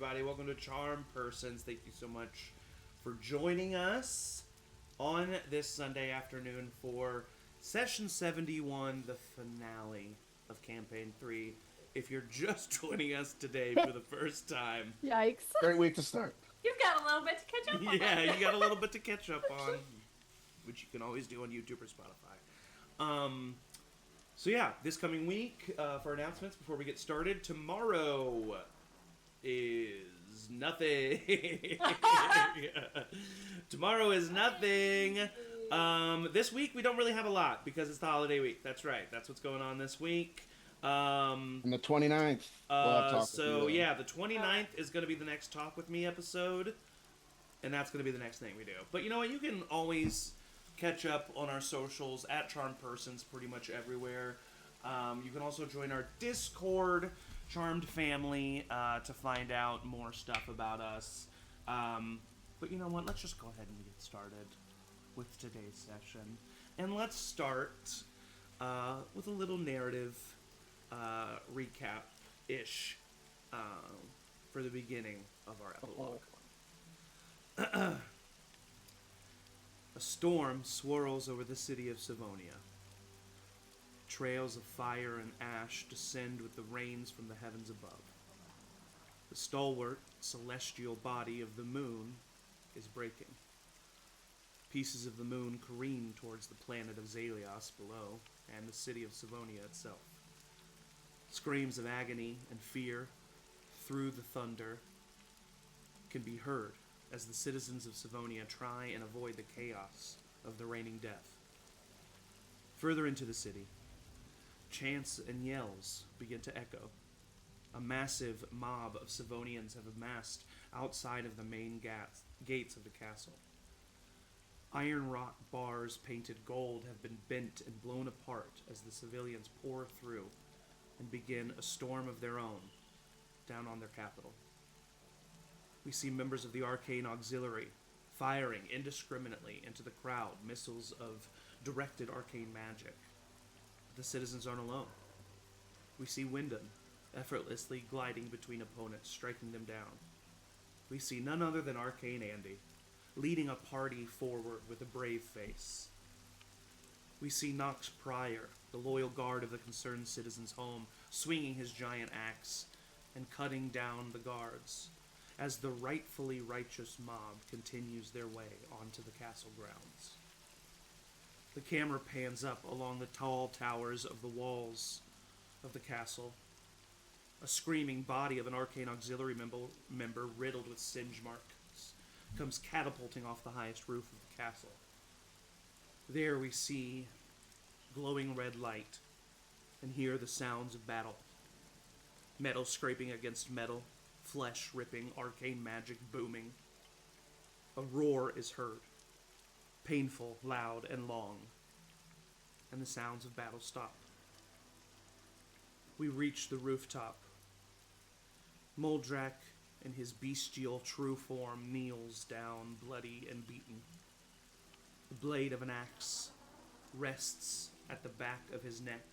everybody. Welcome to Charmed Persons. Thank you so much for joining us on this Sunday afternoon for Session 71, the finale of Campaign 3. If you're just joining us today for the first time... Yikes. Great week to start. You've got a little bit to catch up on. Yeah, you got a little bit to catch up on, which you can always do on YouTube or Spotify. So yeah, this coming week, for announcements before we get started, tomorrow is nothing. Tomorrow is nothing. This week we don't really have a lot because it's the holiday week. That's right. That's what's going on this week. On the 29th. The 29th is going to be the next Talk With Me episode. And that's going to be the next thing we do. But you know what? You can always catch up on our socials at Charmed Persons pretty much everywhere. You can also join our Discord, Charmed Family, to find out more stuff about us. But you know what? Let's just go ahead and get started with today's session. And let's start with a little narrative recap-ish for the beginning of our epilogue. A storm swirls over the city of Savonia. Trails of fire and ash descend with the rains from the heavens above. The stalwart, celestial body of the moon is breaking. Pieces of the moon careen towards the planet of Zalios below, and the city of Savonia itself. Screams of agony and fear through the thunder can be heard as the citizens of Savonia try and avoid the chaos of the raining death. Further into the city, chants and yells begin to echo. A massive mob of Savonians have amassed outside of the main gates of the castle. Iron rock bars painted gold have been bent and blown apart as the civilians pour through and begin a storm of their own down on their capital. We see members of the Arcane Auxiliary firing indiscriminately into the crowd missiles of directed arcane magic. But the citizens aren't alone. We see Wyndham effortlessly gliding between opponents, striking them down. We see none other than Arcane Andy, leading a party forward with a brave face. We see Nox Pryor, the loyal guard of the concerned citizen's home, swinging his giant axe and cutting down the guards as the rightfully righteous mob continues their way onto the castle grounds. The camera pans up along the tall towers of the walls of the castle. A screaming body of an Arcane Auxiliary member riddled with singe marks comes catapulting off the highest roof of the castle. There we see glowing red light and hear the sounds of battle. Metal scraping against metal, flesh ripping, arcane magic booming. A roar is heard, painful, loud, and long, and the sounds of battle stop. We reach the rooftop. Moldrak, in his bestial true form, kneels down, bloody and beaten. The blade of an axe rests at the back of his neck,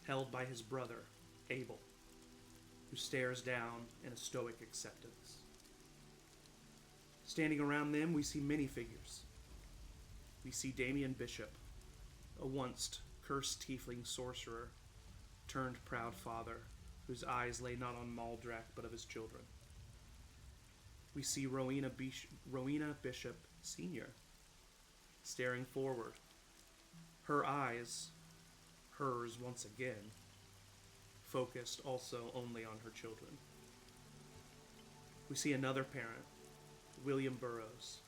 held by his brother, Abel, who stares down in a stoic acceptance. Standing around them, we see many figures. We see Damian Bishop, a once cursed tiefling sorcerer, turned proud father, whose eyes lay not on Moldrak but of his children. We see Rowina Bishop Sr., staring forward, her eyes, hers once again, focused also only on her children. We see another parent, William Burroughs.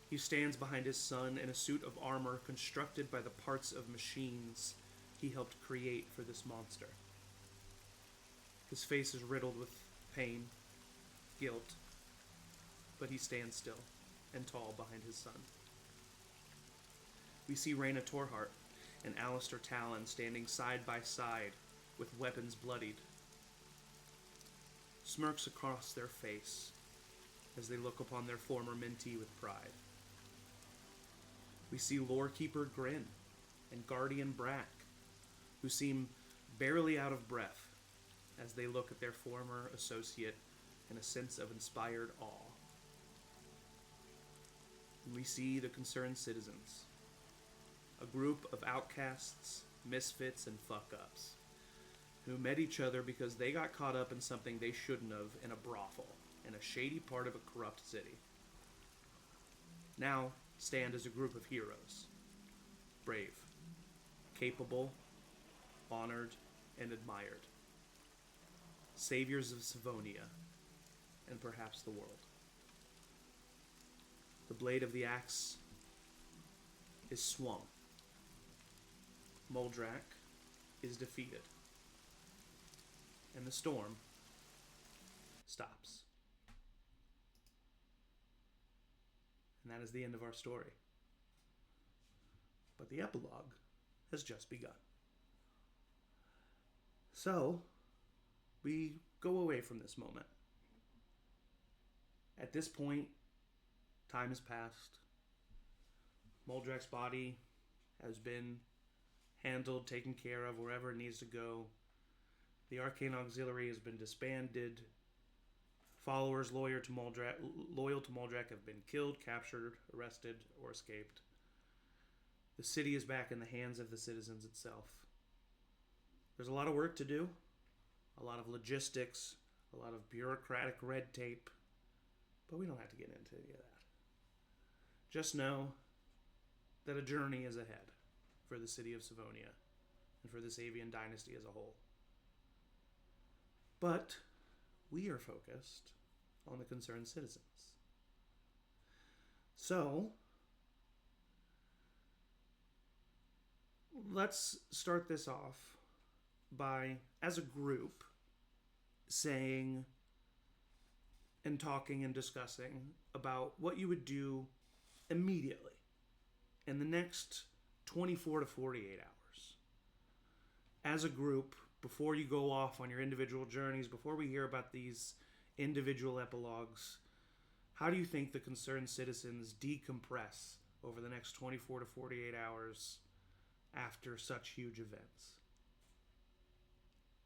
He stands behind his son in a suit of armor constructed by the parts of machines he helped create for this monster. His face is riddled with pain, guilt, but he stands still and tall behind his son. We see Reyna Torhart and Alistair Talon standing side by side with weapons bloodied. Smirks across their face as they look upon their former mentee with pride. We see Lorekeeper Grin and Guardian Brack, who seem barely out of breath as they look at their former associate in a sense of inspired awe. And we see the concerned citizens, a group of outcasts, misfits, and fuck-ups, who met each other because they got caught up in something they shouldn't have in a brothel in a shady part of a corrupt city. Now stand as a group of heroes, brave, capable, honored, and admired, saviors of Savonia, and perhaps the world. The blade of the axe is swung. Muldrak is defeated. And the storm stops. And that is the end of our story. But the epilogue has just begun. So, we go away from this moment. At this point, time has passed. Muldrak's body has been handled, taken care of wherever it needs to go. The Arcane Auxiliary has been disbanded. Followers loyal to Muldrak have been killed, captured, arrested, or escaped. The city is back in the hands of the citizens itself. There's a lot of work to do, a lot of logistics, a lot of bureaucratic red tape, but we don't have to get into any of that. Just know that a journey is ahead for the city of Savonia and for this Avian dynasty as a whole. But we are focused on the concerned citizens. So, let's start this off by, as a group, saying and talking and discussing about what you would do immediately in the next 24 to 48 hours. As a group, before you go off on your individual journeys, before we hear about these individual epilogues, how do you think the concerned citizens decompress over the next 24 to 48 hours after such huge events?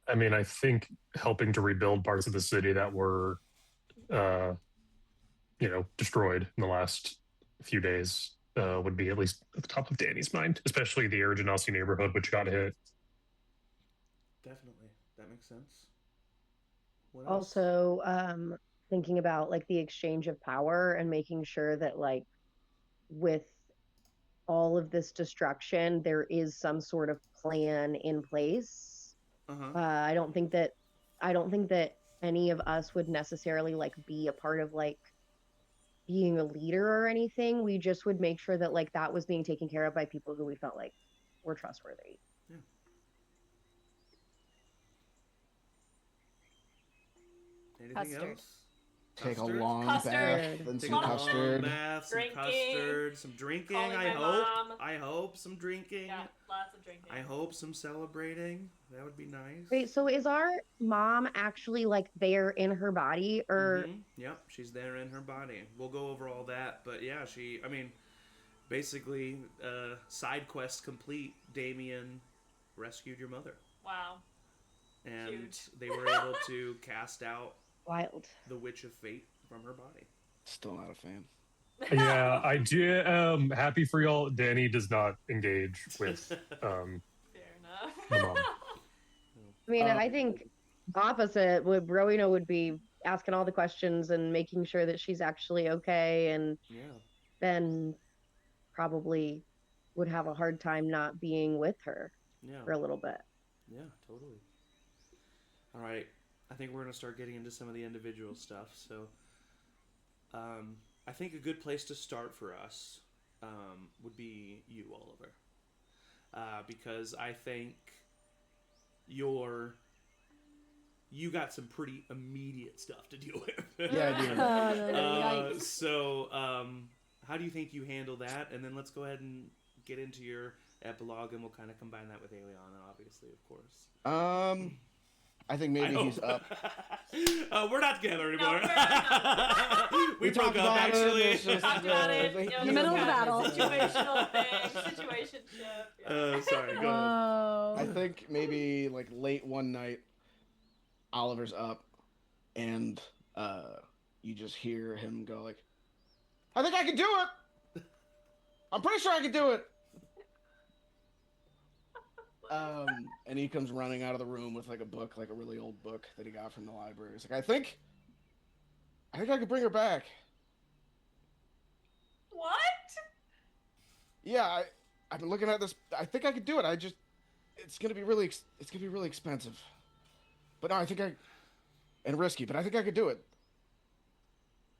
I mean, I think helping to rebuild parts of the city that were, destroyed in the last few days would be at least at the top of Danny's mind, especially the Urgenasi neighborhood, which got hit. Definitely. That makes sense. What else? Also, thinking about like the exchange of power and making sure that like with all of this destruction, there is some sort of plan in place. I don't think that any of us would necessarily like be a part of like being a leader or anything. We just would make sure that like that was being taken care of by people who we felt like were trustworthy. Yeah. Anything Custard. else? Take Custard? a long Custard. bath and Take some a long custard. bath, some Drinking. custard, some drinking. Calling I my hope. mom. I hope some drinking. Yeah, lots of drinking. I hope some celebrating. That would be nice. Wait, so is our mom actually like there in her body or Yep, she's there in her body. We'll go over all that, but yeah, basically, side quest complete. Damien rescued your mother, Wow. and Huge. they were able to cast out wild? the Witch of Fate from her body. Still not a fan. Yeah, I do. Happy for y'all. Danny does not engage with Fair enough. the mom. I mean, I think opposite would Rowina would be asking all the questions and making sure that she's actually okay, and Yeah. then probably would have a hard time not being with her Yeah. for a little bit. Yeah, totally. All right. I think we're going to start getting into some of the individual stuff. So, I think a good place to start for us would be you, Oliver. Because I think you got some pretty immediate stuff to deal with. Yeah, I do. So, how do you think you handle that? And then let's go ahead and get into your epilogue, and we'll kind of combine that with Aeliana, obviously, of course. I think maybe he's up. We're not together No, anymore. we're not. We broke up, about it, actually. it's just, Talked about it. like, You know, In the middle of the battle. Situational thing. Situationship. Yeah. Sorry, go ahead. Whoa. I think maybe like late one night, Oliver's up, and you just hear him go like, "I think I can do it. I'm pretty sure I can do it." And he comes running out of the room with like a book, like a really old book that he got from the library. He's like, I think I could bring her back. What? Yeah, I've been looking at this. I think I could do it. It's gonna be really expensive. But no, and risky. But I think I could do it.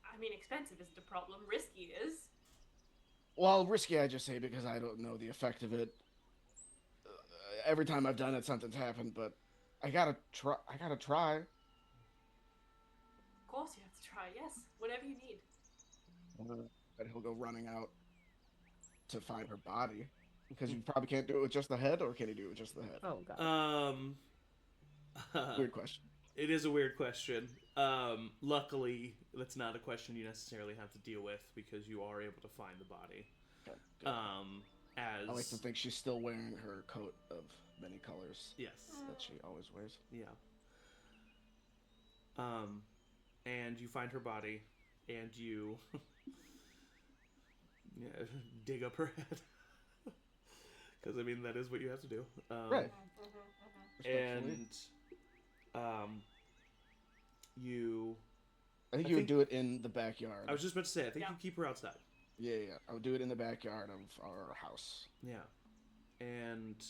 I mean, expensive isn't a problem. Risky is. Well, risky, I just say because I don't know the effect of it. Every time I've done it, something's happened. But I gotta try. Of course, you have to try. Yes, whatever you need. But he'll go running out to find her body. Because you probably can't do it with just the head, or can he do it with just the head? Oh god. Weird question. It is a weird question. Luckily, that's not a question you necessarily have to deal with because you are able to find the body. Okay, good. As I like to think she's still wearing her coat of many colors yes, that she always wears. yeah. And you find her body, and you dig up her head. Because I mean that is what you have to do. Right. And you. I think you would do it in the backyard. I was just about to say. I think Yeah. you keep her outside. Yeah. I would do it in the backyard of our house. Yeah. And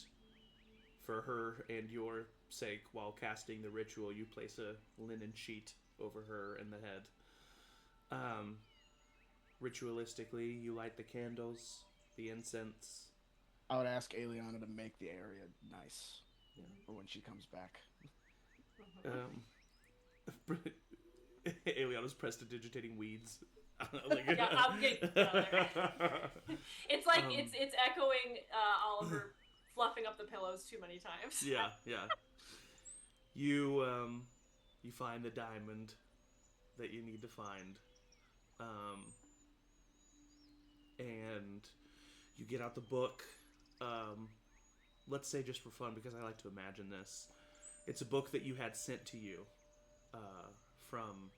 for her and your sake, while casting the ritual, you place a linen sheet over her and the head. Ritualistically, you light the candles, the incense. I would ask Aeliana to make the area nice for when she comes back. Aeliana's prestidigitating weeds. Yeah, I'm getting It's like it's echoing Oliver fluffing up the pillows too many times. Yeah. You find the diamond that you need to find, and you get out the book. Let's say just for fun, because I like to imagine this. It's a book that you had sent to you from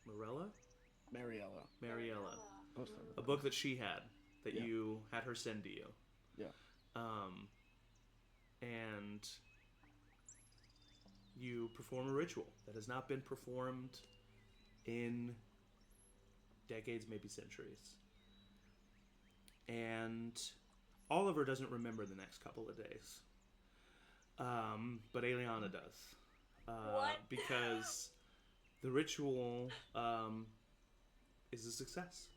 Mariella. A book that she had that you had her send to you. Yeah. And you perform a ritual that has not been performed in decades, maybe centuries. And Oliver doesn't remember the next couple of days. But Aeliana does. What? Because the ritual is a success.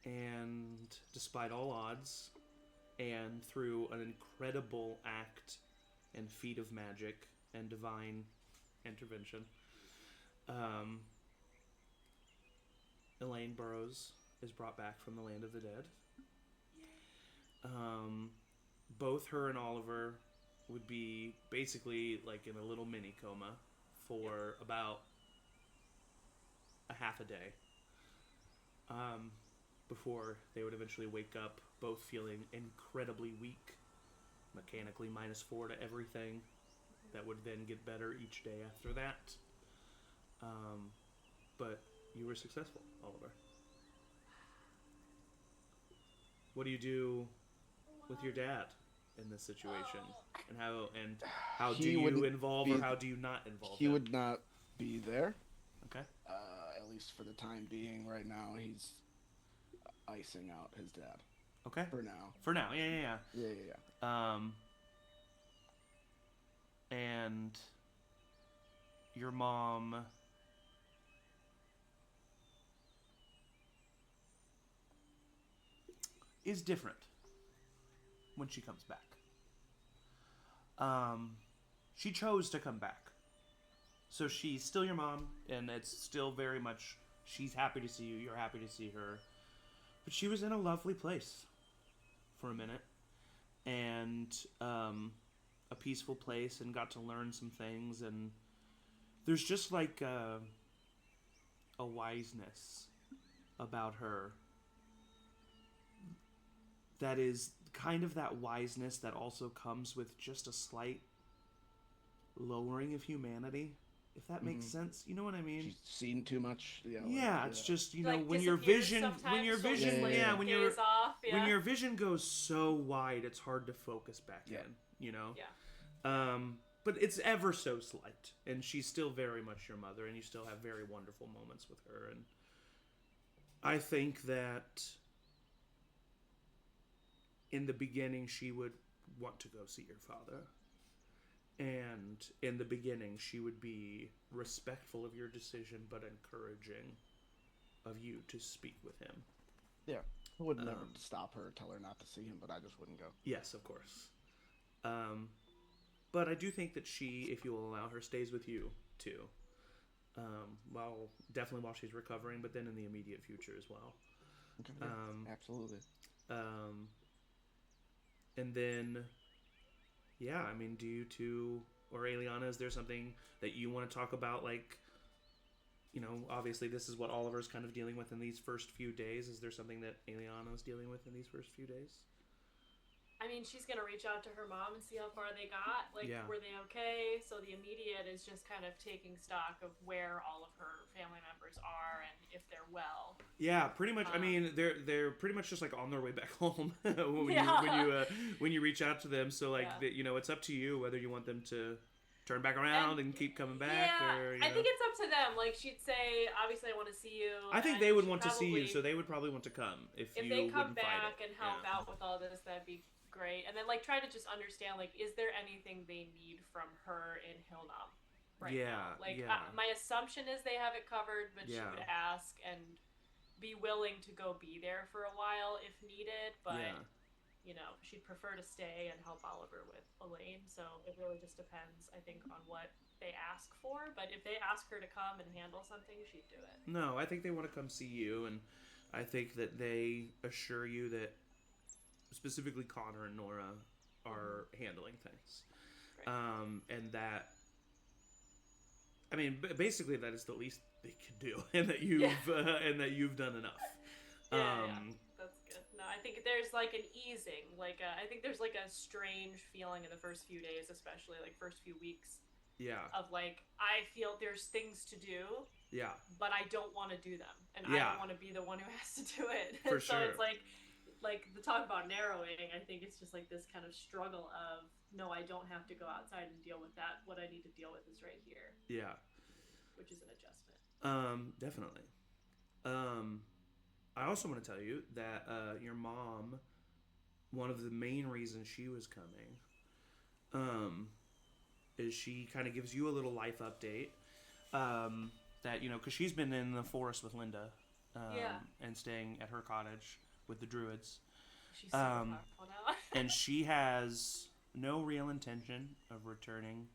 And despite all odds, and through an incredible act and feat of magic and divine intervention, Elaine Burroughs is brought back from the land of the dead. Both her and Oliver would be basically like in a little mini coma for about a half a day. Before they would eventually wake up, both feeling incredibly weak, mechanically -4 to everything. That would then get better each day after that. But you were successful, Oliver. What do you do with your dad in this situation, and how do you involve or how do you not involve He him? would not be there. Okay. At least for the time being. Right now, he's icing out his dad. Okay. For now. Yeah. Yeah. And your mom is different when she comes back. She chose to come back. So she's still your mom, and it's still very much, she's happy to see you, you're happy to see her. But she was in a lovely place for a minute, and a peaceful place, and got to learn some things, and there's just like a wiseness about her that is kind of that wiseness that also comes with just a slight lowering of humanity, if that makes sense. You know what I mean? She's seen too much. Yeah. Yeah, it's just, you know, Like, when your disappears vision, sometimes, when your she'll vision, just, like, yeah, when gaze off, when your vision goes so wide, it's hard to focus back Yeah. in, you know? Yeah. But it's ever so slight, and she's still very much your mother, and you still have very wonderful moments with her, and I think that in the beginning she would want to go see your father. And in the beginning, she would be respectful of your decision, but encouraging of you to speak with him. Yeah. I would never stop her or tell her not to see him, but I just wouldn't go. Yes, of course. But I do think that she, if you will allow her, stays with you, too. Definitely while she's recovering, but then in the immediate future as well. Okay. Yeah, absolutely. And then... Yeah, I mean, do you two, or Aeliana, is there something that you want to talk about? Like, you know, obviously this is what Oliver's kind of dealing with in these first few days. Is there something that Aeliana's dealing with in these first few days? I mean, she's gonna reach out to her mom and see how far they got. Like, Yeah. were they okay? So the immediate is just kind of taking stock of where all of her family members are and if they're well. Yeah, pretty much. I mean, they're pretty much just like on their way back home when you reach out to them. So like, you know, it's up to you whether you want them to turn back around and keep coming back. Yeah, or, I think it's up to them. Like, she'd say, obviously, I want to see you. I think and they would she'd want to see you, probably- so they would probably want to come if you they come wouldn't fight back it. and help Yeah. out with all this, that'd be great. And then, like, try to just understand, like, is there anything they need from her in Hilnam right now? Like, my assumption is they have it covered, but she would ask and be willing to go be there for a while if needed. But, you know, she'd prefer to stay and help Oliver with Elaine. So it really just depends, I think, on what they ask for. But if they ask her to come and handle something, she'd do it. No, I think they want to come see you, and I think that they assure you that specifically Connor and Nora are handling things. Right. And that, I mean, basically that is the least they can do, and that you've done enough. Yeah, that's good. No, I think there's like an easing. Like, I think there's like a strange feeling in the first few days, especially like first few weeks. Yeah. Of like, I feel there's things to do. Yeah. But I don't want to do them, and I don't want to be the one who has to do it. For so sure. it's like the talk about narrowing. I think it's just like this kind of struggle of no, I don't have to go outside and deal with that. What I need to deal with is right here. Yeah. Which is an adjustment. Definitely. I also want to tell you that your mom, one of the main reasons she was coming, is she kind of gives you a little life update. That, you know, because she's been in the forest with Linda, and staying at her cottage with the druids. She's super powerful now. And she has no real intention of returning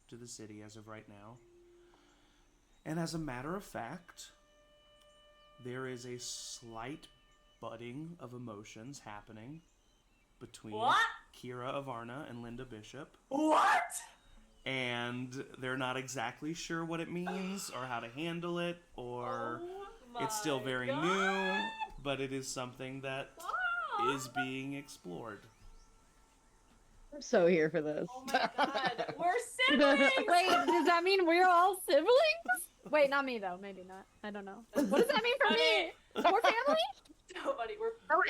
to the city as of right now. And as a matter of fact, there is a slight budding of emotions happening between Kira Avarna and Linda Bishop. What? And they're not exactly sure what it means or how to handle it, or it's still very new, but it is something that is being explored. I'm so here for this. Oh my god, we're siblings! Wait, does that mean we're all siblings? Wait, not me though. Maybe not. I don't know. What does that mean for me? More family? Nobody.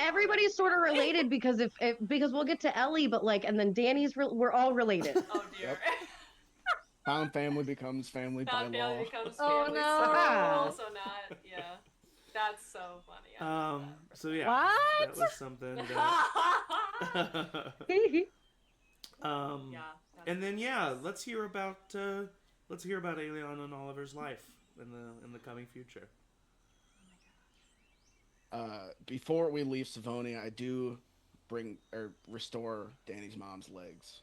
Everybody's sort of related because because we'll get to Ellie, but like, and then Danny's. We're all related. Oh dear. Yep. Found family becomes family by Found law. family becomes Oh, family. no. So also not. Yeah. That's so funny. I love that. So yeah, What? that was something that, Yeah. and then let's hear about Aeliana and Oliver's life in the coming future. Before we leave Savonia, I do restore Danny's mom's legs.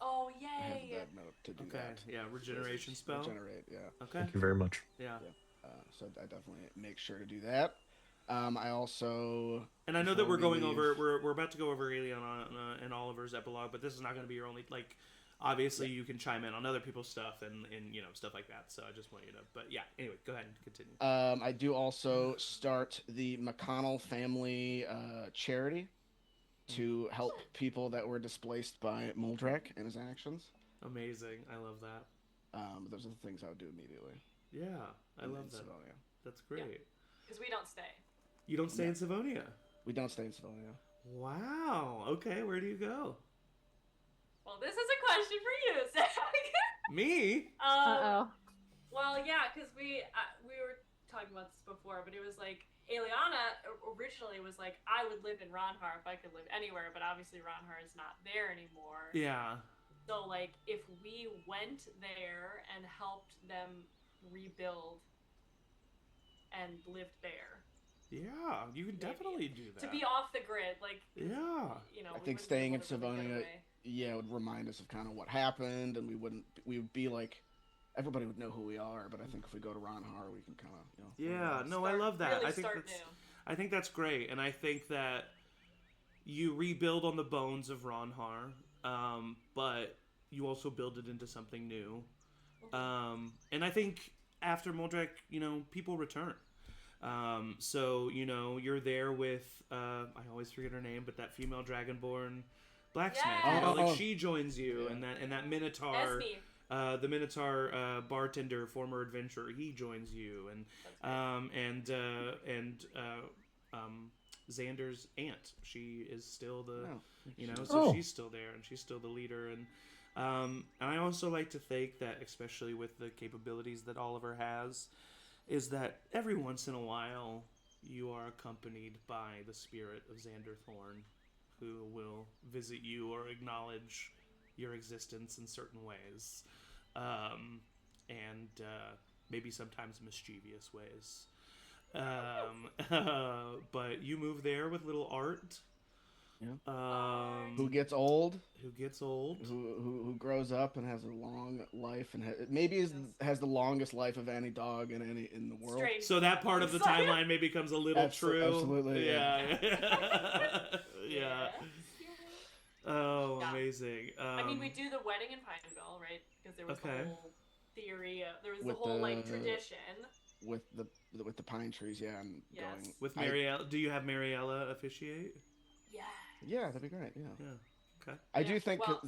Oh I have yay! that note to do Okay, that. yeah, regeneration spell. Regenerate, yeah. Okay, Thank you very much. yeah. So I definitely make sure to do that. I also, And I know that before we're we going leave- over we're about to go over Aeliana and Oliver's epilogue, but this is not going to be your only, like, obviously you can chime in on other people's stuff and you know, stuff like that. So I just want you to, but yeah. Anyway, go ahead and continue. I do also start the McConnell family charity to help people that were displaced by Muldrak and his actions. Amazing. I love that. Those are the things I would do immediately. Yeah, I love that. Savonia. That's great. Because we don't stay. You don't stay in Savonia? We don't stay in Savonia. Wow. Okay, where do you go? Well, this is a question for you, Zach. Me? Well, yeah, because we were talking about this before, but it was like Aeliana originally was like, I would live in Ronhar if I could live anywhere, but obviously Ronhar is not there anymore. Yeah. So, like, if we went there and helped them rebuild and lived there. Yeah, you can definitely do that. To be off the grid, like, yeah. You know, I think staying in Savonia, would remind us of kind of what happened, and we would be like, everybody would know who we are, but I think if we go to Ronhar, we can kind of, Yeah, no, I love that. Really I think that's great, and I think that you rebuild on the bones of Ronhar, but you also build it into something new. And I think after Moldrek, people return. So, you're there with, I always forget her name, but that female dragonborn blacksmith. Yeah. She joins you, and that Minotaur, the Minotaur bartender, former adventurer, he joins you, and Xander's aunt, she is still she's still there, and she's still the leader, and I also like to think that, especially with the capabilities that Oliver has, is that every once in a while you are accompanied by the spirit of Xander Thorne, who will visit you or acknowledge your existence in certain ways, and maybe sometimes mischievous ways. But you move there with little Art. Yeah. Who gets old? Who grows up and has a long life, and has the longest life of any dog in the world. Strange. So that part of the timeline maybe becomes a little true. Absolutely. Yeah. Yeah. Oh, yeah. Amazing. I mean, we do the wedding in Pineville, right? Because there was the whole theory. There was the whole tradition. With the pine trees, yeah, and going with Mariella. Do you have Mariella officiate? Yeah. Yeah, that'd be great. Yeah. Okay. I do think. Well,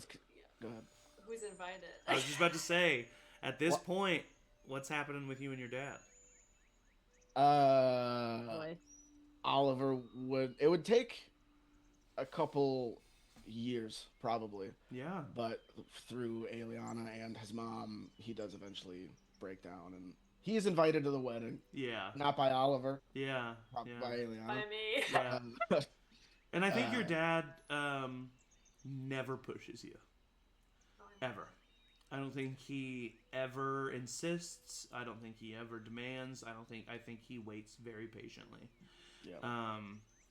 go ahead. Who's invited? I was just about to say, at this point, what's happening with you and your dad? Oliver would take a couple years probably. Yeah. But through Aeliana and his mom, he does eventually break down, and he is invited to the wedding. Yeah. Not by Oliver. Yeah. By Aeliana. By me. Yeah. And I think your dad never pushes you. Ever. I don't think he ever insists. I don't think he ever demands. I think he waits very patiently. Yeah.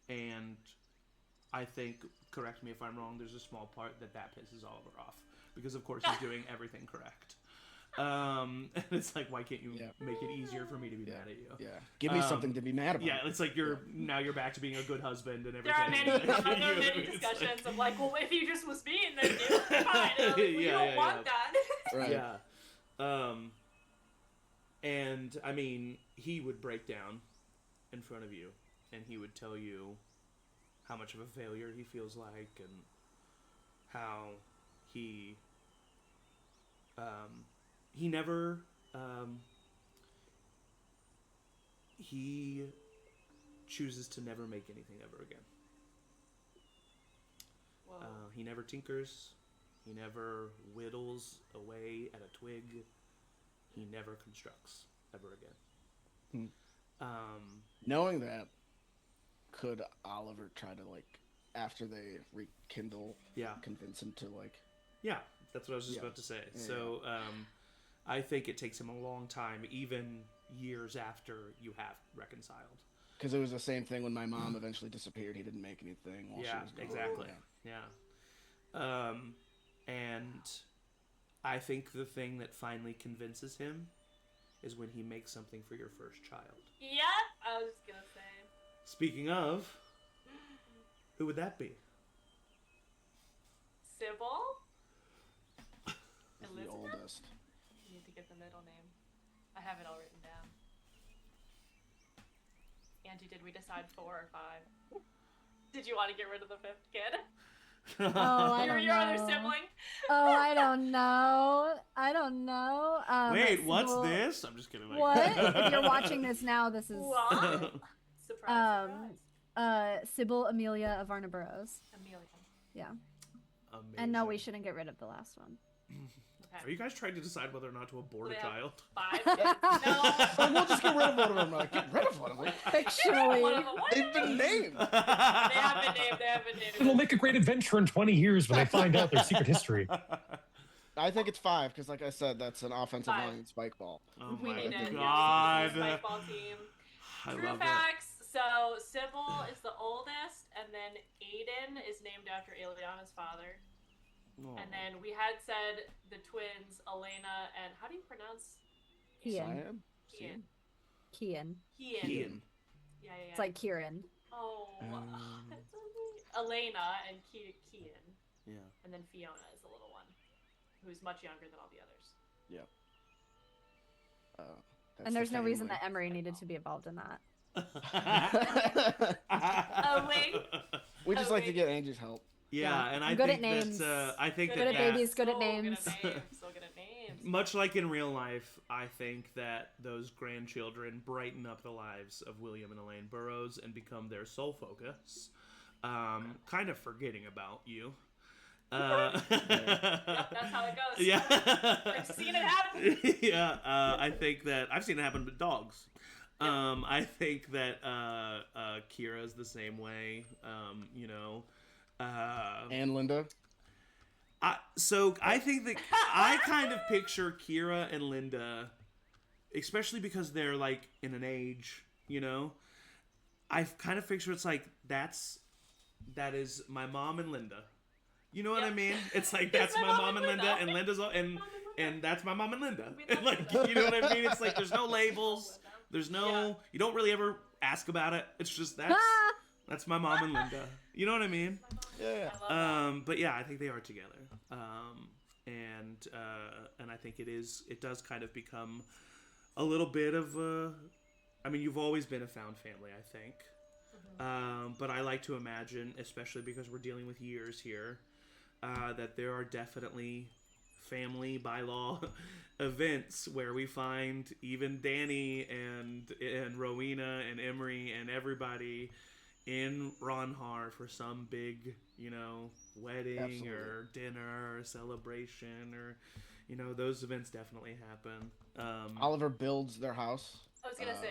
And I think, correct me if I'm wrong, there's a small part that pisses Oliver off. Because of course he's doing everything correct. And it's like, why can't you make it easier for me to be mad at you? Yeah. Give me something to be mad about. Yeah, it's like you're back to being a good husband and There everything. are many discussions of like, well, if you just was mean, then fine. Like, you don't want that. Right. Yeah. And I mean, he would break down in front of you, and he would tell you how much of a failure he feels like, and how he never he chooses to never make anything ever again. He never tinkers. He never whittles away at a twig. He never constructs ever again. Knowing that, could Oliver try to, like, after they rekindle, convince him to, like... Yeah, that's what I was just about to say. Yeah, so, I think it takes him a long time, even years after you have reconciled. Because it was the same thing when my mom eventually disappeared. He didn't make anything while she was gone. Exactly. Yeah. And I think the thing that finally convinces him is when he makes something for your first child. Yep, I was just gonna say. Speaking of, who would that be? Sybil? The oldest. You need to get the middle name. I have it all written down. Angie, did we decide 4 or 5? Did you want to get rid of the 5th kid? Oh, I don't your know. other sibling. Oh, I don't know. I don't know. Wait, what's this? I'm just kidding. Like... What? If you're watching this now, this is What? Surprise, Sybil Amelia Avarna Burroughs. Amelia. Yeah. Amazing. And no, we shouldn't get rid of the last one. Are you guys trying to decide whether or not to abort a child? 5. No. We'll just get rid of one of them. Like, get rid of one of them. Fictionally. They've been named. They have been named. It'll make a great adventure in 20 years when they find out their secret history. I think it's 5 because, like I said, that's an offensive 5. line spike ball. Oh We my need it. god! Spike ball team. I True love facts. So Sybil is the oldest, and then Aiden is named after Aeliana's father. Aww. And then we had said the twins, Elena and how do you pronounce? Kian. Kian. Kian. Yeah. It's like Kieran. Oh, that's so sweet. Elena and Kian. Yeah. And then Fiona is the little one, who's much younger than all the others. Yep. And there's no reason that Emory needed to be involved in that. Wink. We just like to get Angie's help. Yeah, and I good think at names. that's I think Good that at babies, good at names. So good at names. much like in real life, I think that those grandchildren brighten up the lives of William and Elaine Burroughs and become their sole focus, kind of forgetting about you. Yep, that's how it goes. Yeah. I've seen it happen. Yeah, I think that I've seen it happen with dogs. I think that Kira's the same way. You know, And Linda. So I think that I kind of picture Kira and Linda, especially because they're like in an age, you know. I kind of picture it's like that is my mom and Linda. You know what I mean? It's like that's my mom and Linda, and Linda's and that's my mom and Linda. And like you know what I mean? It's like there's no labels. There's no you don't really ever ask about it. It's just that's my mom and Linda. You know what I mean? Yeah. But yeah, I think they are together. And I think it does kind of become a little bit of I mean, you've always been a found family, I think. But I like to imagine, especially because we're dealing with years here, that there are definitely family by law events where we find even Danny and Rowina and Emory and everybody in Ronhar for some big, you know, wedding Absolutely. or dinner or celebration or, you know, those events definitely happen. Oliver builds their house. I was gonna say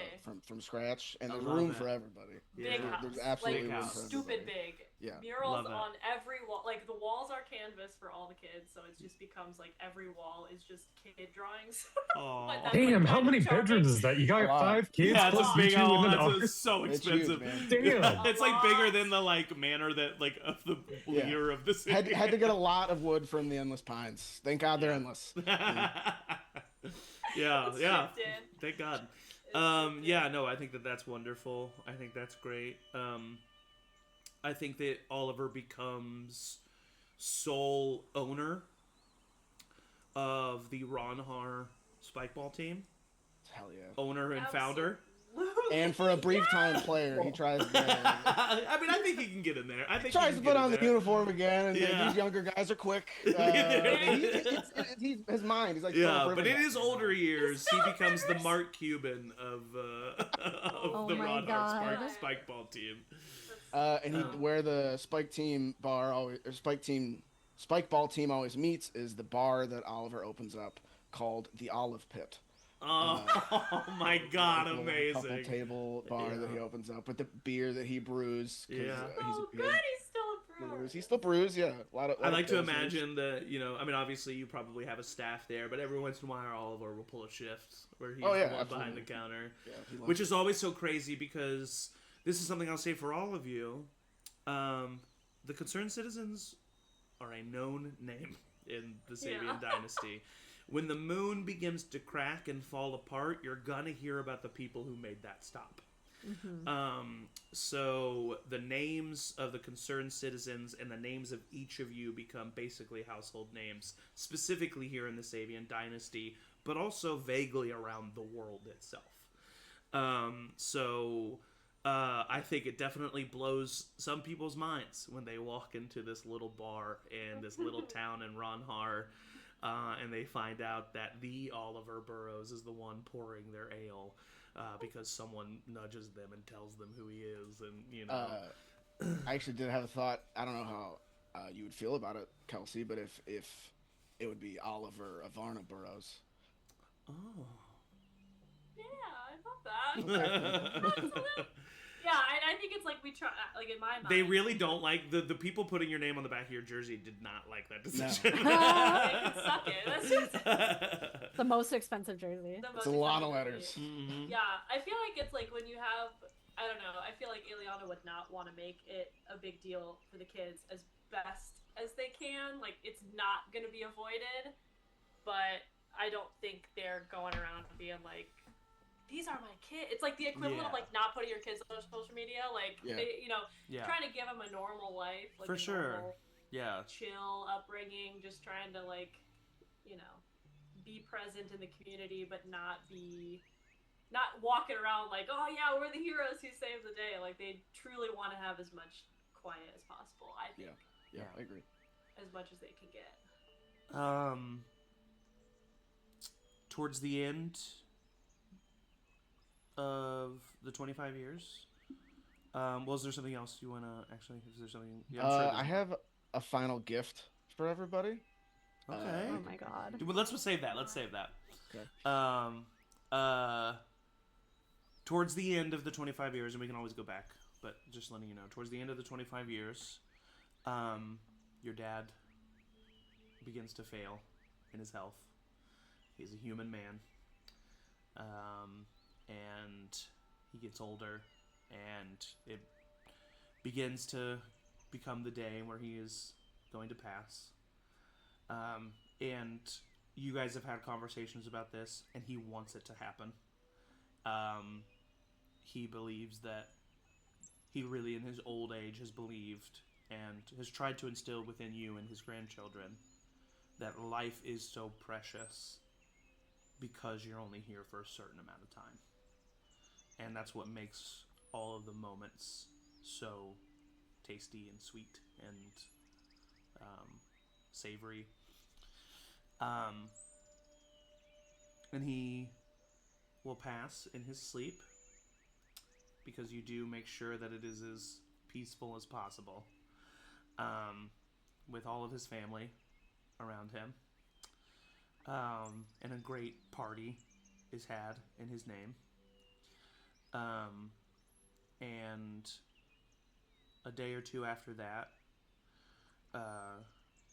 from scratch, and I there's love room it. for everybody. Yeah. big house, There's absolutely Big room house. for stupid everybody. big. Yeah. Murals Love it. on every wall. Like the walls are canvas for all the kids, so it just becomes like every wall is just kid drawings. Aw. But that's, Damn, like, how kind many of charming. bedrooms is that? You got Wow. 5 kids? Yeah, it's plus a you big 2 old. in an It's office? so It's expensive. huge, man. Damn. It's like bigger than the like manor that like of the Yeah. leader of the city. Had to get a lot of wood from the endless pines. Thank God they're endless. yeah, It's yeah. shipped in. Thank God. It's shipped in. Yeah, no, I think that's wonderful. I think that's great. I think that Oliver becomes sole owner of the Ronhar Spikeball team. Hell yeah. Owner and founder. And for a brief time player, he tries to I mean, I think he can get in there. I think tries he to can put get on in the there. uniform again, and Yeah. these younger guys are quick. He's his mind. He's like Yeah, Philip but in Rivers. his older years, he Philip becomes the Rivers. Mark Cuban of Oh the my Ronhar God. Spikeball team. And he, where the Spike team bar always, or Spike ball team always meets is the bar that Oliver opens up called the Olive Pit. Oh, my God, Like a amazing. couple table bar that he opens up with the beer that he brews. 'Cause, Yeah. Oh, good. He's still a brewer. He still brews, yeah. A lot I of like to pilsners. imagine that, you know, I mean, obviously you probably have a staff there, but every once in a while Oliver will pull a shift where he's Oh, yeah, the one behind absolutely. the counter, Yeah, he loves which it. is always so crazy because this is something I'll say for all of you. The Concerned Citizens are a known name in the Sabian dynasty. When the moon begins to crack and fall apart, you're gonna hear about the people who made that stop. So the names of the Concerned Citizens and the names of each of you become basically household names, specifically here in the Sabian dynasty, but also vaguely around the world itself. So I think it definitely blows some people's minds when they walk into this little bar in this little town in Ronhar, and they find out that the Oliver Burroughs is the one pouring their ale, because someone nudges them and tells them who he is, and you know. I actually did have a thought. I don't know how you would feel about it, Kelsey, but if it would be Oliver Avarna Burroughs. Oh. Yeah, I love that. Absolutely. Yeah, I think it's like we try, like in my mind. They really don't like the people putting your name on the back of your jersey did not like that decision. They can suck it. That's just the most expensive jersey. It's a lot of letters. Mm-hmm. Yeah, I feel like it's like when you have, I don't know, I feel like Aeliana would not want to make it a big deal for the kids as best as they can. Like, it's not going to be avoided, but I don't think they're going around being like, these are my kids. It's like the equivalent of like not putting your kids on social media, like they, you know, trying to give them a normal life, like for sure, chill upbringing, just trying to like, you know, be present in the community, but not walking around like, oh yeah, we're the heroes who saved the day. Like they truly want to have as much quiet as possible. I think. Yeah, I agree. As much as they can get. Towards the end of the 25 years, was there something else you want to actually? Is there something? Yeah, I have a final gift for everybody. Okay. Oh my god. Well, let's save that. Let's save that. Okay. Towards the end of the 25 years, and we can always go back, but just letting you know, towards the end of the 25 years, your dad begins to fail in his health. He's a human man. And he gets older, and it begins to become the day where he is going to pass. And you guys have had conversations about this, and he wants it to happen. He believes that he really, in his old age, has believed and has tried to instill within you and his grandchildren that life is so precious because you're only here for a certain amount of time. And that's what makes all of the moments so tasty and sweet and savory. And he will pass in his sleep because you do make sure that it is as peaceful as possible, with all of his family around him. And a great party is had in his name. And a day or two after that,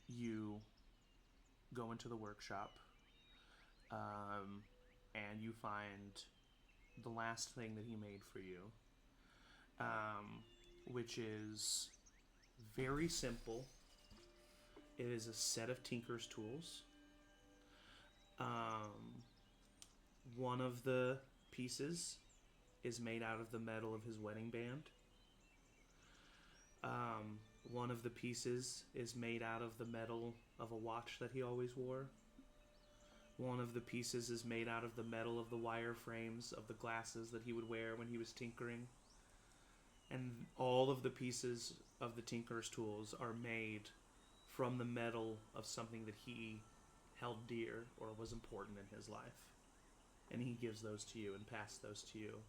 you go into the workshop, and you find the last thing that he made for you, which is very simple. It is a set of tinker's tools. One of the pieces is made out of the metal of his wedding band. One of the pieces is made out of the metal of a watch that he always wore. One of the pieces is made out of the metal of the wire frames of the glasses that he would wear when he was tinkering. And all of the pieces of the tinker's tools are made from the metal of something that he held dear or was important in his life. And he gives those to you and passed those to you.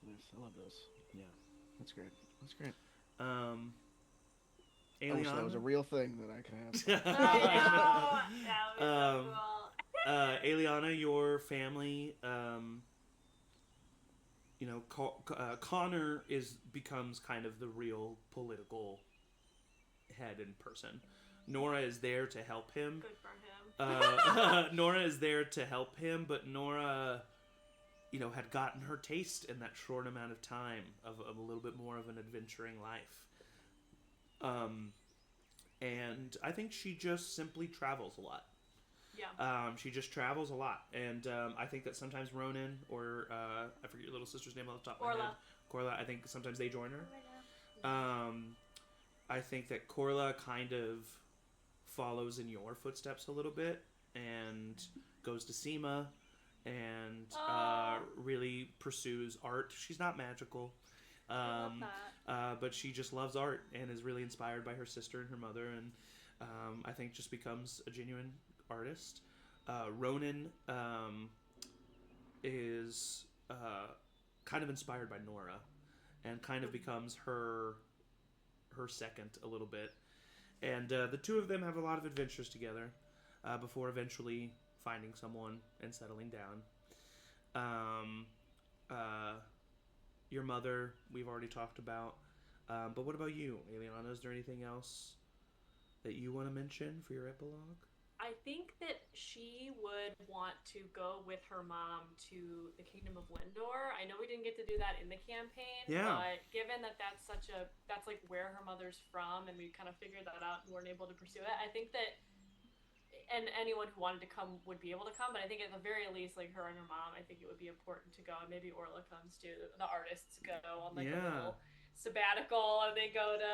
Nice. I love those. Yeah. That's great. That's great. Aeliana? I wish that was a real thing that I could have. I know. That was so cool. Aeliana, your family, Connor becomes kind of the real political head in person. Nora is there to help him. Good for him. Nora is there to help him, but Nora, had gotten her taste in that short amount of time of a little bit more of an adventuring life. And I think she just simply travels a lot. Yeah. She just travels a lot. And I think that sometimes Ronan or, I forget your little sister's name off the top of my head. Corla, I think sometimes they join her. I think that Corla kind of follows in your footsteps a little bit and goes to SEMA and really pursues art. She's not magical, but she just loves art and is really inspired by her sister and her mother, and I think just becomes a genuine artist. Ronan is kind of inspired by Nora, and kind of becomes her second a little bit. And the two of them have a lot of adventures together before eventually finding someone and settling down. Your mother, we've already talked about. But what about you, Aeliana? Is there anything else that you want to mention for your epilogue? I think that she would want to go with her mom to the Kingdom of Lindor. I know we didn't get to do that in the campaign, but given that that's like where her mother's from, and we kind of figured that out and weren't able to pursue it, I think that, and anyone who wanted to come would be able to come, but I think at the very least, like her and her mom, I think it would be important to go, and maybe Orla comes too. The artists go on like a little sabbatical, and they go to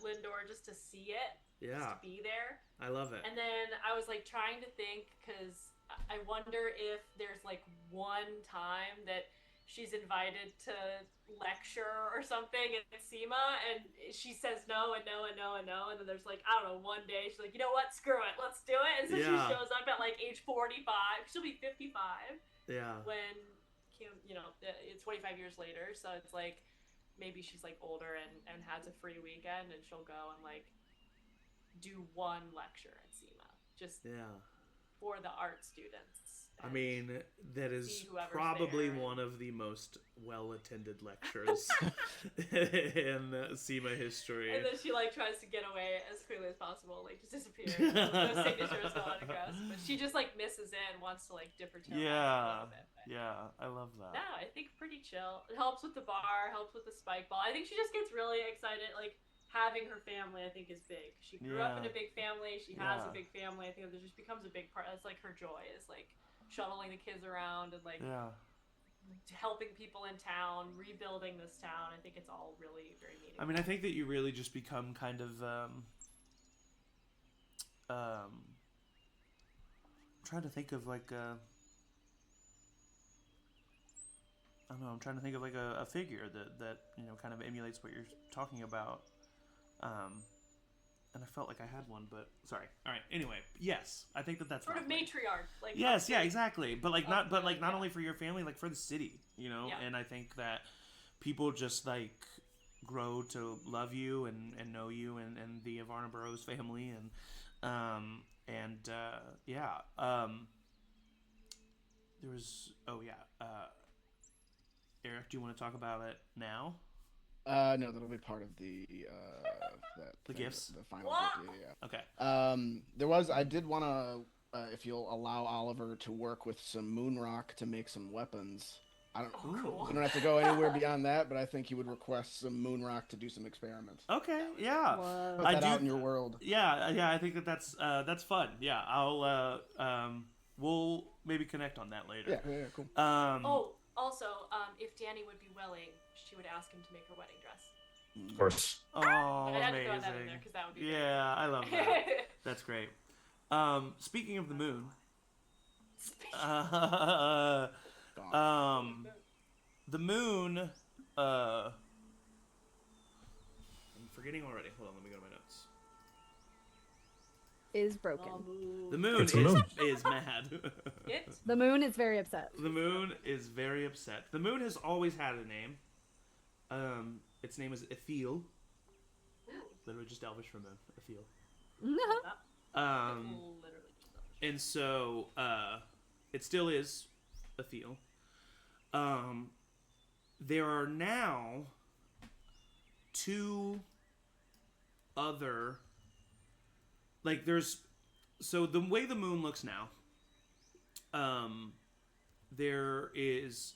Lindor just to see it. Just to be there. I love it. And then I was like trying to think, because I wonder if there's like one time that she's invited to lecture or something at SEMA, and she says no and no and no and no, and then there's like, I don't know, one day she's like, you know what, screw it, let's do it. And so she shows up at like age 45. She'll be 55. Yeah. When, you know, it's 25 years later, so it's like maybe she's like older and has a free weekend, and she'll go and like do one lecture at SEMA just for the art students. I mean, that is probably one of the most well-attended lectures in SEMA history. And then she like tries to get away as quickly as possible, like just disappear. No signatures, no autographs. But she just like misses it and wants to like dip her toe in a little bit. Yeah, I love that. No, I think pretty chill. It helps with the bar, helps with the spike ball. I think she just gets really excited, like having her family, I think, is big. She grew up in a big family. She has a big family. I think that just becomes a big part. That's like her joy, is like shuttling the kids around and like helping people in town, rebuilding this town. I think it's all really very meaningful. I mean, I think that you really just become kind of I'm trying to think of like I don't know, I'm trying to think of like a figure that you know kind of emulates what you're talking about. And I felt like I had one, but sorry. All right. Anyway, yes, I think that's sort of matriarch. Like yes, exactly. But like not only for your family, like for the city, you know. Yeah. And I think that people just like grow to love you and know you and the Avarna Burroughs family there was Eric, do you want to talk about it now? No, that'll be part of the gifts, the final gift. Yeah. Okay. I did want to, if you'll allow Oliver to work with some moon rock to make some weapons. Cool. You don't have to go anywhere beyond that, but I think he would request some moon rock to do some experiments. Okay, yeah. Put that out in your world. Yeah. I think that's fun. Yeah, I'll we'll maybe connect on that later. Yeah, cool. Also, if Danny would be willing, she would ask him to make her wedding dress. Of course. Oh, I had amazing. to throw that in there because that would be I love that. That's great. Speaking of the moon, the moon, I'm forgetting already. Hold on, let me go to my notes. Is broken. The moon is mad. The moon is very upset. The moon is very upset. The moon has always had a name. Its name is Ethel. Literally just Elvish for moon. Ethel. And so it still is Ethel. There are now two other, like so the way the moon looks now, there is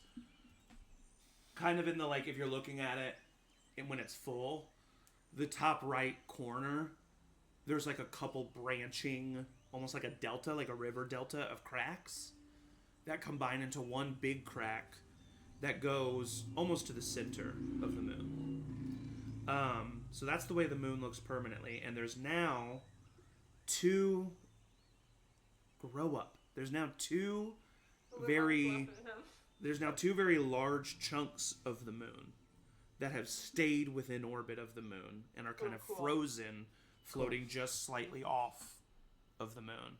kind of in the, like, if you're looking at it and when it's full, the top right corner, there's like a couple branching, almost like a delta, like a river delta of cracks that combine into one big crack that goes almost to the center of the moon. So that's the way the moon looks permanently, and there's now two there's now two very large chunks of the moon that have stayed within orbit of the moon and are kind of frozen, floating just slightly off of the moon.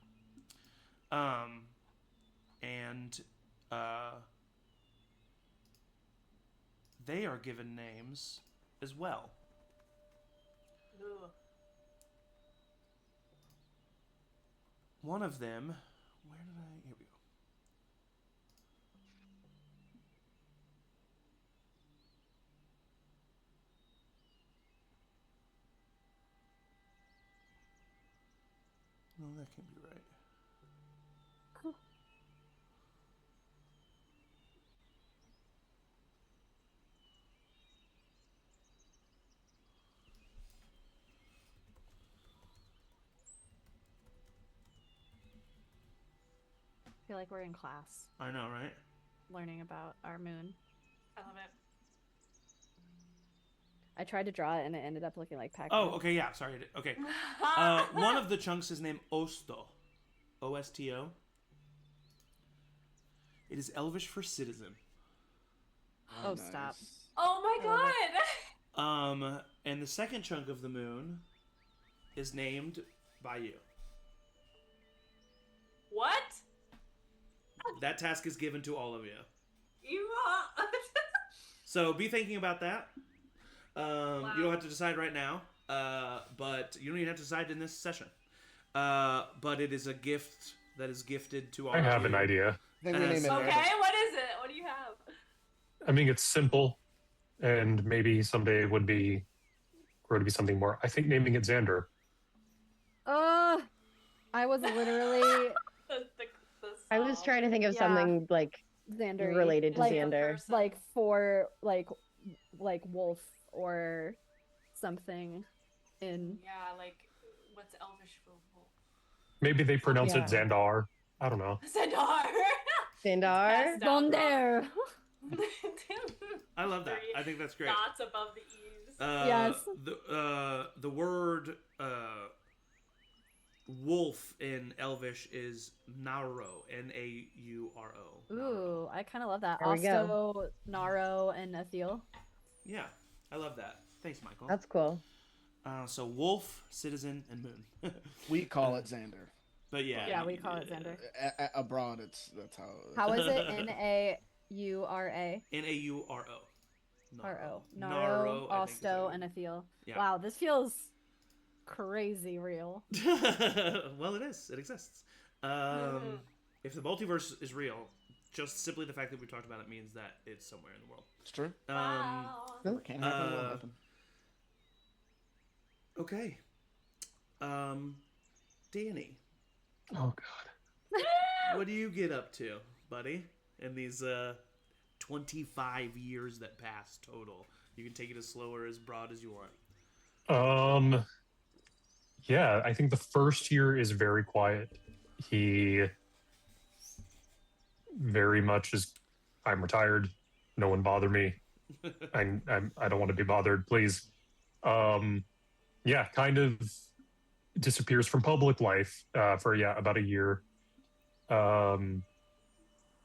They are given names as well. Ugh. One of them, here we go. No, that can't be right. I feel like we're in class. I know, right? Learning about our moon. I love it. I tried to draw it and it ended up looking like Pac-Man. Oh, okay, yeah, sorry. Okay. One of the chunks is named Osto. O-S-T-O. It is Elvish for citizen. Oh, nice. Stop. Oh my god! And the second chunk of the moon is named by you. What? That task is given to all of you. You are... So be thinking about that. Wow. You don't have to decide right now, but you don't even have to decide in this session. But it is a gift that is gifted to all of you. I have an idea. Okay, what is it? What do you have? I mean, it's simple, and maybe someday would be grow to be something more. I think naming it Xander. I was literally... I was trying to think of something like Xander related to like, Xander, like for like wolf or something. In like what's Elvish for wolf? Maybe they pronounce it Xandar. I don't know. Xandar. Xandar. Xander. I love that. I think that's great. Dots above the e's. Yes. The word wolf in Elvish is Naro, N-A-U-R-O. Ooh, I kind of love that. There we go. Also, Naro and Ethiel. Yeah, I love that. Thanks, Michael. That's cool. So wolf, citizen, and moon. We call it Xander. But yeah. Yeah, we call it Xander. Abroad, that's how. How is it? N-A-U-R-A. N-A-U-R-O. R-O. Naro, Osto, and Ethiel. Yeah. Wow, this feels crazy real. Well, it is. It exists. If the multiverse is real, just simply the fact that we talked about it means that it's somewhere in the world. It's true. Wow. No, it can't happen. It won't happen. Okay. Danny. Oh God. What do you get up to, buddy? In these 25 years that pass total. You can take it as slow or as broad as you want. Yeah, I think the first year is very quiet. He very much is, I'm retired. No one bother me. I don't want to be bothered, please. Yeah, kind of disappears from public life for about a year.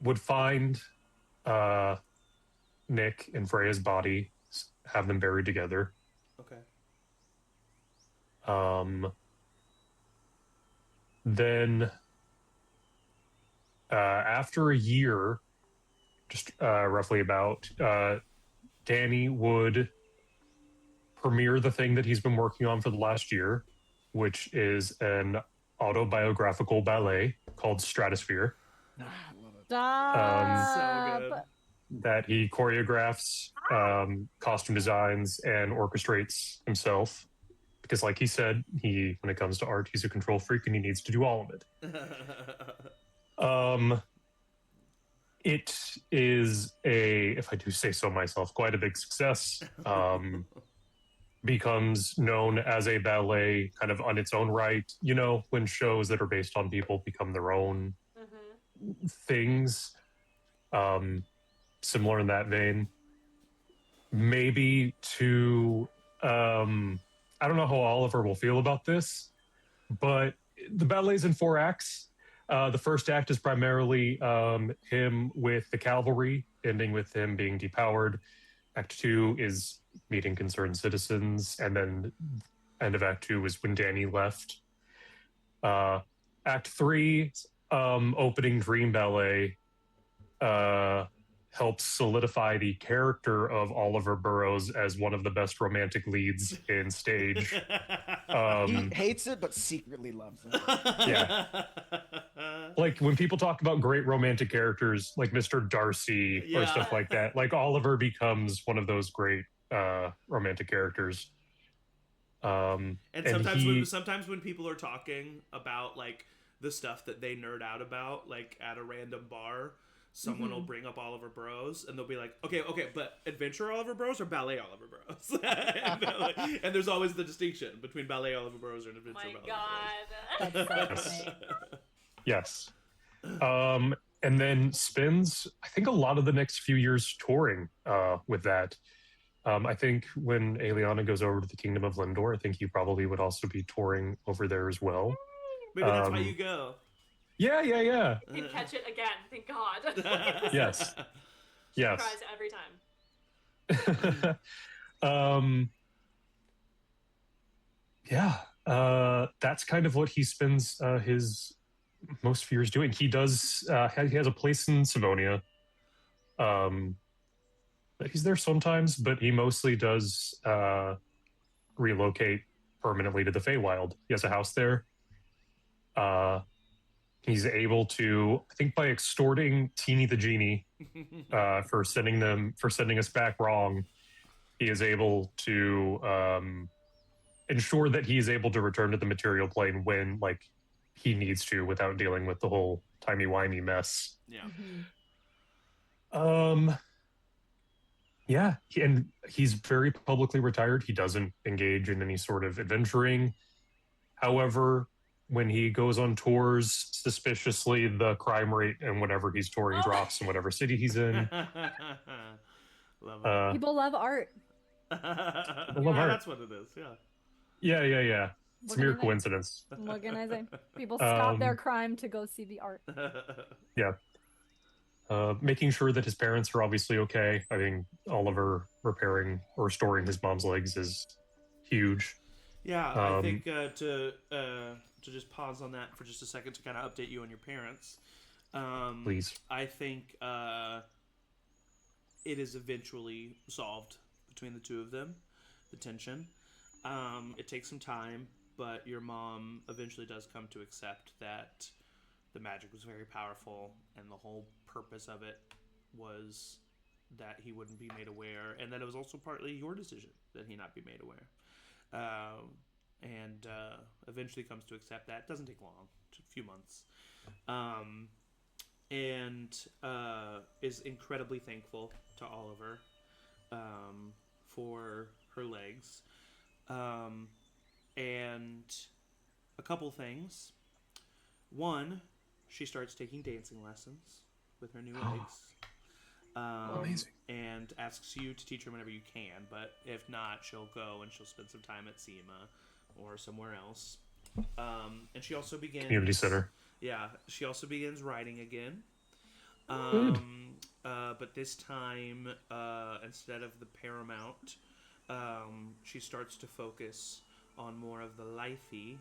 Would find Nick and Freya's body, have them buried together. Okay. Then after a year, just roughly about, Danny would premiere the thing that he's been working on for the last year, which is an autobiographical ballet called Stratosphere. Stop. So good. That he choreographs, costume designs, and orchestrates himself. Because like he said, when it comes to art, he's a control freak and he needs to do all of it. It is if I do say so myself, quite a big success. Becomes known as a ballet kind of on its own right. You know, when shows that are based on people become their own things. Similar in that vein. Maybe to... I don't know how Oliver will feel about this, but the ballet's in 4 acts. The first act is primarily him with the cavalry, ending with him being depowered. Act 2 is meeting concerned citizens, and then end of Act 2 was when Danny left. Act 3, opening Dream Ballet, helps solidify the character of Oliver Burroughs as one of the best romantic leads in stage. He hates it, but secretly loves it. Yeah. Like when people talk about great romantic characters like Mr. Darcy or stuff like that, like Oliver becomes one of those great romantic characters. And sometimes when people are talking about like the stuff that they nerd out about, like at a random bar, someone will bring up Oliver Burroughs and they'll be like, okay, but adventure Oliver Burroughs or ballet Oliver Burroughs? and there's always the distinction between ballet Oliver Burroughs and adventure Oliver Burroughs. That's so funny. Yes. And then spends, I think, a lot of the next few years touring with that. I think when Aeliana goes over to the Kingdom of Lindor, I think he probably would also be touring over there as well. Maybe that's why you go. Yeah. He'd catch it again, thank God. Yes. Surprise every time. That's kind of what he spends his most few years doing. He does, he has a place in Savonia. He's there sometimes, but he mostly does relocate permanently to the Feywild. He has a house there. He's able to, I think, by extorting Teeny the Genie for sending us back wrong, he is able to ensure that he is able to return to the material plane when, like, he needs to, without dealing with the whole timey-wimey mess. Yeah. Yeah, and he's very publicly retired. He doesn't engage in any sort of adventuring. However, when he goes on tours, suspiciously, the crime rate and whenever he's touring drops in whatever city he's in. Love it. People love art. That's what it is, Yeah. It's a mere coincidence. What can I say? People stop their crime to go see the art. Yeah. Making sure that his parents are obviously okay. I think Oliver repairing or restoring his mom's legs is huge. Yeah, I think to just pause on that for just a second to kind of update you on your parents. Please. I think it is eventually solved between the two of them, the tension. It takes some time, but your mom eventually does come to accept that the magic was very powerful and the whole purpose of it was that he wouldn't be made aware, and that it was also partly your decision that he not be made aware. And eventually comes to accept that. It doesn't take long, just a few months. And is incredibly thankful to Oliver for her legs. And a couple things. One, she starts taking dancing lessons with her new legs. Amazing. And asks you to teach her whenever you can, but if not, she'll go and she'll spend some time at SEMA or somewhere else. And she also begins... Community center. Yeah, she also begins writing again. But this time, instead of the Paramount, she starts to focus on more of the Lithy,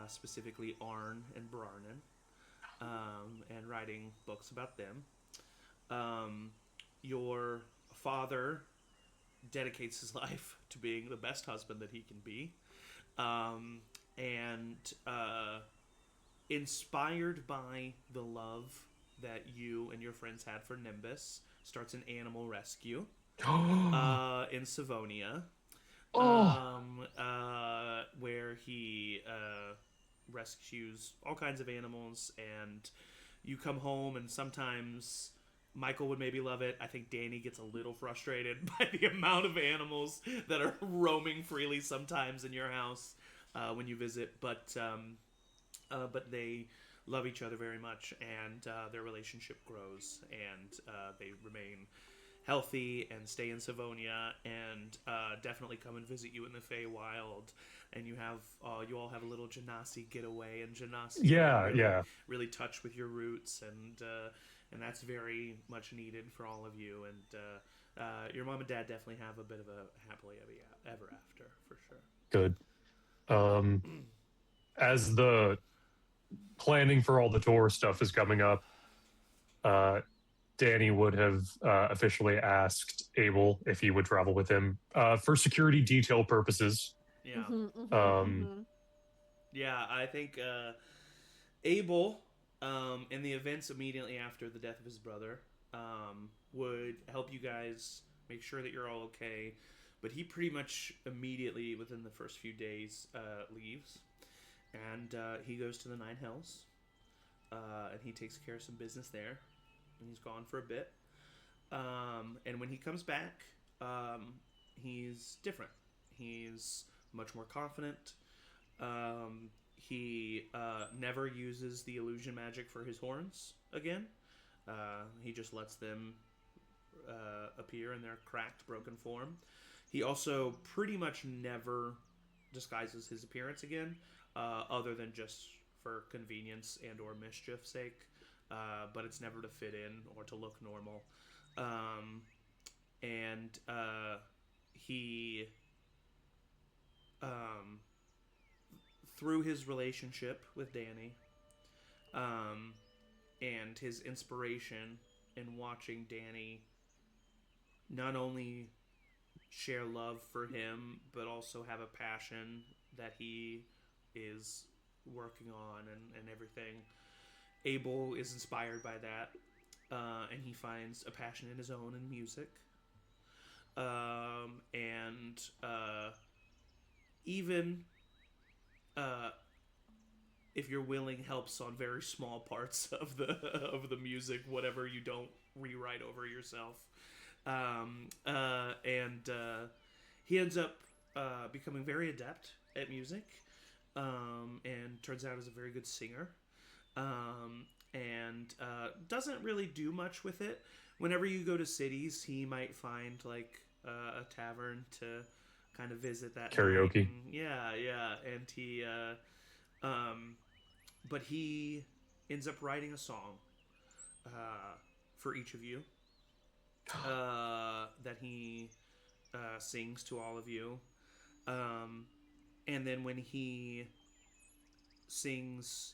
specifically Arn and Brarnen, and writing books about them. Your father dedicates his life to being the best husband that he can be, and inspired by the love that you and your friends had for Nimbus, starts an animal rescue in Savonia, where he rescues all kinds of animals, and you come home and sometimes Michael would maybe love it. I think Danny gets a little frustrated by the amount of animals that are roaming freely sometimes in your house when you visit, but they love each other very much, and their relationship grows, and they remain healthy and stay in Savonia, and definitely come and visit you in the Feywild, and you all have a little Genasi getaway, and Genasi really touch with your roots, and that's very much needed for all of you. And your mom and dad definitely have a bit of a happily ever after, for sure. Good. As the planning for all the tour stuff is coming up, Danny would have officially asked Abel if he would travel with him for security detail purposes. Yeah. Yeah, I think Abel, in the events immediately after the death of his brother, would help you guys make sure that you're all okay. But he pretty much immediately, within the first few days, leaves. And he goes to the Nine Hells. And he takes care of some business there. And he's gone for a bit. And when he comes back, he's different. He's much more confident. He never uses the illusion magic for his horns again. He just lets them appear in their cracked, broken form. He also pretty much never disguises his appearance again, other than just for convenience and or mischief's sake. But it's never to fit in or to look normal. He through his relationship with Danny, and his inspiration in watching Danny not only share love for him, but also have a passion that he is working on and everything. Abel is inspired by that, and he finds a passion in his own in music. Even if you're willing, helps on very small parts of the music, whatever you don't rewrite over yourself. He ends up becoming very adept at music, and turns out is a very good singer. Doesn't really do much with it. Whenever you go to cities, he might find like a tavern to kind of visit that karaoke. And he but he ends up writing a song for each of you that he sings to all of you, and then when he sings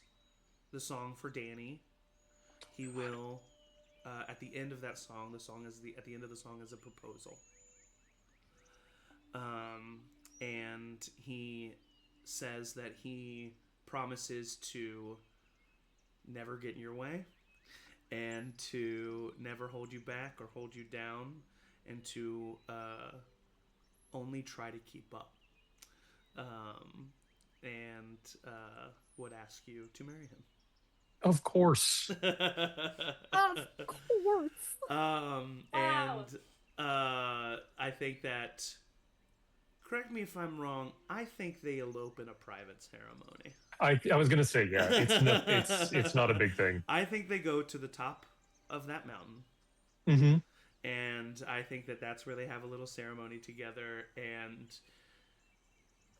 the song for Danny, he will at the end of that song, at the end of the song is a proposal, and he says that he promises to never get in your way, and to never hold you back or hold you down, and to only try to keep up, and would ask you to marry him. Of course. Of course. Wow. And I think that, correct me if I'm wrong, I think they elope in a private ceremony. I was gonna say, yeah, it's not a big thing. I think they go to the top of that mountain. Mm-hmm. And I think that that's where they have a little ceremony together, and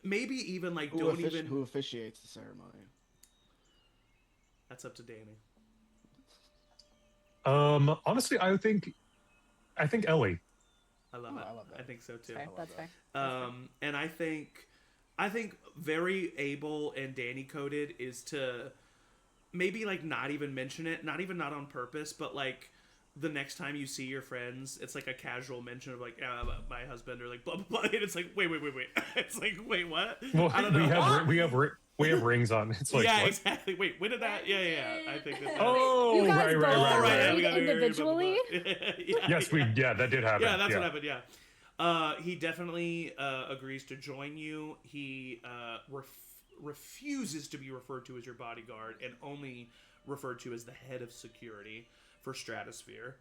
maybe even like who officiates the ceremony? That's up to Danny. Honestly, I think Ellie. I love that. I think so too. That's fair. And I think very Abel and Danny coded is to maybe like not even mention it, not on purpose, but like the next time you see your friends, it's like a casual mention of like my husband or like blah blah blah, and it's like wait. It's like wait, what? Well, I don't know. we have rings on. It's like yeah, what? Exactly. Wait, when did that? Yeah. I think that's oh, you guys right. We got individually. Yes, that did happen. Yeah, that's what happened. Yeah. He definitely agrees to join you. He refuses to be referred to as your bodyguard and only referred to as the head of security for Stratosphere.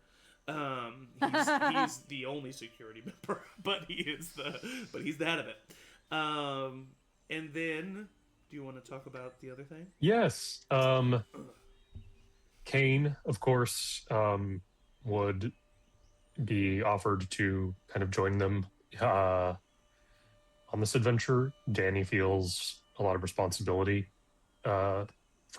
He's the only security member, but he's the head of it. And then, do you want to talk about the other thing? Yes. Kane, of course, would be offered to kind of join them. on this adventure. Danny feels a lot of responsibility for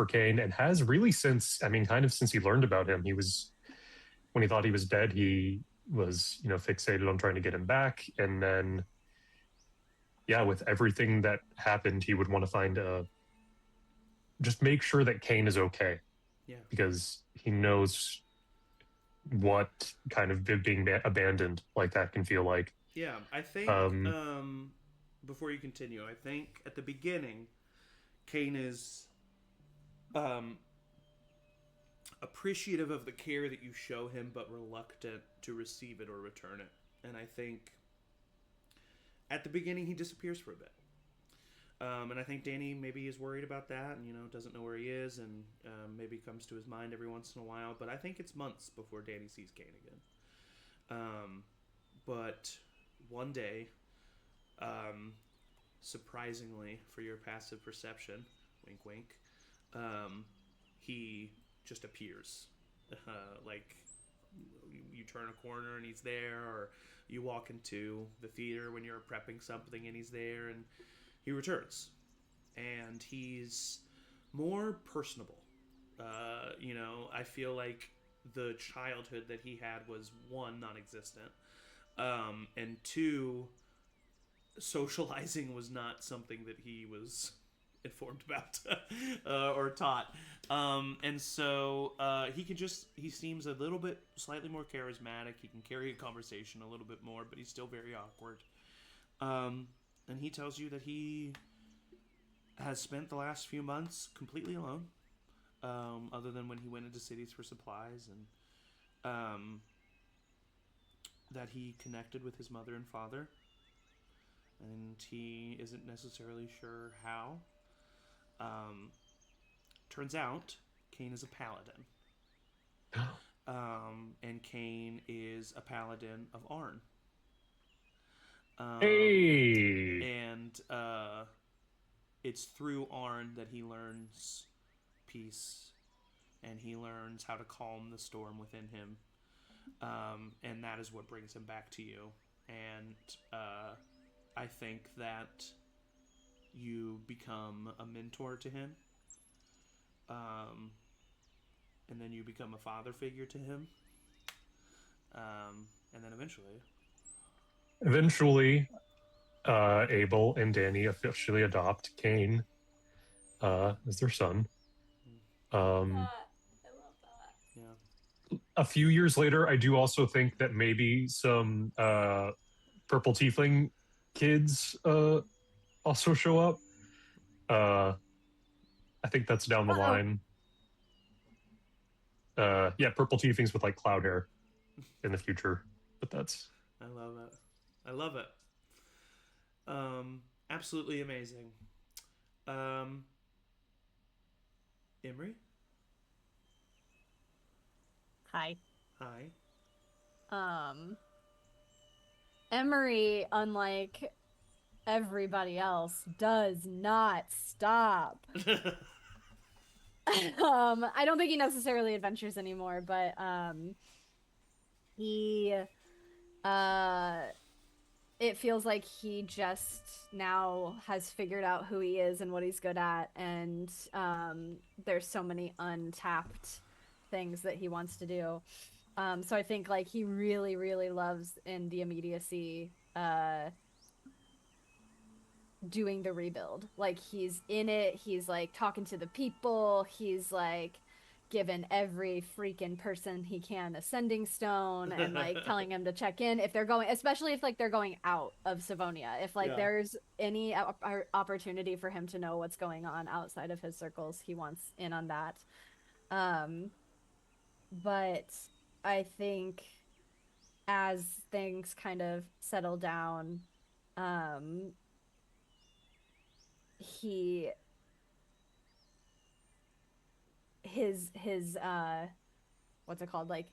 Kane, and has really since, kind of since he learned about him. When he thought he was dead, he was, fixated on trying to get him back. And then, yeah, with everything that happened, he would want to find just make sure that Kane is okay. Yeah. Because he knows what kind of being abandoned like that can feel like. Yeah, I think, before you continue, I think at the beginning, Kane is appreciative of the care that you show him, but reluctant to receive it or return it. And I think at the beginning he disappears for a bit. And I think Danny maybe is worried about that and, doesn't know where he is, and maybe comes to his mind every once in a while. But I think it's months before Danny sees Kane again. But one day, surprisingly for your passive perception, wink wink, he just appears. Like, you turn a corner and he's there, or you walk into the theater when you're prepping something and he's there, and he returns. And he's more personable. I feel like the childhood that he had was, one, non-existent, and two, socializing was not something that he was informed about or taught. And so he seems a little bit slightly more charismatic. He can carry a conversation a little bit more, but he's still very awkward. And he tells you that he has spent the last few months completely alone, other than when he went into cities for supplies, and that he connected with his mother and father, and he isn't necessarily sure how. Turns out Kane is a paladin. And Kane is a paladin of Arn. Hey! And it's through Arn that he learns peace, and he learns how to calm the storm within him. And that is what brings him back to you. And I think that you become a mentor to him. And then you become a father figure to him. And then eventually, Abel and Danny officially adopt Kane as their son. I love that. Yeah. A few years later, I do also think that maybe some purple tiefling kids also show up. I think that's down the line. Purple tieflings with like cloud hair in the future. But that's... I love it. Absolutely amazing. Emory? Hi. Hi. Emory, unlike everybody else, does not stop. I don't think he necessarily adventures anymore, but he it feels like he just now has figured out who he is and what he's good at, and there's so many untapped things that he wants to do. So I think like he really, really loves in the immediacy doing the rebuild. Like he's in it, he's like talking to the people, he's like given every freaking person he can a sending stone, and like telling them to check in if they're going, especially if like they're going out of Savonia, if like there's any opportunity for him to know what's going on outside of his circles, he wants in on that. But I think as things kind of settle down, his what's it called, like,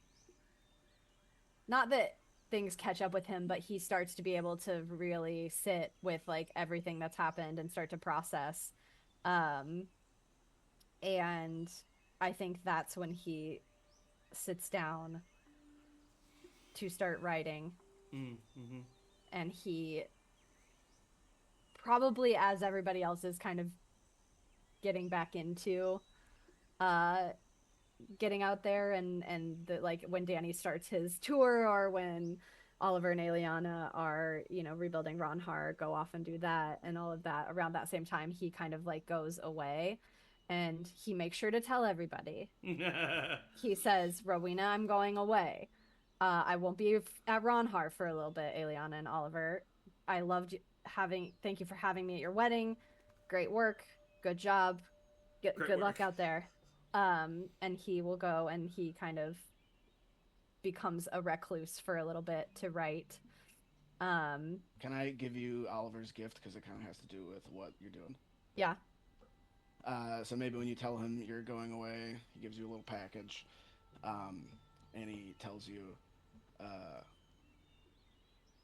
not that things catch up with him, but he starts to be able to really sit with like everything that's happened and start to process, and I think that's when he sits down to start writing. Mm-hmm. And he probably as everybody else is kind of getting back into getting out there, and like when Danny starts his tour, or when Oliver and Aeliana are, you know, rebuilding Ronhar, go off and do that and all of that. Around that same time, he kind of like goes away, and he makes sure to tell everybody. He says, Rowina, I'm going away. I won't be at Ronhar for a little bit, Aeliana and Oliver. I loved thank you for having me at your wedding. Great work. Good job. Good luck out there. And he will go, and he kind of becomes a recluse for a little bit to write. Can I give you Oliver's gift, because it kind of has to do with what you're doing? Yeah. So maybe when you tell him you're going away, he gives you a little package, and he tells you,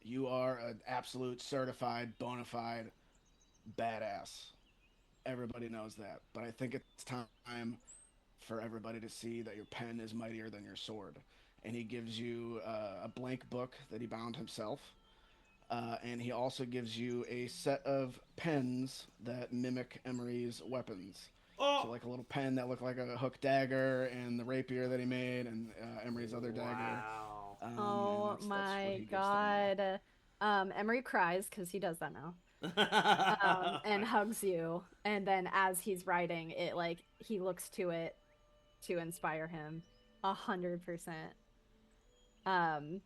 you are an absolute certified, bona fide badass. Everybody knows that, but I think it's time for everybody to see that your pen is mightier than your sword. And he gives you a blank book that he bound himself. And he also gives you a set of pens that mimic Emory's weapons. Oh! So like a little pen that looked like a hook dagger, and the rapier that he made, and Emory's other dagger. Oh my god. Emory cries because he does that now. And hugs you. And then as he's writing it, like, he looks to it to inspire him 100%. I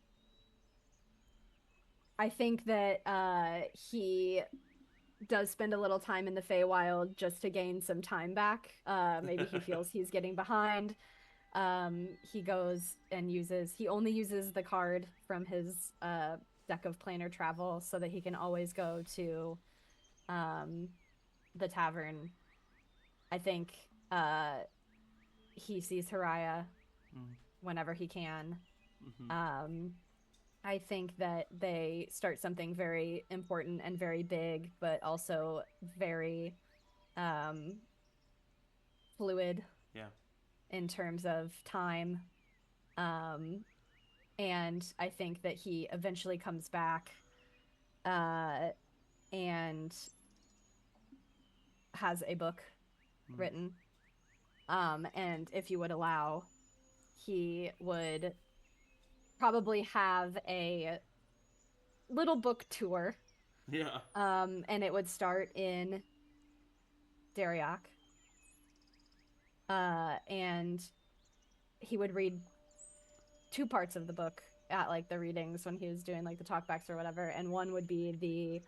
think that he does spend a little time in the Feywild just to gain some time back. Maybe he feels he's getting behind. He goes and he only uses the card from his deck of planar travel so that he can always go to the tavern. I think he sees Haraya whenever he can. Mm-hmm. I think that they start something very important and very big, but also very fluid. Yeah. In terms of time. And I think that he eventually comes back and has a book written. And if you would allow, he would probably have a little book tour. Yeah. And it would start in Dariak. And he would read 2 parts of the book at like the readings when he was doing like the talkbacks or whatever, and one would be the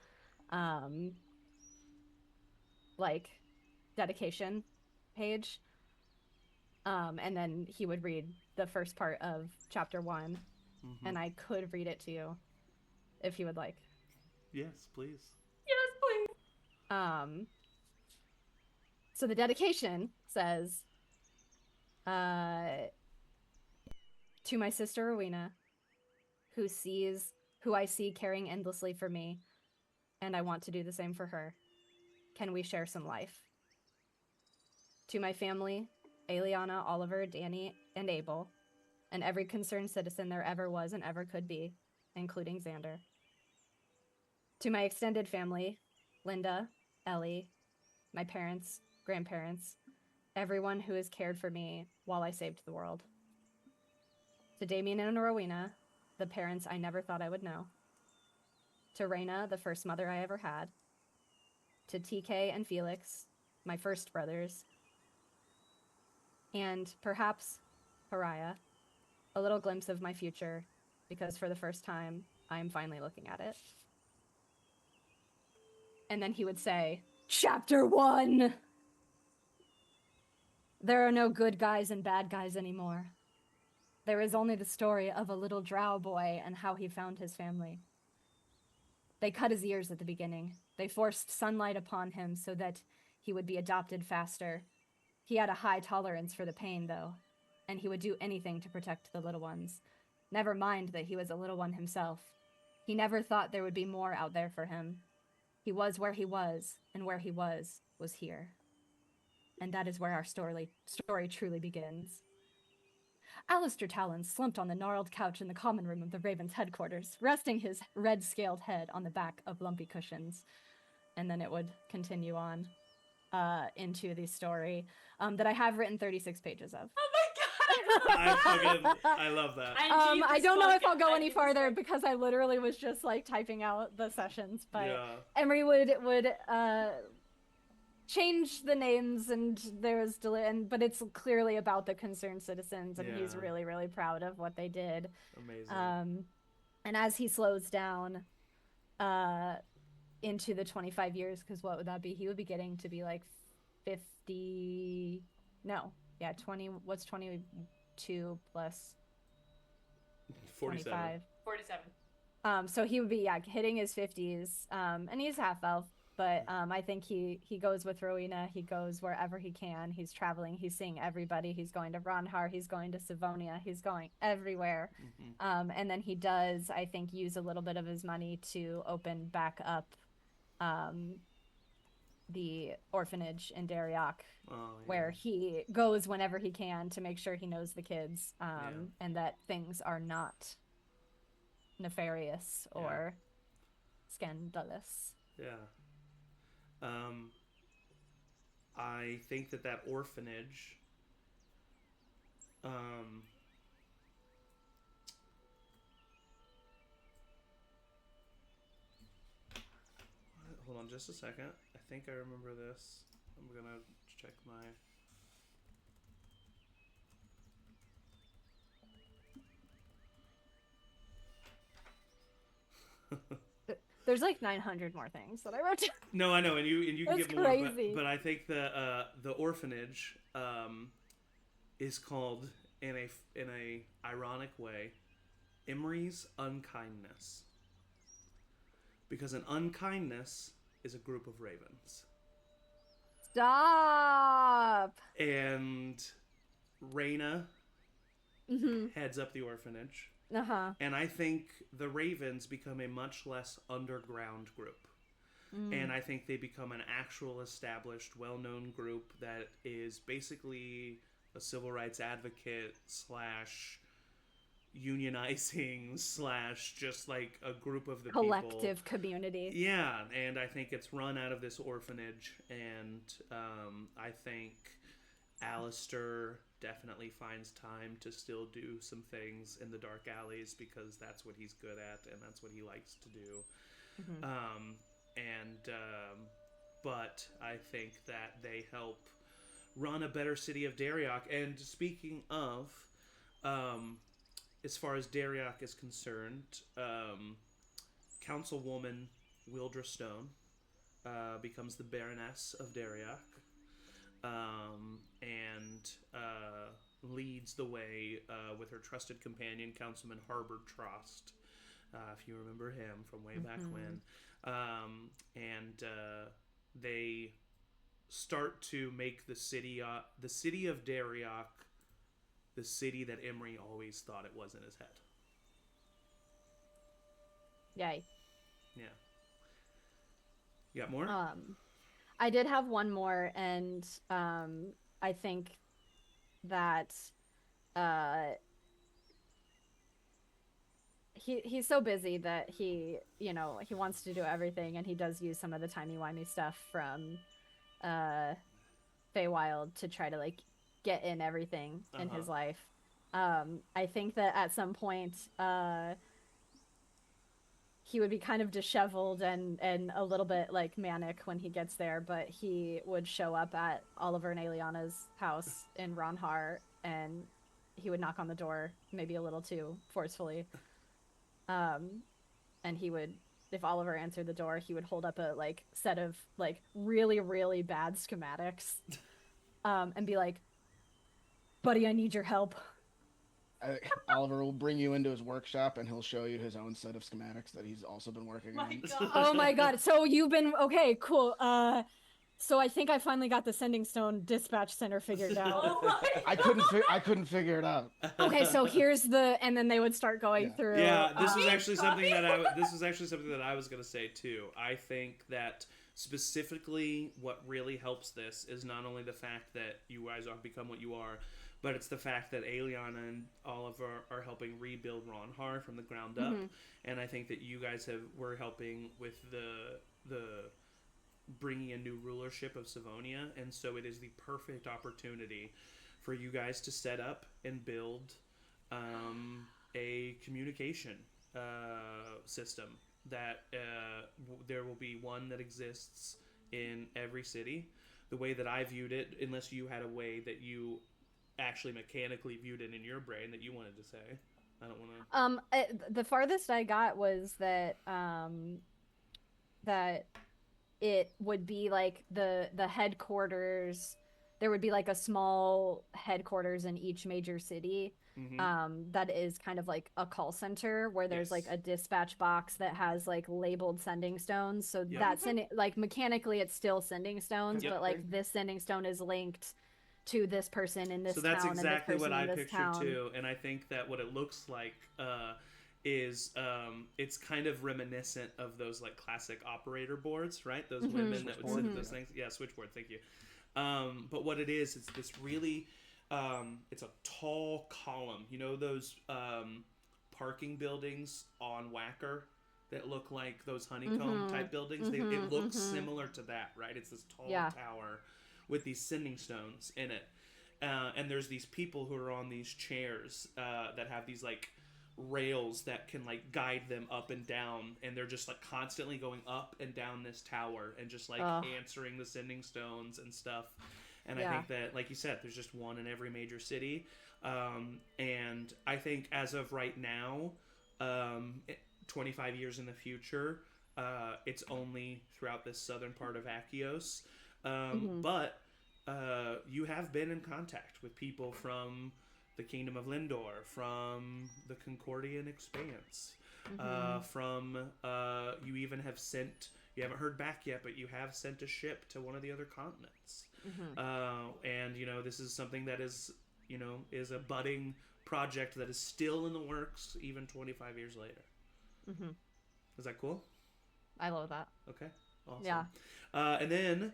like dedication page, and then he would read the first part of chapter 1. And I could read it to you if you would like. Yes, please. Yes, please. So the dedication says, to my sister Rowina, who I see caring endlessly for me, and I want to do the same for her. Can we share some life? To my family, Aeliana, Oliver, Danny, and Abel, and every concerned citizen there ever was and ever could be, including Xander. To my extended family, Linda, Ellie, my parents, grandparents, everyone who has cared for me while I saved the world. To Damien and Rowina, the parents I never thought I would know. To Reyna, the first mother I ever had. To TK and Felix, my first brothers. And perhaps Haraya, a little glimpse of my future, because for the first time, I am finally looking at it. And then he would say, Chapter 1! There are no good guys and bad guys anymore. There is only the story of a little drow boy and how he found his family. They cut his ears at the beginning. They forced sunlight upon him so that he would be adopted faster. He had a high tolerance for the pain, though, and he would do anything to protect the little ones. Never mind that he was a little one himself. He never thought there would be more out there for him. He was where he was, and where he was here. And that is where our story truly begins. Alistair Talon slumped on the gnarled couch in the common room of the Raven's headquarters, resting his red-scaled head on the back of lumpy cushions. and then it would continue on into the story that I have written 36 pages of. Oh my god! I love that. I don't know if I'll go any farther because I literally was just like typing out the sessions, but Emory would change the names, and there's but it's clearly about the concerned citizens, and he's really, really proud of what they did. Amazing. And as he slows down into the 25 years, because what would that be? He would be getting to be like 50. No, yeah, 20. What's 22 plus 47. 25? 47. So he would be hitting his 50s. And he's half elf, but I think he goes with Rowina. He goes wherever he can. He's traveling. He's seeing everybody. He's going to Ronhar. He's going to Savonia. He's going everywhere. And then he does, I think, use a little bit of his money to open back up the orphanage in Darioch, where he goes whenever he can to make sure he knows the kids, and that things are not nefarious or scandalous. I think that orphanage hold on just a second. I think I remember this. I'm gonna check my There's like 900 more things that I wrote down. No, I know, and you can That's get more. crazy. But I think the orphanage is called in a ironic way, Emory's unkindness, because an unkindness is a group of ravens. Stop. And Rowina heads up the orphanage. And I think the ravens become a much less underground group. And I think they become an actual established, well-known group that is basically a civil rights advocate / unionizing / just like a group of the collective community. Yeah, and I think it's run out of this orphanage, and I think Alistair definitely finds time to still do some things in the dark alleys because that's what he's good at and that's what he likes to do. But I think that they help run a better city of Darioch. And speaking of, as far as Darioch is concerned, Councilwoman Wildra Stone becomes the Baroness of Darioch. And leads the way with her trusted companion, Councilman Harbor Trost, if you remember him from way back when. And they start to make the city of Darioch the city that Emory always thought it was in his head. Yay. Yeah. You got more? I did have one more, and I think that he's so busy that he wants to do everything, and he does use some of the timey-wimey stuff from Feywild to try to like get in everything in his life. I think that at some point he would be kind of disheveled and a little bit like manic when he gets there, but he would show up at Oliver and Aeliana's house in Ronhar, and he would knock on the door maybe a little too forcefully. And he would, if Oliver answered the door, he would hold up a like set of like really, really bad schematics and be like, "Buddy, I need your help." Oliver will bring you into his workshop and he'll show you his own set of schematics that he's also been working on. God. Oh my god. So you've been okay, cool. So I think I finally got the Sending Stone dispatch center figured out. Oh I couldn't figure it out. Okay, so here's and then they would start going through. Yeah, this was actually something that I was going to say too. I think that specifically what really helps this is not only the fact that you guys are become what you are, but it's the fact that Aeliana and Oliver are helping rebuild Ronhar from the ground up, and I think that you guys were helping with the bringing a new rulership of Savonia, and so it is the perfect opportunity for you guys to set up and build a communication system that there will be one that exists in every city. The way that I viewed it, unless you had a way that you actually mechanically viewed it in your brain that you wanted to say. I don't want to. The farthest I got was that that it would be like the headquarters. There would be like a small headquarters in each major city. That is kind of like a call center where there's like a dispatch box that has like labeled sending stones. So that's like mechanically it's still sending stones, but like this sending stone is linked to this person in this town. So that's exactly and this what I pictured town. Too, and I think that what it looks like is it's kind of reminiscent of those like classic operator boards, right? Those women that would sit at those things. Yeah, switchboard. Thank you. But what it is, it's this really, it's a tall column. You know those parking buildings on Wacker that look like those honeycomb type buildings? It looks similar to that, right? It's this tall tower with these sending stones in it. And there's these people who are on these chairs that have these like rails that can like guide them up and down, and they're just like constantly going up and down this tower and just like answering the sending stones and stuff. And I think that, like you said, there's just one in every major city. And I think as of right now, 25 years in the future, it's only throughout this southern part of Akios. But you have been in contact with people from the Kingdom of Lindor, from the Concordian Expanse, from you even have sent, you haven't heard back yet, but you have sent a ship to one of the other continents. And, you know, this is something that is, you know, is a budding project that is still in the works even 25 years later. Is that cool? I love that. Okay, awesome. Yeah. And then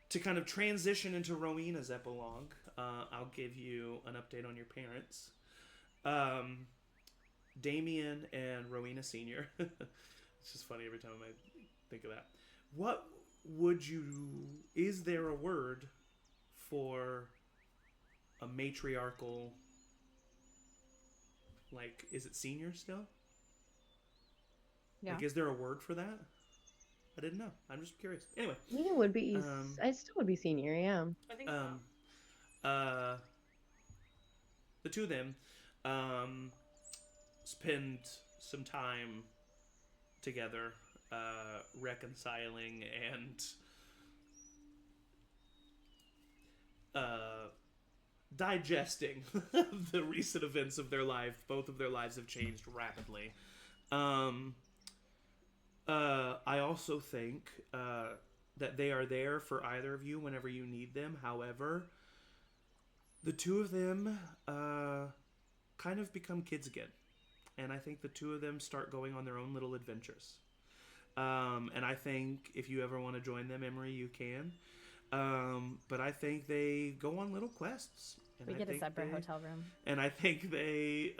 to kind of transition into Rowina's epilogue, I'll give you an update on your parents. Damien and Rowina Sr. It's just funny every time I think of that. What would you... Is there a word for a matriarchal... Like, is it senior still? Yeah. Like, is there a word for that? I didn't know. I'm just curious. Anyway. I think it would be... I still would be senior, yeah. I think so. The two of them spend some time together reconciling and digesting the recent events of their life. Both of their lives have changed rapidly. I also think that they are there for either of you whenever you need them. However, the two of them kind of become kids again. And I think the two of them start going on their own little adventures. And I think if you ever want to join them, Emory, you can. But I think they go on little quests. And we get a separate hotel room. And I think they,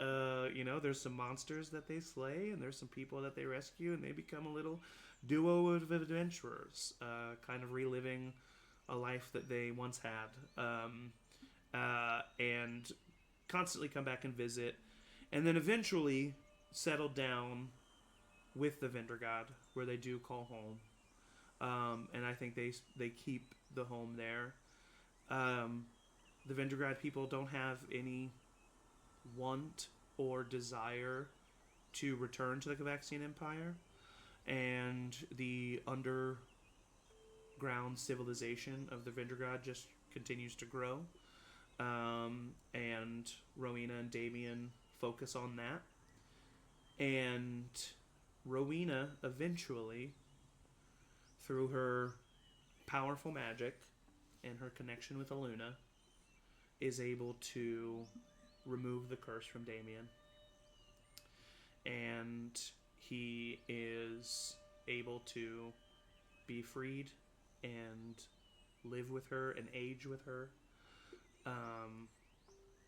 you know, there's some monsters that they slay, and there's some people that they rescue, and they become a little duo of adventurers, kind of reliving a life that they once had, and constantly come back and visit, and then eventually settle down with the Vendor God, where they do call home. And I think they keep the home there. The Vendragrad people don't have any want or desire to return to the Cavaxian Empire, and the underground civilization of the Vendragrad just continues to grow. And Rowina and Damien focus on that. And Rowina eventually, through her powerful magic and her connection with Aluna, is able to remove the curse from Damien. And he is able to be freed and live with her and age with her.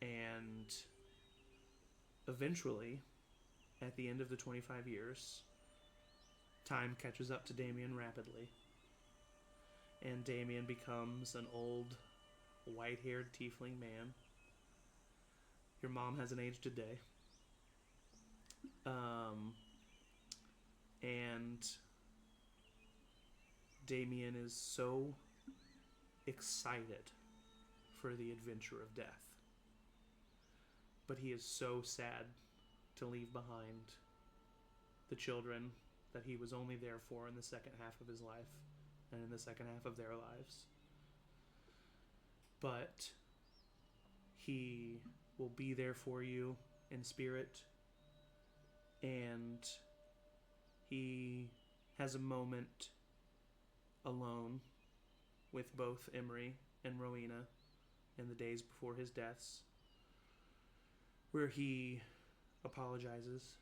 And eventually, at the end of the 25 years, time catches up to Damien rapidly. and Damien becomes an old, white-haired tiefling man. Your mom hasn't aged a day. And Damien is so excited for the adventure of death. But he is so sad to leave behind the children that he was only there for in the second half of his life and in the second half of their lives. But he will be there for you in spirit, and he has a moment alone with both Emory and Rowina in the days before his deaths, where he apologizes,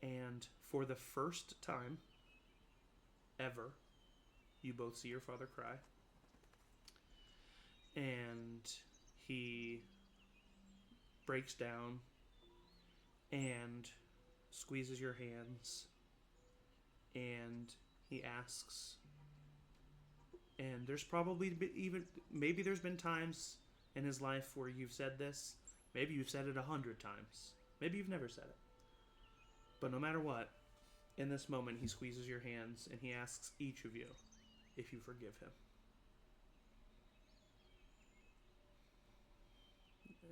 and for the first time ever, you both see your father cry, and he breaks down and squeezes your hands, and he asks, and there's probably maybe there's been times in his life where you've said this, maybe you've said it 100 times, maybe you've never said it, but no matter what, in this moment he squeezes your hands and he asks each of you if you forgive him.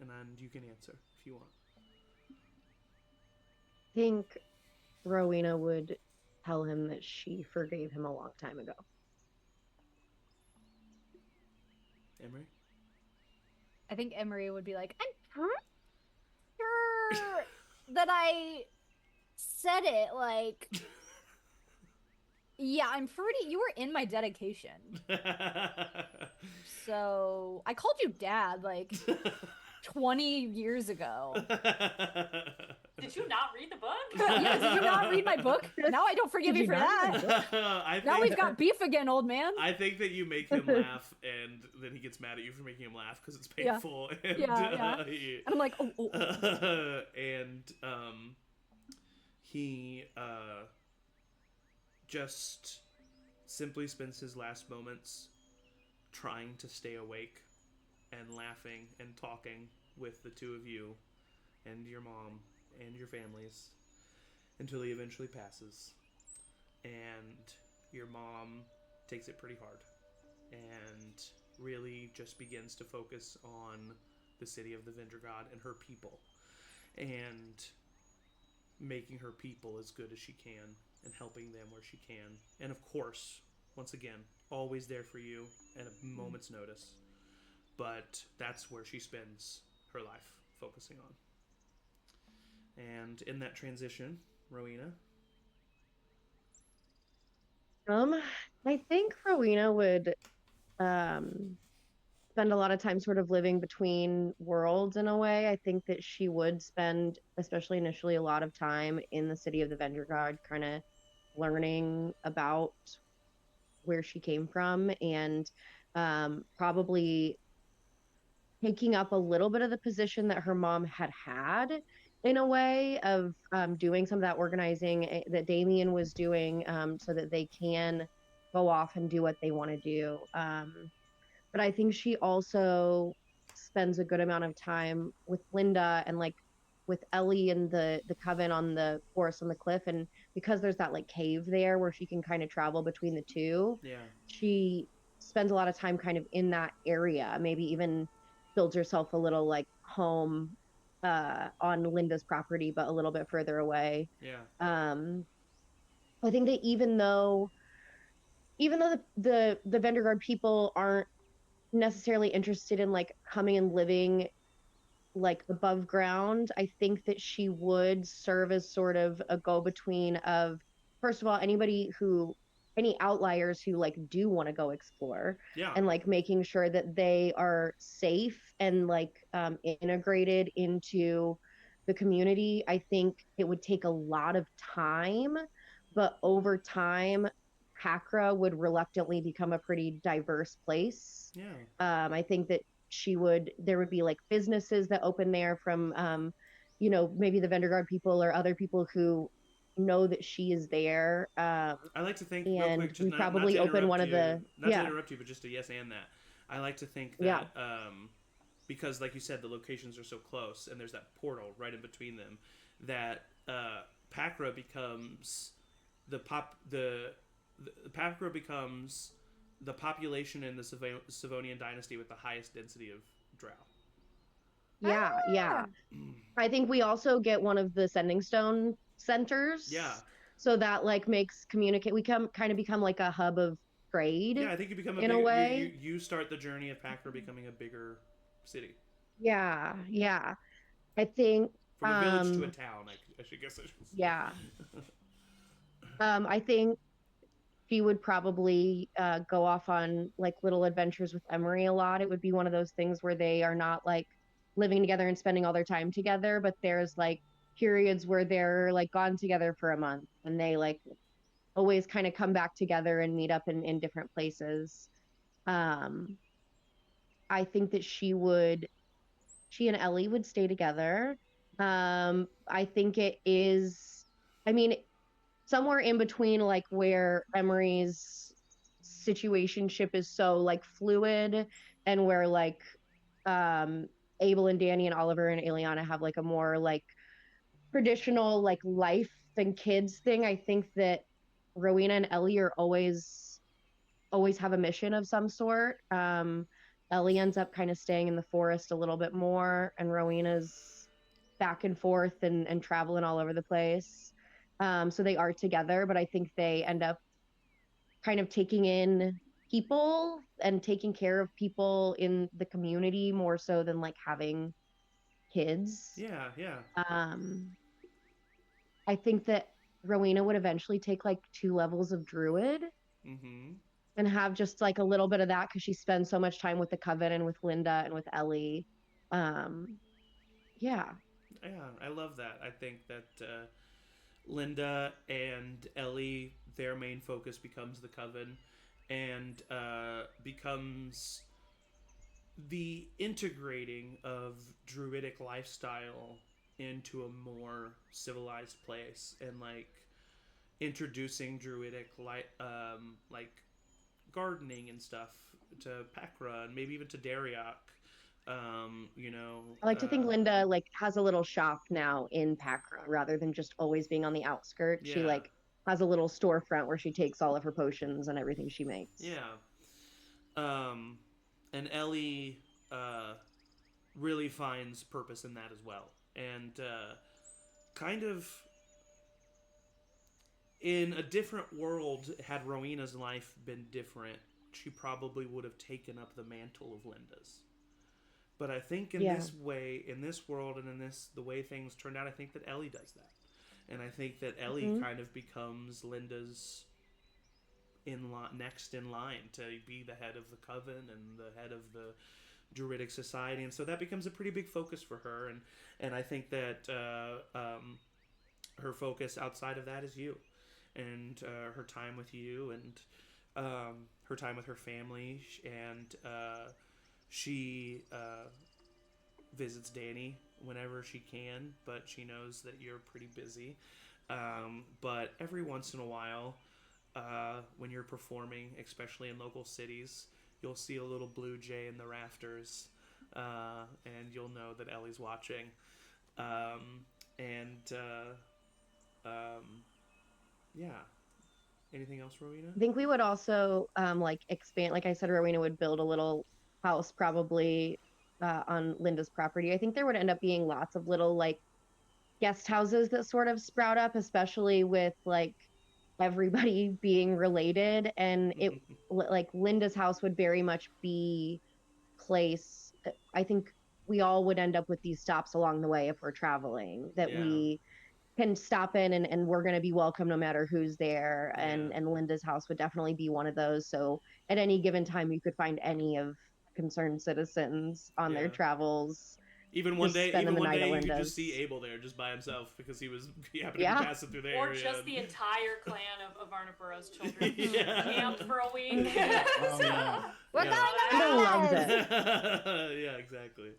And you can answer if you want. I think Rowina would tell him that she forgave him a long time ago. Emory? I think Emory would be like, I'm sure that I said it, like... Yeah, I'm pretty... You were in my dedication. So, I called you Dad, like... 20 years ago. Did you not read the book? Yeah, did you not read my book? Now I don't forgive you for that. Now we've got beef again, old man. I think that you make him laugh, and then he gets mad at you for making him laugh because it's painful. Yeah. And, and I'm like, oh. And he just simply spends his last moments trying to stay awake and laughing and talking with the two of you and your mom and your families until he eventually passes. And your mom takes it pretty hard and really just begins to focus on the city of the Vendor God and her people, and making her people as good as she can and helping them where she can. And of course, once again, always there for you at a moment's notice. But that's where she spends her life focusing on. And in that transition, Rowina? I think Rowina would spend a lot of time sort of living between worlds in a way. I think that she would spend, especially initially, a lot of time in the city of the Vendor God, kind of learning about where she came from, and probably taking up a little bit of the position that her mom had in a way of doing some of that organizing that Damien was doing, so that they can go off and do what they want to do. But I think she also spends a good amount of time with Linda and like with Ellie and the coven on the forest on the cliff, and because there's that like cave there where she can kind of travel between the two, she spends a lot of time kind of in that area, maybe even builds herself a little like home on Linda's property, but a little bit further away. I think that even though the Vendor Guard people aren't necessarily interested in like coming and living like above ground, I think that she would serve as sort of a go-between of, first of all, any outliers who like do want to go explore, and like making sure that they are safe and like integrated into the community. I think it would take a lot of time, but over time Hakra would reluctantly become a pretty diverse place. I think that there would be like businesses that open there from maybe the Vendor Guard people or other people who know that she is there. I like to think, and real quick, just we probably not to open one interrupt of you, the not to interrupt you, but just a yes and that. I like to think that because, like you said, the locations are so close, and there's that portal right in between them, that Pakra becomes Pakra becomes the population in the Savonian dynasty with the highest density of drow. Yeah. I think we also get one of the sending stone centers. Yeah. So that like makes communicate. We kind of become like a hub of trade. Yeah, I think you become in a way. You start the journey of Pakra becoming a bigger city. Yeah. I think from a village to a town. I should guess. Yeah. I think she would probably go off on like little adventures with Emory a lot. It would be one of those things where they are not like living together and spending all their time together, but there's like periods where they're like gone together for a month and they like always kind of come back together and meet up in different places. I think that she and Ellie would stay together. I think it is, I mean, somewhere in between like where Emory's situationship is so like fluid and where like Abel and Danny and Oliver and Aeliana have like a more like traditional like life and kids thing. I think that Rowina and Ellie are always have a mission of some sort. Ellie ends up kind of staying in the forest a little bit more, and Rowina's back and forth and traveling all over the place. So they are together, but I think they end up kind of taking in people and taking care of people in the community more so than like having kids. Yeah. I think that Rowina would eventually take like 2 levels of druid. Mm-hmm. And have just like a little bit of that because she spends so much time with the Coven and with Linda and with Ellie. Yeah, I love that. I think that Linda and Ellie, their main focus becomes the Coven and becomes the integrating of druidic lifestyle into a more civilized place and like introducing druidic like gardening and stuff to Pakra and maybe even to Dariok. I like to think Linda like has a little shop now in Pakra rather than just always being on the outskirts. Yeah. She like has a little storefront where she takes all of her potions and everything she makes. Yeah. And Ellie really finds purpose in that as well. And kind of in a different world, had Rowina's life been different, she probably would have taken up the mantle of Linda's. But I think in this way, in this world, and in the way things turned out, I think that Ellie does that. And I think that Ellie kind of becomes Linda's next in line to be the head of the Coven and the head of the Druidic Society. And so that becomes a pretty big focus for her. And I think that her focus outside of that is you. And her time with you and her time with her family. And she visits Danny whenever she can, but she knows that you're pretty busy. But every once in a while, when you're performing, especially in local cities, you'll see a little blue jay in the rafters, and you'll know that Ellie's watching. Yeah. Anything else, Rowina? I think we would also like expand. Like I said, Rowina would build a little house probably on Linda's property. I think there would end up being lots of little like guest houses that sort of sprout up, especially with like everybody being related. And it like Linda's house would very much be place. I think we all would end up with these stops along the way if we're traveling that we can stop in and we're going to be welcome no matter who's there. And Linda's house would definitely be one of those. So at any given time, you could find any of concerned citizens on their travels. Even one day you could just see Abel there just by himself because he happened to be passing through there. Or just the entire clan of Avarna Burroughs children camped for a week. We're going to loves it. Yeah, exactly.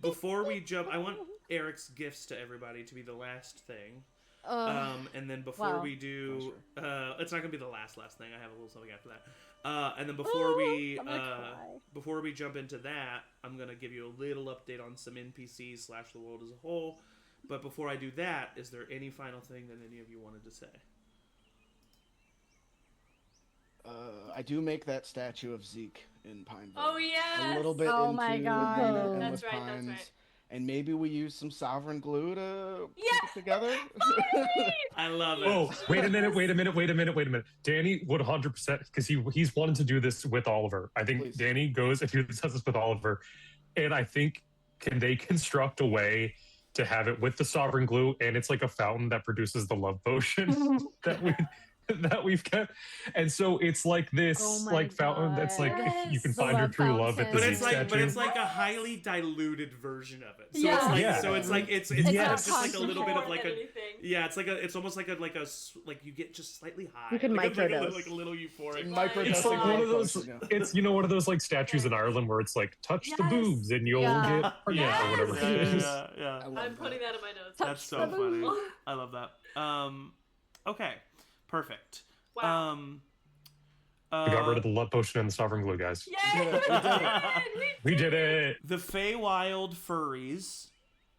before we jump, I want Eric's gifts to everybody to be the last thing. And then before we do, it's not gonna be the last thing. I have a little something after that. And then before we jump into that, I'm gonna give you a little update on some NPCs / the world as a whole. But before I do that, is there any final thing that any of you wanted to say? I do make that statue of Zeke in Pineville. Oh yeah. A little bit Oh into my God. Endless Pines. That's right. And maybe we use some sovereign glue to keep it together. I love it. Oh, wait a minute. Danny would 100%, because he's wanted to do this with Oliver. I think Please. Danny goes and does this with Oliver. And I think, can they construct a way to have it with the sovereign glue, and it's like a fountain that produces the love potion that we've kept, and so it's like this fountain that's like you can find your true love at the Zeke statue. But it's like a highly diluted version of it. So it's it's just like a little bit of like it's almost like you get just slightly high. You can microdose. Like a little euphoric. It's like one of those. It's one of those like statues in Ireland where it's like touch the boobs and you'll get pregnant or whatever. Yeah. I'm putting that in my notes. That's so funny. I love that. Okay. Perfect. Wow. We got rid of the love potion and the sovereign glue, guys. Yay! We did it. The Feywild Furries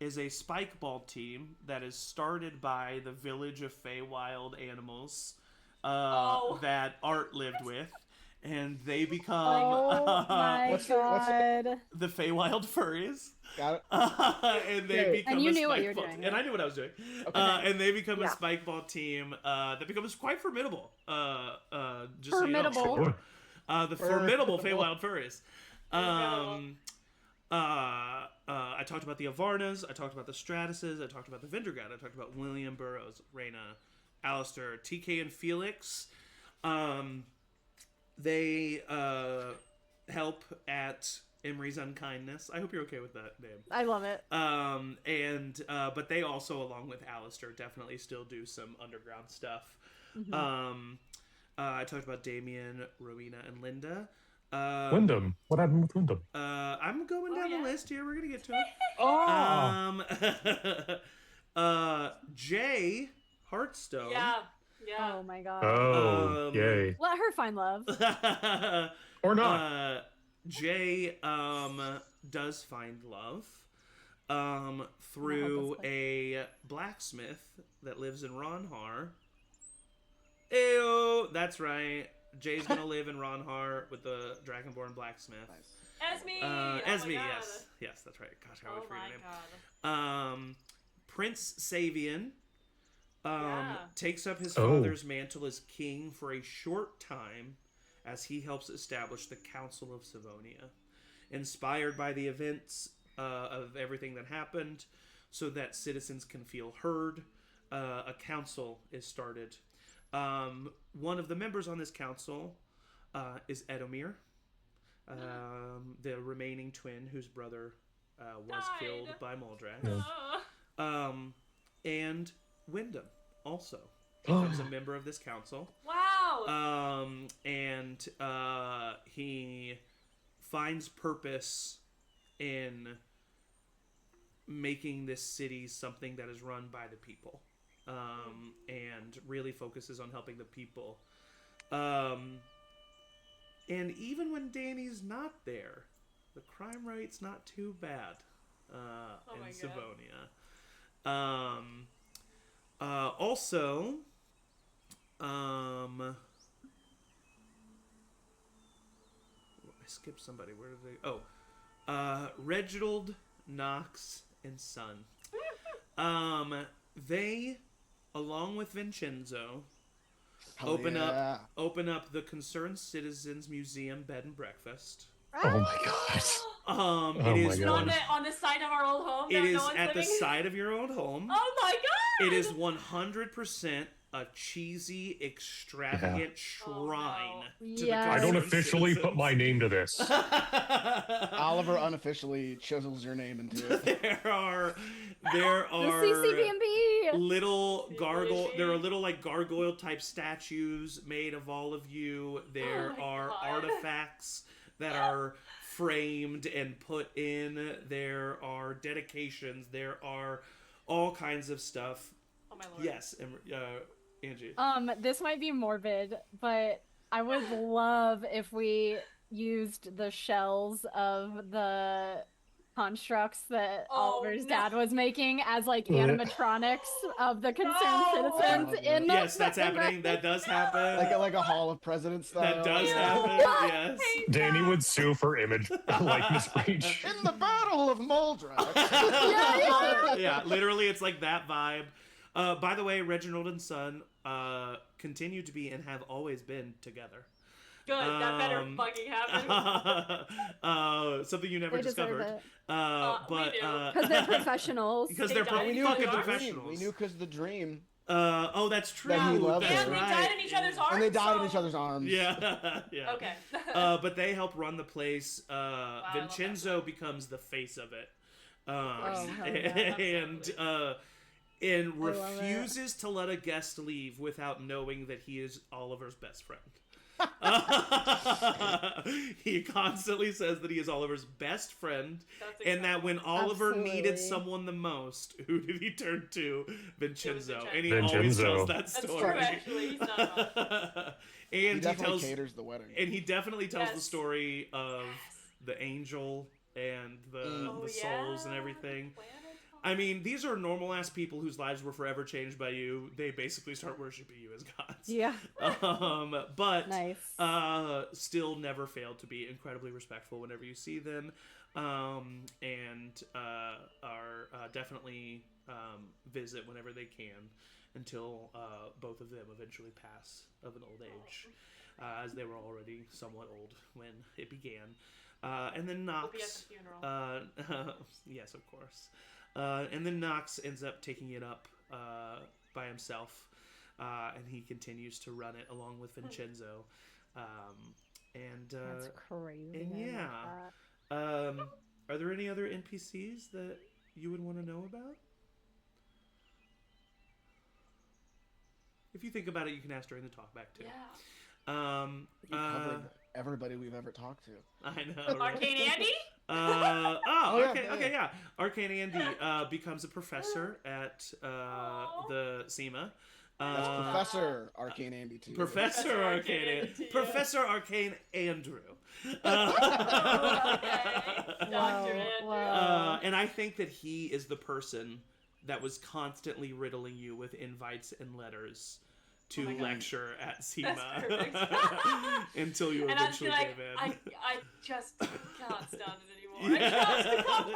is a spike ball team that is started by the village of Feywild animals that Art lived with. And they become the Feywild Furries. Got it. And they become you a knew what spike you were ball doing. And I knew what I was doing. Okay. And they become a spike ball team that becomes quite formidable. Just Formidable. So you know. The formidable Feywild Furries. I talked about the Avarnas. I talked about the Stratuses. I talked about the Vendragat. I talked about William, Burroughs, Rowina, Alistair, TK, and Felix. They help at Emory's unkindness. I hope you're okay with that name. I love it. But they also, along with Alistair, definitely still do some underground stuff. Mm-hmm. I talked about Damien, Rowina, and Linda. Wyndham. What happened with Wyndham? I'm going down the list here. We're gonna get to it. Jay Heartstone. Yeah. Oh my God. Oh, yay. Let her find love. Or not. Jay does find love through a blacksmith that lives in Ronhar. Ew, that's right. Jay's gonna live in Ronhar with the Dragonborn blacksmith. Esme! Esme, yes, that's right. Gosh, I always forget her name. Prince Savian takes up his father's mantle as king for a short time as he helps establish the Council of Savonia, inspired by the events of everything that happened, so that citizens can feel heard. A council is started. One of the members on this council is Edomir, the remaining twin whose brother was killed by Muldrax. And Wyndham also becomes a member of this council. Wow! And he finds purpose in making this city something that is run by the people. And really focuses on helping the people. And even when Danny's not there, the crime rate's not too bad in Savonia. Also, I skipped somebody. Where did they? Oh, Reginald, Knox, and Son. They, along with Vincenzo, open up the Concerned Citizens Museum Bed and Breakfast. Oh my God. It is on the side of our old home. It is at the side of your old home. Oh my God! It is 100% a cheesy, extravagant shrine to the I don't officially put my name to this. Oliver unofficially chisels your name into it. There are CCBMB. little There are little like gargoyle type statues made of all of you. There are artifacts that are framed and put in. There are dedications. There are all kinds of stuff. Oh my lord. Yes, Angie. This might be morbid, but I would love if we used the shells of the constructs that Oliver's dad was making as like animatronics of the concerned citizens in the Yes, that's happening. That does happen. Like a Hall of Presidents style. That does happen. Yes. Danny would sue for image likeness breach. In the Battle of Moldrax. Yeah, literally, it's like that vibe. By the way, Reginald and Son continue to be and have always been together. Good, that better fucking happen. Something you never discovered. But we do. Because they're professionals. Because they're fucking professionals. We knew because of the dream. Oh, that's true. That he loved that's her. And right. they died in each other's arms. And they died in each other's arms. Yeah, yeah. Okay. But they help run the place. Vincenzo becomes the face of it. hell yeah. And refuses to let a guest leave without knowing that he is Oliver's best friend. He constantly says that he is Oliver's best friend, and that when Oliver needed someone the most, who did he turn to? Vincenzo. And he always tells that story. That's true, actually. He's not wrong. And he definitely caters the wedding. And he definitely tells the story of the angel and the souls and everything. I mean, these are normal-ass people whose lives were forever changed by you. They basically start worshiping you as gods. Yeah. But nice. Still never fail to be incredibly respectful whenever you see them, and are definitely visit whenever they can until both of them eventually pass of an old age, as they were already somewhat old when it began. And then Knox... We'll be at the funeral. Yes, of course. And then Knox ends up taking it up by himself, and he continues to run it along with Vincenzo. That's crazy. And yeah. Are there any other NPCs that you would want to know about? If you think about it, you can ask during the talkback too. Yeah. You covered everybody we've ever talked to. I know. Right? Arcane Andy? Okay, yeah. Arcane Andy becomes a professor at the SEMA. That's Professor Arcane Andy too. Professor Arcane Andy. Professor Arcane Andrew. Dr. Andrew. And I think that he is the person that was constantly riddling you with invites and letters to lecture at SEMA until you eventually gave in. I just cannot stand it anymore. I can't stop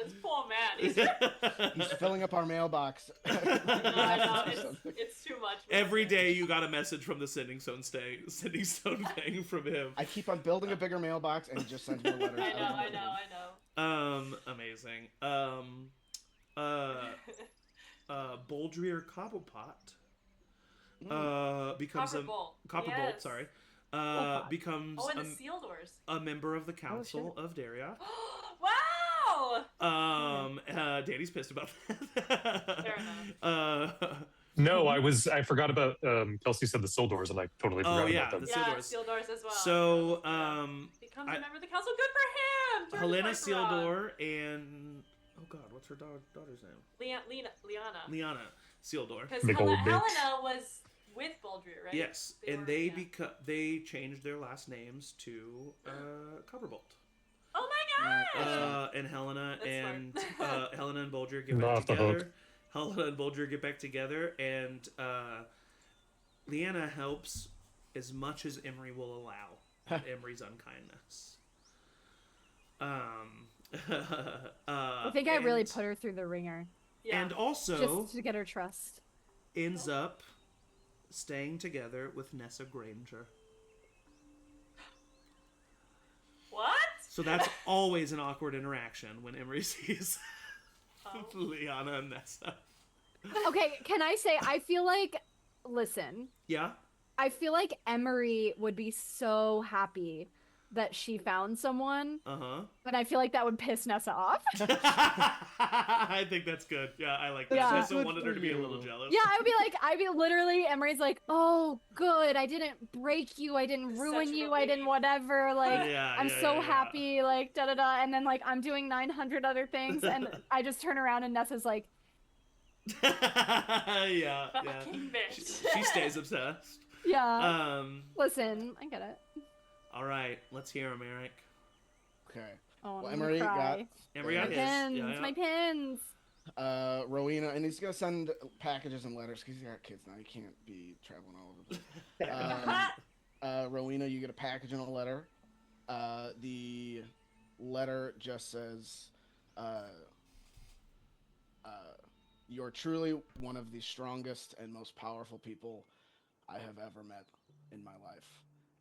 this poor man. He's filling up our mailbox. I know, it's too much. Every day you got a message from the sending stone thing from him. I keep on building a bigger mailbox and he just sends more letters. I know. Amazing. Boldreer Cobblepot becomes Copperbolt, sorry. Becomes and the seal doors. A member of the Council of Darioth. Wow! Danny's pissed about that. Fair enough. No, I forgot about Kelsey said the Sildors, and I totally forgot about them. The Seal doors as well. So, becomes a member of the council. Good for him! Helena Sealdor and oh god, what's her daughter's name? Liana Sealdor. Because Helena was with Boldreer, right? Yes, they changed their last names to Copperbolt. Oh my god! And Helena and Boldreer get back together. Helena and Boldreer get back together, and Liana helps as much as Emory will allow. Emory's unkindness. I think I really put her through the ringer. Yeah. And also just to get her trust. Ends up staying together with Nessa Granger. What? So that's always an awkward interaction when Emory sees Liana and Nessa. Okay, can I say, I feel like, listen. Yeah? I feel like Emory would be so happy that she found someone. Uh-huh. And I feel like that would piss Nessa off. I think that's good. Yeah, I like that. Yeah. Nessa wanted her to be a little jealous. Yeah, I'd be literally, Emery's like, oh, good, I didn't break you, I didn't ruin you, I didn't whatever, like, I'm so happy, like, da-da-da, and then, like, I'm doing 900 other things, and I just turn around and Nessa's like, yeah. She stays obsessed. Yeah. Listen, I get it. All right, let's hear him, Eric. Okay. Oh, well, Emory got my pins. My pins. Rowina, and he's gonna send packages and letters because he's got kids now. He can't be traveling all over the place. Rowina, you get a package and a letter. The letter just says, "You're truly one of the strongest and most powerful people I have ever met in my life."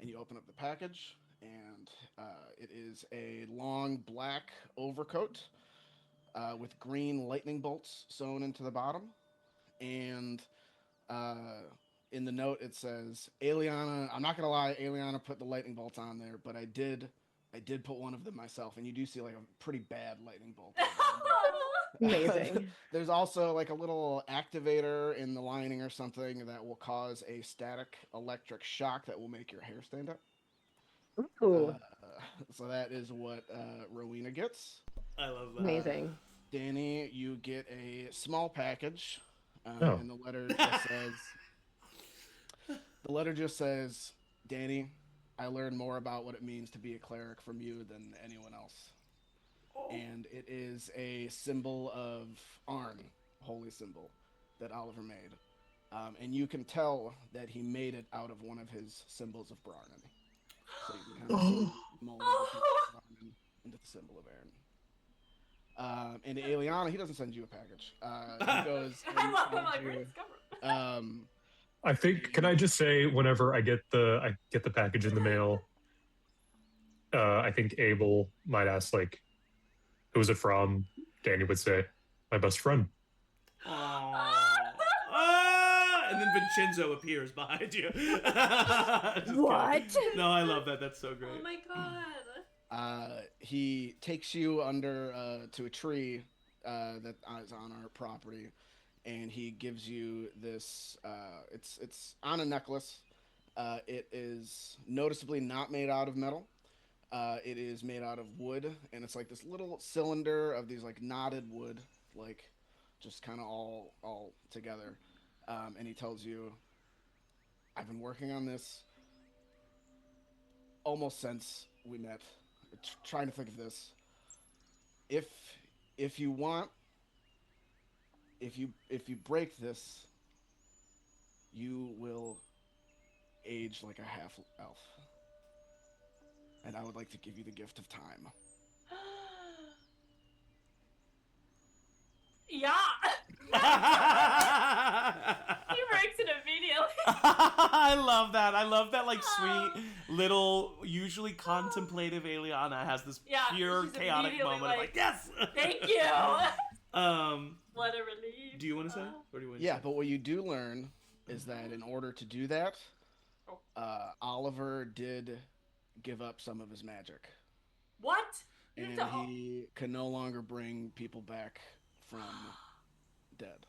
And you open up the package, and it is a long black overcoat with green lightning bolts sewn into the bottom. And in the note it says, Aeliana, I'm not going to lie, Aeliana put the lightning bolts on there, but I did put one of them myself. And you do see like a pretty bad lightning bolt. Amazing. There's also like a little activator in the lining or something that will cause a static electric shock that will make your hair stand up. Ooh. So that is what Rowina gets. I love that. Amazing. Danny, you get a small package, and the letter just says, Danny, I learned more about what it means to be a cleric from you than anyone else. And it is a symbol of Arn, holy symbol, that Oliver made. And you can tell that he made it out of one of his symbols of Brarnan. So you can kind of mold it into the symbol of Aaron. And Aeliana, he doesn't send you a package. He goes and I think, can I just say, whenever I get the package in the mail, I think Abel might ask, like, who's it from? Danny would say, my best friend. And then Vincenzo appears behind you. What? No, I love that. That's so great. Oh my god. He takes you under to a tree that is on our property, and he gives you this. It's on a necklace. It is noticeably not made out of metal. It is made out of wood, and it's like this little cylinder of these like knotted wood, like just kind of all together. And he tells you, I've been working on this almost since we met. Trying to think of this. If you want, if you break this, you will age like a half elf. And I would like to give you the gift of time. Yeah. He breaks it immediately. I love that. I love that, like, sweet little, usually contemplative Aeliana has this pure chaotic moment like, yes. Thank you. Let it relieve. Do you want to say? Or do you want to yeah, say? but what you do learn is that in order to do that, Oliver did give up some of his magic. What? And he can no longer bring people back from dead.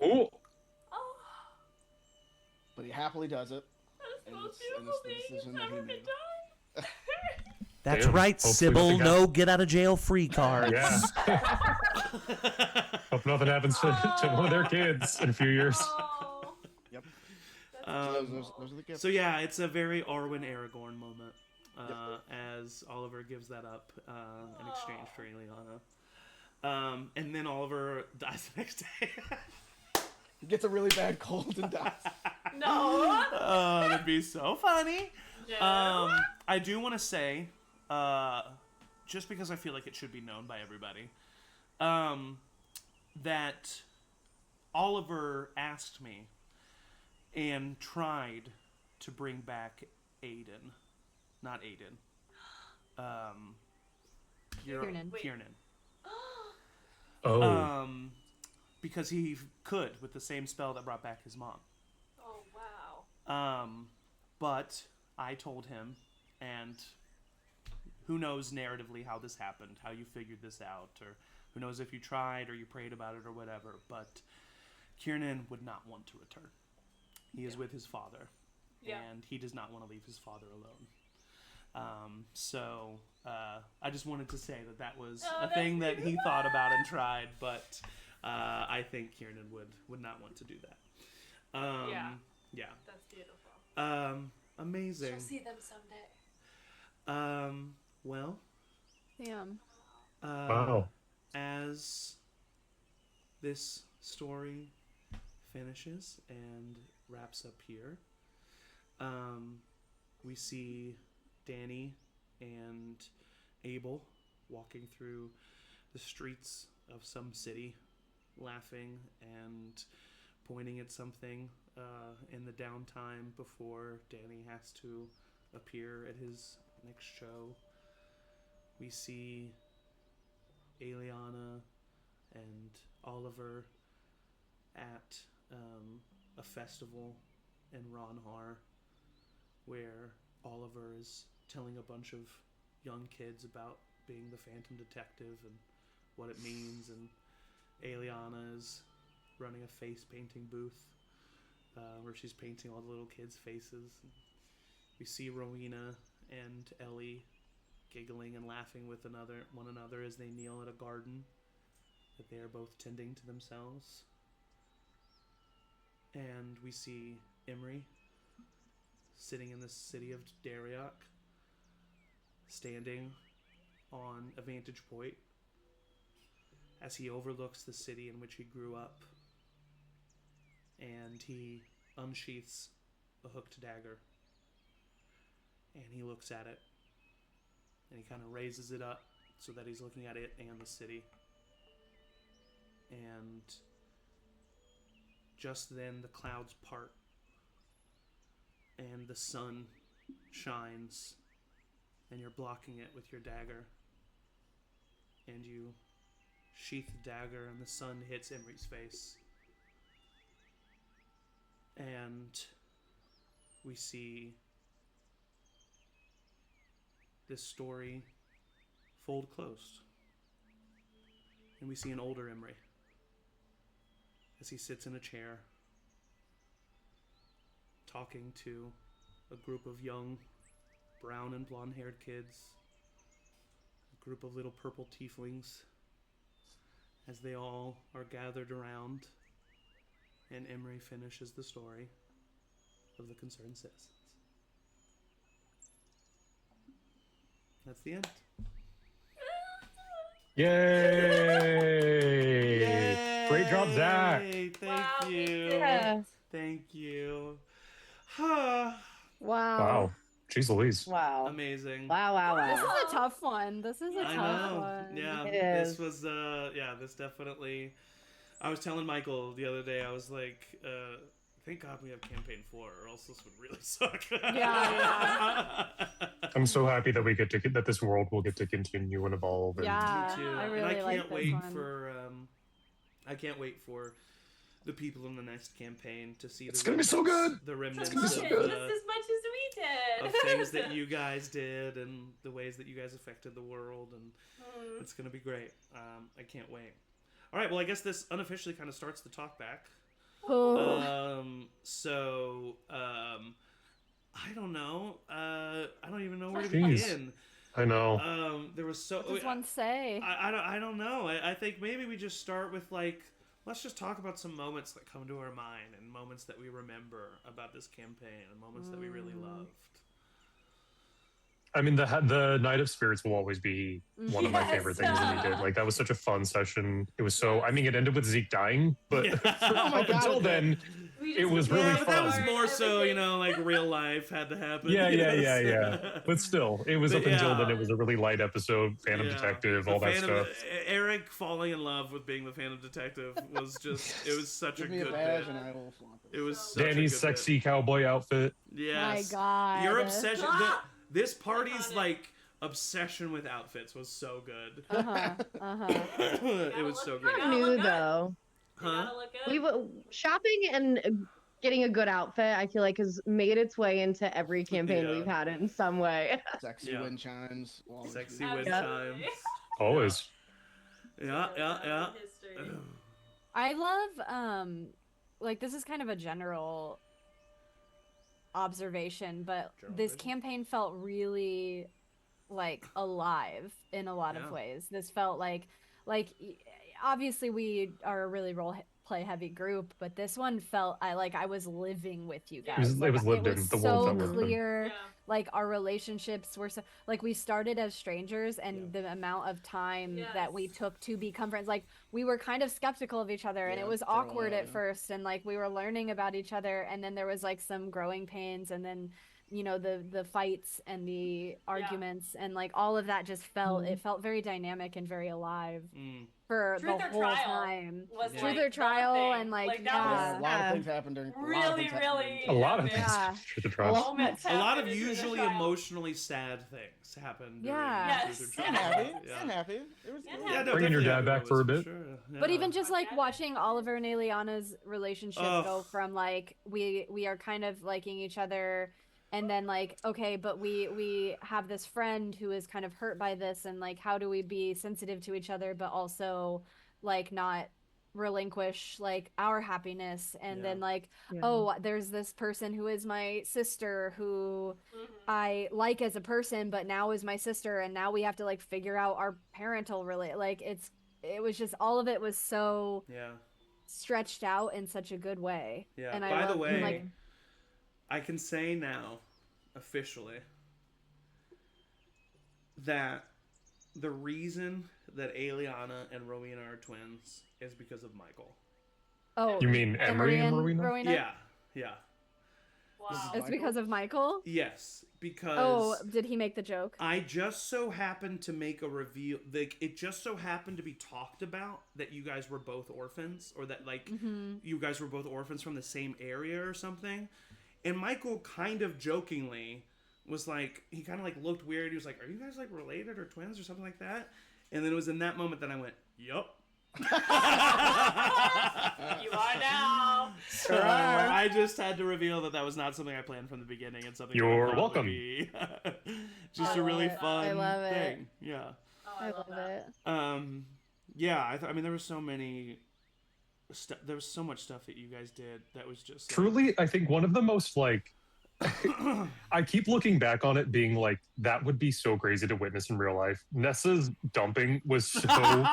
Oh. But he happily does it. That's the most beautiful thing that's ever been done. That's right, Sybil. No get out of jail free cards. Yeah. Hope nothing happens to one of their kids in a few years. Yep. Those are the gifts. So yeah, it's a very Arwen Aragorn moment as Oliver gives that up in exchange for Aeliana. And then Oliver dies the next day. He gets a really bad cold and dies. No. That'd be so funny. No. I do want to say, just because I feel like it should be known by everybody, that Oliver asked me and tried to bring back Aiden. Not Aiden. Kiernan. Oh. Because he could with the same spell that brought back his mom. Oh, wow. But I told him, And who knows narratively how this happened, how you figured this out, or who knows if you tried or you prayed about it or whatever, but Kiernan would not want to return. He is with his father, and he does not want to leave his father alone. So I just wanted to say that was a thing that he thought about and tried, but I think Kiernan would not want to do that. Yeah. That's beautiful. Amazing. She'll see them someday. Well. Damn. Wow. As this story finishes and wraps up here, we see Danny and Abel walking through the streets of some city, laughing and pointing at something in the downtime before Danny has to appear at his next show. We see Aeliana and Oliver at a festival in Ronhar where Oliver is telling a bunch of young kids about being the Phantom Detective and what it means, and Aeliana is running a face painting booth where she's painting all the little kids' faces. We see Rowina and Ellie giggling and laughing with one another as they kneel at a garden that they are both tending to themselves. And we see Emory sitting in the city of Danrek, standing on a vantage point as he overlooks the city in which he grew up, and he unsheaths a hooked dagger, and he looks at it, and he kind of raises it up so that he's looking at it and the city. And just then the clouds part and the sun shines, and you're blocking it with your dagger, and you sheath the dagger and the sun hits Emory's face, and we see this story fold closed, and we see an older Emory as he sits in a chair talking to a group of young brown and blonde haired kids, a group of little purple tieflings, as they all are gathered around, and Emory finishes the story of the Concerned Citizens. That's the end. Yay! Yay! Great job, Zach. Thank you. Yeah. Thank you. Wow. Wow. Jeez Louise. Wow. Amazing. Wow. This is a tough one. This is a I tough know. one. Yeah, It this is. was this definitely. I was telling Michael the other day, I was like, thank God we have campaign 4, or else this would really suck. Yeah. I'm so happy that we get to that this world will get to continue and evolve. And Yeah. Me too. I And really I can't like this wait one. for I can't wait for the people in the next campaign to see It's gonna be so good. the remnants gonna be of, so Just good. as much as we did. of things that you guys did and the ways that you guys affected the world, and it's gonna be great. I can't wait. All right, well, I guess this unofficially kind of starts the talkback. Oh. I don't know. I don't even know where to Jeez. begin. I know. There was so. What does one say? I don't know. I think maybe we just start with let's just talk about some moments that come to our mind and moments that we remember about this campaign and moments that we really loved. I mean, the Night of Spirits will always be one of my favorite things that we did. Yes. Like, that was such a fun session. It was so. I mean, it ended with Zeke dying, but Yeah. Oh my up God, until it then, it was really Yeah, but that was fun. more so, like real life had to happen. Yeah. But still, it was But up until yeah. then. It was a really light episode. Phantom Yeah. Detective, The all that Phantom- stuff. Eric falling in love with being the Phantom Detective was just, it was such Give a me a good badge bit. and I will flaunt it. It was such Danny's a good sexy cowboy outfit. bit. Yes. My God. Your obsession, Ah! this party's Iconic. obsession with outfits was so good. Uh-huh. It was so great. gotta New look good. though. You Huh? gotta look good. Shopping and getting a good outfit, I feel like, has made its way into every campaign we've had in some way. Sexy wind chimes. Sexy wind chimes. Always. Yeah. I love like this is kind of a general observation, but this campaign felt really like alive in a lot of ways. This felt like obviously we are a really role play heavy group, but this one felt I was living with you guys. It was lived it was in. The so world that lived in. clear. Like our relationships were so like we started as strangers, and the amount of time that we took to become friends, like we were kind of skeptical of each other, and it was awkward at first, and like we were learning about each other, and then there was like some growing pains, and then the fights and the arguments and like all of that just felt it felt very dynamic and very alive for the whole time. Truth or trial and like a lot of things happened during a lot of things Truth or trial. A lot of usually emotionally sad things happened. I'm happy. It was bringing your dad back for a bit. Sure. But even just like watching Oliver and Aeliana's relationship go from like we are kind of liking each other, and then like okay, but we have this friend who is kind of hurt by this, and like how do we be sensitive to each other but also like not relinquish like our happiness, and then like oh, there's this person who is my sister who I like as a person but now is my sister, and now we have to like figure out our parental like it was just all of it was so stretched out in such a good way. And by the way, like, I can say now, officially, that the reason that Aeliana and Rowina are twins is because of Michael. Oh, you mean Emory and Rowina? Yeah. Wow. It's because of Michael? Yes, because... Oh, did he make the joke? I just so happened to make a reveal... Like, it just so happened to be talked about that you guys were both orphans, or that, like, you guys were both orphans from the same area or something. And Michael kind of jokingly was like... He kind of, like, looked weird. He was like, are you guys, like, related or twins or something like that? And then it was in that moment that I went, yup. You are now. So I just had to reveal that was not something I planned from the beginning. It's something you're welcome. Just a really fun I love thing. It. Yeah. Oh, I love it. Yeah. I mean, there was so many. There was so much stuff that you guys did that was just like... Truly, I think one of the most like. I keep looking back on it being like, that would be so crazy to witness in real life. Nessa's dumping was so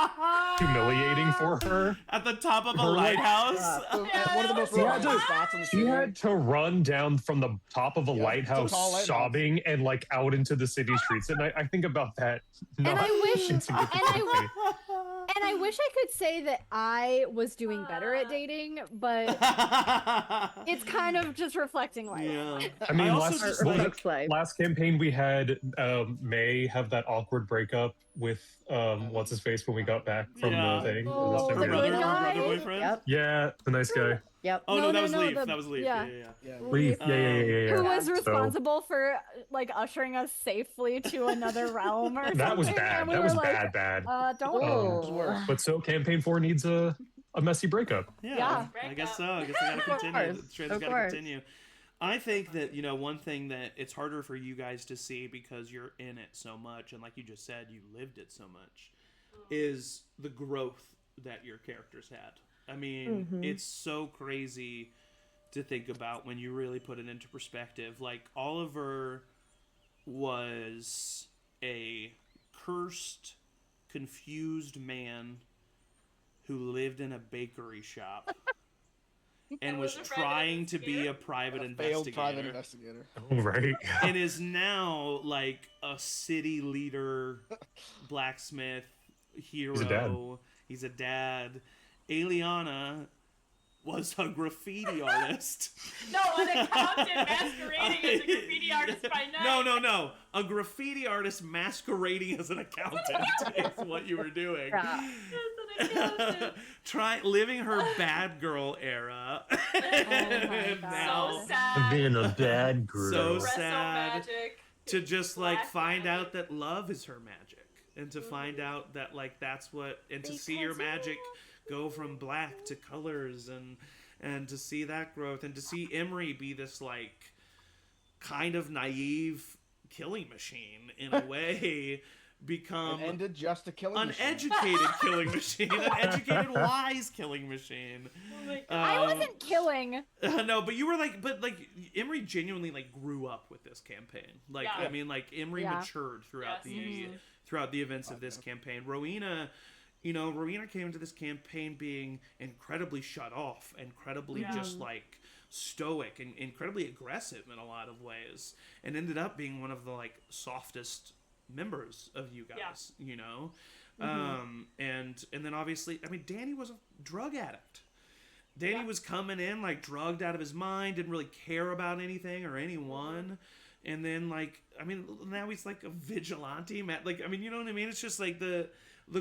humiliating for her. At the top of a lighthouse? One of the most romantic spots in the She had to run down from the top of a lighthouse sobbing and like out into the city streets. And I think about that. And I wish I could say that I was doing better at dating, but it's kind of just reflecting life. Yeah. I mean, I last campaign we had May have that awkward breakup with what's his face when we got back from the thing. Oh, the brother boyfriend? Yep. Yeah, the nice guy. Yep. Oh no, that was Leaf. The, that was Leaf. Yeah. Leaf. Yeah. Who was responsible for like ushering us safely to another realm or something? That was bad. We that was like, bad. Don't. But so campaign 4 needs a messy breakup. Yeah. I guess so. I guess I gotta continue. The trend's gotta continue. I think that, one thing that it's harder for you guys to see because you're in it so much, and like you just said, you lived it so much, is the growth that your characters had. I mean, it's so crazy to think about when you really put it into perspective. Like, Oliver was a cursed, confused man who lived in a bakery shop. And was trying to be a private investigator. Oh, right. And is now like a city leader, blacksmith, hero. He's a dad. Aeliana was a graffiti artist. No, an accountant masquerading as a graffiti artist by night. No. A graffiti artist masquerading as an accountant is what you were doing. Try living her bad girl era. So sad. Being a bad girl. So sad. To just like find out that love is her magic, and to find out that like that's what, and to see your magic go from black to colors, and and to see that growth, and to see Emory be this like kind of naive killing machine in a way become and ended just a killing uneducated killing machine, an educated, wise killing machine. Oh my God. I wasn't killing. No, but you were like, Emory genuinely like grew up with this campaign. Like, Yeah. I mean, like Emory matured throughout the events of this campaign. Rowina, Rowina came into this campaign being incredibly shut off, incredibly just like stoic and incredibly aggressive in a lot of ways, and ended up being one of the like softest members of you guys, and then obviously, I mean, Danny was a drug addict. Danny was coming in like drugged out of his mind, didn't really care about anything or anyone. And then like, I mean, now he's like a vigilante, like, I mean, you know what I mean? It's just like the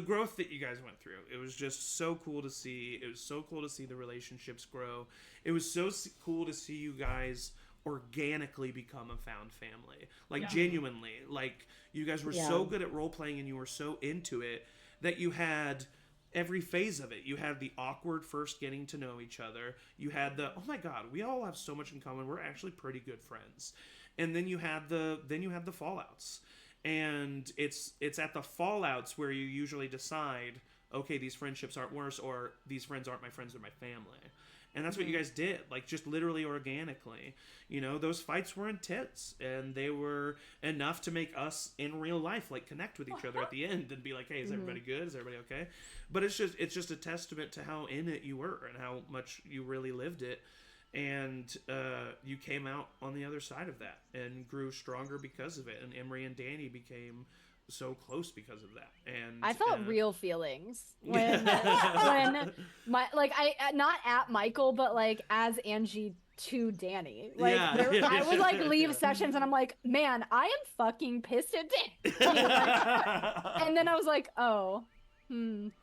growth that you guys went through. It was just so cool to see. It was so cool to see the relationships grow. It was so cool to see you guys organically become a found family. Like, genuinely, like, you guys were so good at role playing and you were so into it that you had every phase of it. You had the awkward first getting to know each other. You had the, oh my God, we all have so much in common. We're actually pretty good friends. And then you had the fallouts. And it's at the fallouts where you usually decide, okay, these friendships aren't worse, or these friends aren't my friends, they're my family. And that's what you guys did, like, just literally organically. Those fights were intense, and they were enough to make us in real life like connect with each other at the end and be like, hey, is everybody good? Is everybody okay? But it's just a testament to how in it you were and how much you really lived it. And you came out on the other side of that and grew stronger because of it. And Emory and Danny became so close because of that. And I felt real feelings when I not at Michael, but like as Angie to Danny. Like I would like leave sessions and I'm like, man, I am fucking pissed at Danny. And then I was like, oh,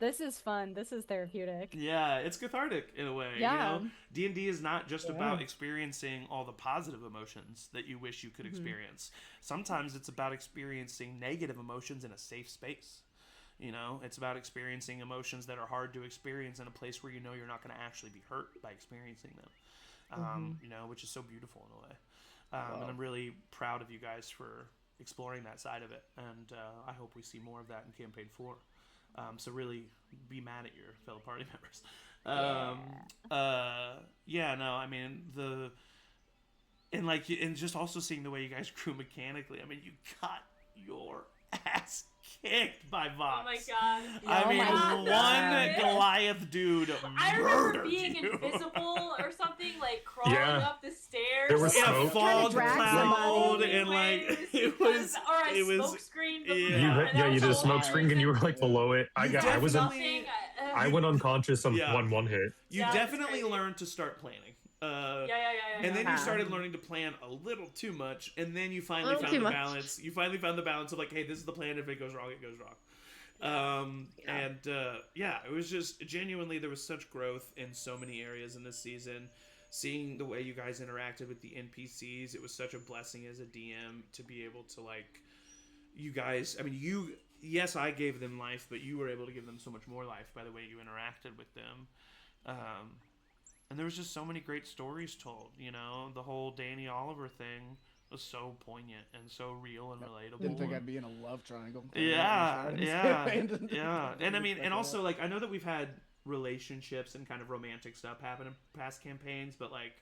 this is fun. This is therapeutic. Yeah, it's cathartic in a way. Yeah. D&D is not just about experiencing all the positive emotions that you wish you could experience. Sometimes it's about experiencing negative emotions in a safe space. It's about experiencing emotions that are hard to experience in a place where you're not going to actually be hurt by experiencing them. Which is so beautiful in a way. And I'm really proud of you guys for exploring that side of it. And I hope we see more of that in Campaign 4. So really be mad at your fellow party members. I mean, and just also seeing the way you guys grew mechanically. I mean, you got your ass kicked by Vox. Oh my God. I mean, one Goliath dude I remember being invisible or something, like crawling up the stairs. There was in smoke. a fog cloud, and like it was smoke screen. You did a smoke screen and you were like below it. I went unconscious on one hit. You definitely learned to start planning. And then you started learning to plan a little too much, and then you finally found the balance. You finally found the balance of like, hey, this is the plan. If it goes wrong, it goes wrong. It was just genuinely, there was such growth in so many areas in this season. Seeing the way you guys interacted with the NPCs, it was such a blessing as a DM to be able to like, you guys. I mean, yes, I gave them life, but you were able to give them so much more life by the way you interacted with them. And there was just so many great stories told, the whole Danny Oliver thing was so poignant and so real and relatable. Didn't think I'd be in a love triangle. Yeah. And I mean, and also like, I know that we've had relationships and kind of romantic stuff happen in past campaigns, but like,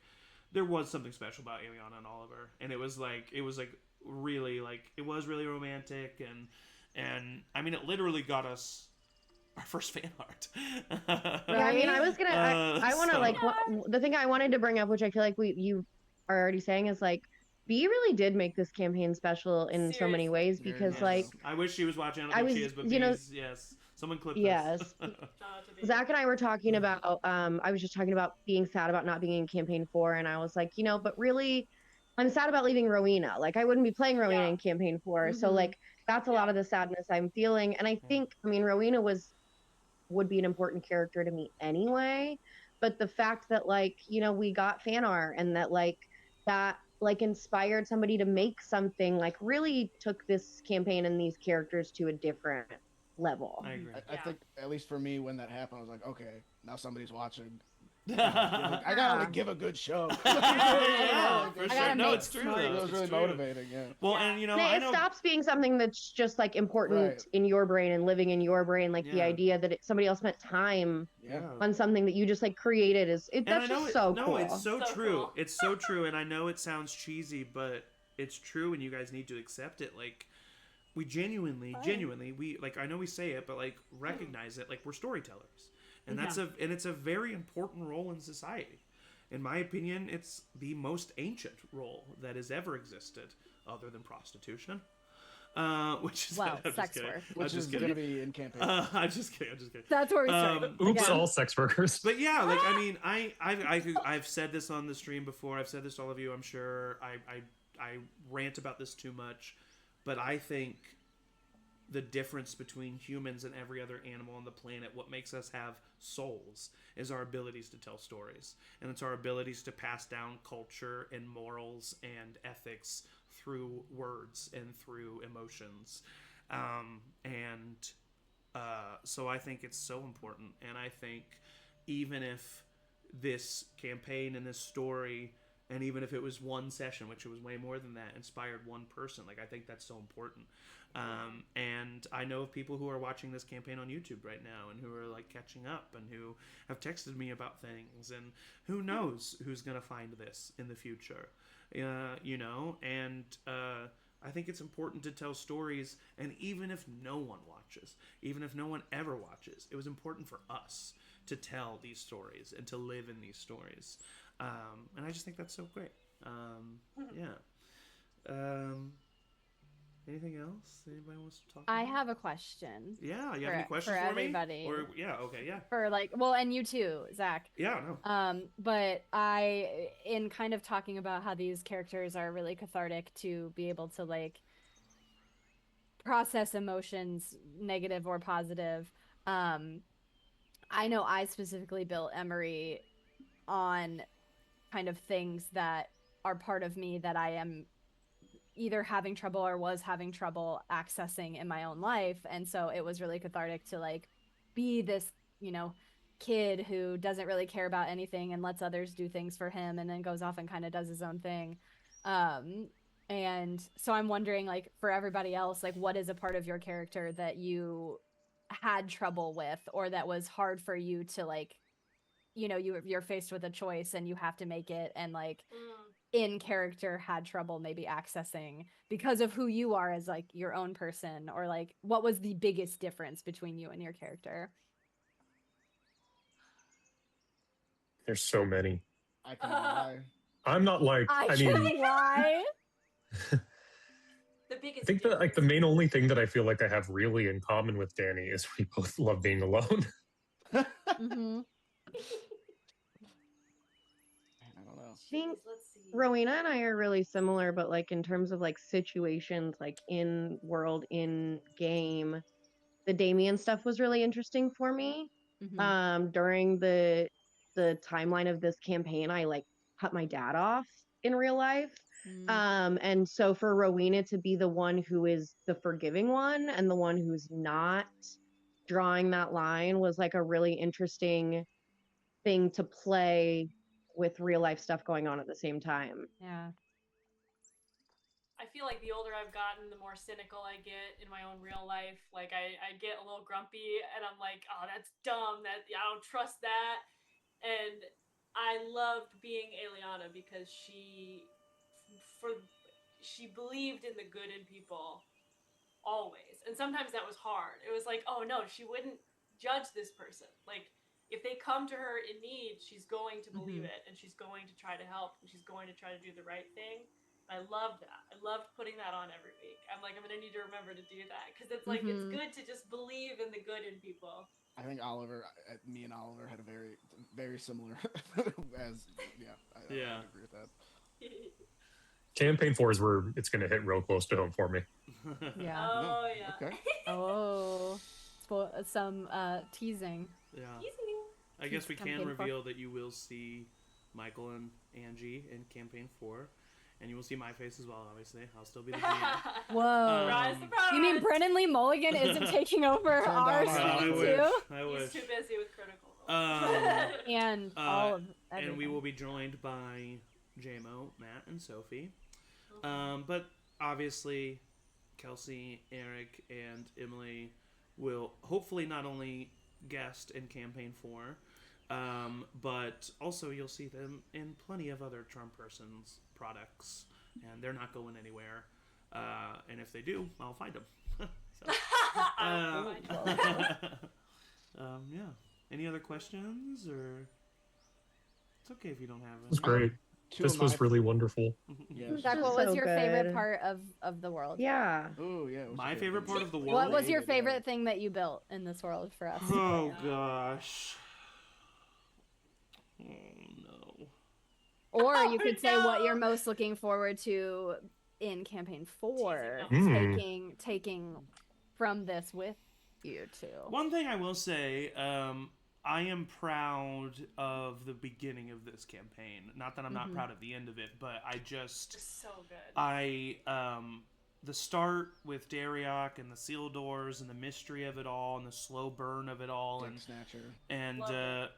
there was something special about Aeliana and Oliver, and it was really romantic, and I mean, it literally got us our first fan art. I mean, I was gonna. I want to the thing I wanted to bring up, which I feel like you are already saying, is like, B really did make this campaign special in so many ways because like I wish she was watching. I don't think she is, but yes, someone clipped this. Yes. Zach and I were talking about. I was just talking about being sad about not being in Campaign 4, and I was like, but really, I'm sad about leaving Rowina. Like, I wouldn't be playing Rowina in Campaign 4, so like that's a lot of the sadness I'm feeling. And I think, I mean, Rowina would be an important character to me anyway, but the fact that like, we got fan art and that inspired somebody to make something, like really took this campaign and these characters to a different level. I agree. I think, at least for me, when that happened, I was like, okay, now somebody's watching I gotta give a good show. For I sure. gotta No, make it's true. smart. Though. It was It's really true. motivating. Yeah. Well, and you know, And I it know. stops being something that's just like important Right. in your brain and living in your brain. Like the Yeah. idea that somebody else spent time Yeah. on something that you just like created And that's I know just it, so no, cool. it's so So true. cool. It's so true, and I know it sounds cheesy, but it's true, and you guys need to accept it. Like, we genuinely, we like. I know we say it, but like, recognize it. Like, we're storytellers, and it's a very important role in society. In my opinion, it's the most ancient role that has ever existed, other than prostitution. Which is sex work. Which is going to be in campaign. I'm just kidding. That's where we start. Oops, all sex workers. But yeah, like I mean, I've said this on the stream before. I've said this to all of you. I'm sure I rant about this too much, but I think the difference between humans and every other animal on the planet, what makes us have souls, is our abilities to tell stories, and it's our abilities to pass down culture and morals and ethics through words and through emotions. So I think it's so important, and I think even if this campaign and this story, and even if it was one session, which it was way more than that, inspired one person, like I think that's so important. And I know of people who are watching this campaign on YouTube right now and who are like catching up and who have texted me about things, and who knows who's gonna find this in the future. You know, and I think it's important to tell stories, and even if no one watches, even if no one ever watches, it was important for us to tell these stories and to live in these stories. And I just think that's so great. Anything else anybody wants to talk about? I have a question. Yeah, you have any questions for for me? everybody? Or yeah, okay, yeah. For like, well, and you too, Zach. Yeah, no. But I, in kind of talking about how these characters are really cathartic to be able to like process emotions, negative or positive. I know I specifically built Emory on kind of things that are part of me that I am either having trouble or was having trouble accessing in my own life. And so it was really cathartic to like be this, you know, kid who doesn't really care about anything and lets others do things for him, and then goes off and kind of does his own thing. And so I'm wondering, like, for everybody else, like, what is a part of your character that you had trouble with, or that was hard for you to, like, you know, you're faced with a choice and you have to make it, and like in character had trouble maybe accessing because of who you are as like your own person, or like what was the biggest difference between you and your character? There's so many. I can lie. I'm not like, I mean, why? The biggest I think that like the main only thing that I feel like I have really in common with Danny is we both love being alone. Mm-hmm. I don't know. I think Let's see. Rowina and I are really similar, but like in terms of like situations, like in world, in game, the Damien stuff was really interesting for me. Mm-hmm. During the timeline of this campaign, I like cut my dad off in real life. And so for Rowena to be the one who is the forgiving one and the one who's not drawing that line was like a really interesting thing to play with real life stuff going on at the same time. Yeah. I feel like the older I've gotten, the more cynical I get in my own real life. Like I get a little grumpy and I'm like, oh, that's dumb. That I don't trust that. And I loved being Aeliana because she believed in the good in people always. And sometimes that was hard. It was like, oh no, she wouldn't judge this person. Like if they come to her in need, she's going to believe it, and she's going to try to help, and she's going to try to do the right thing. And I loved that. I loved putting that on every week. I'm like, I'm going to need to remember to do that, because it's like, it's good to just believe in the good in people. I think me and Oliver had a very, very similar as, I agree with that. Campaign 4 is where it's going to hit real close to home for me. Yeah. Oh, yeah. Okay. Oh, some teasing. Yeah. Teasing. I guess we can Campaign 4. reveal that you will see Michael and Angie in Campaign 4. And you will see my face as well, obviously. I'll still be the GM. Whoa. Surprise, surprise. You mean Brennan Lee Mulligan isn't taking over our down screen our too? I wish. He's too busy with Critical Role. And all of everything. And we will be joined by JMO, Matt, and Sophie. But obviously, Kelsey, Eric, and Emily will hopefully not only guest in Campaign 4, but also you'll see them in plenty of other Charmed Persons products, and they're not going anywhere. And if they do, I'll find them. Yeah. Any other questions, or it's okay if you don't have it. It was great. This was really wonderful. Yeah. Zach, what was your favorite part of the world? Yeah. Oh, yeah. My favorite part of the world? What was your favorite thing that you built in this world for us? Oh, gosh. Oh, no. Or you could say what you're most looking forward to in Campaign 4, taking from this with you, too. One thing I will say, I am proud of the beginning of this campaign. Not that I'm not proud of the end of it, but I just... It's so good. The start with Dariok and the seal doors and the mystery of it all and the slow burn of it all. Dick Snatcher. And, Woof, the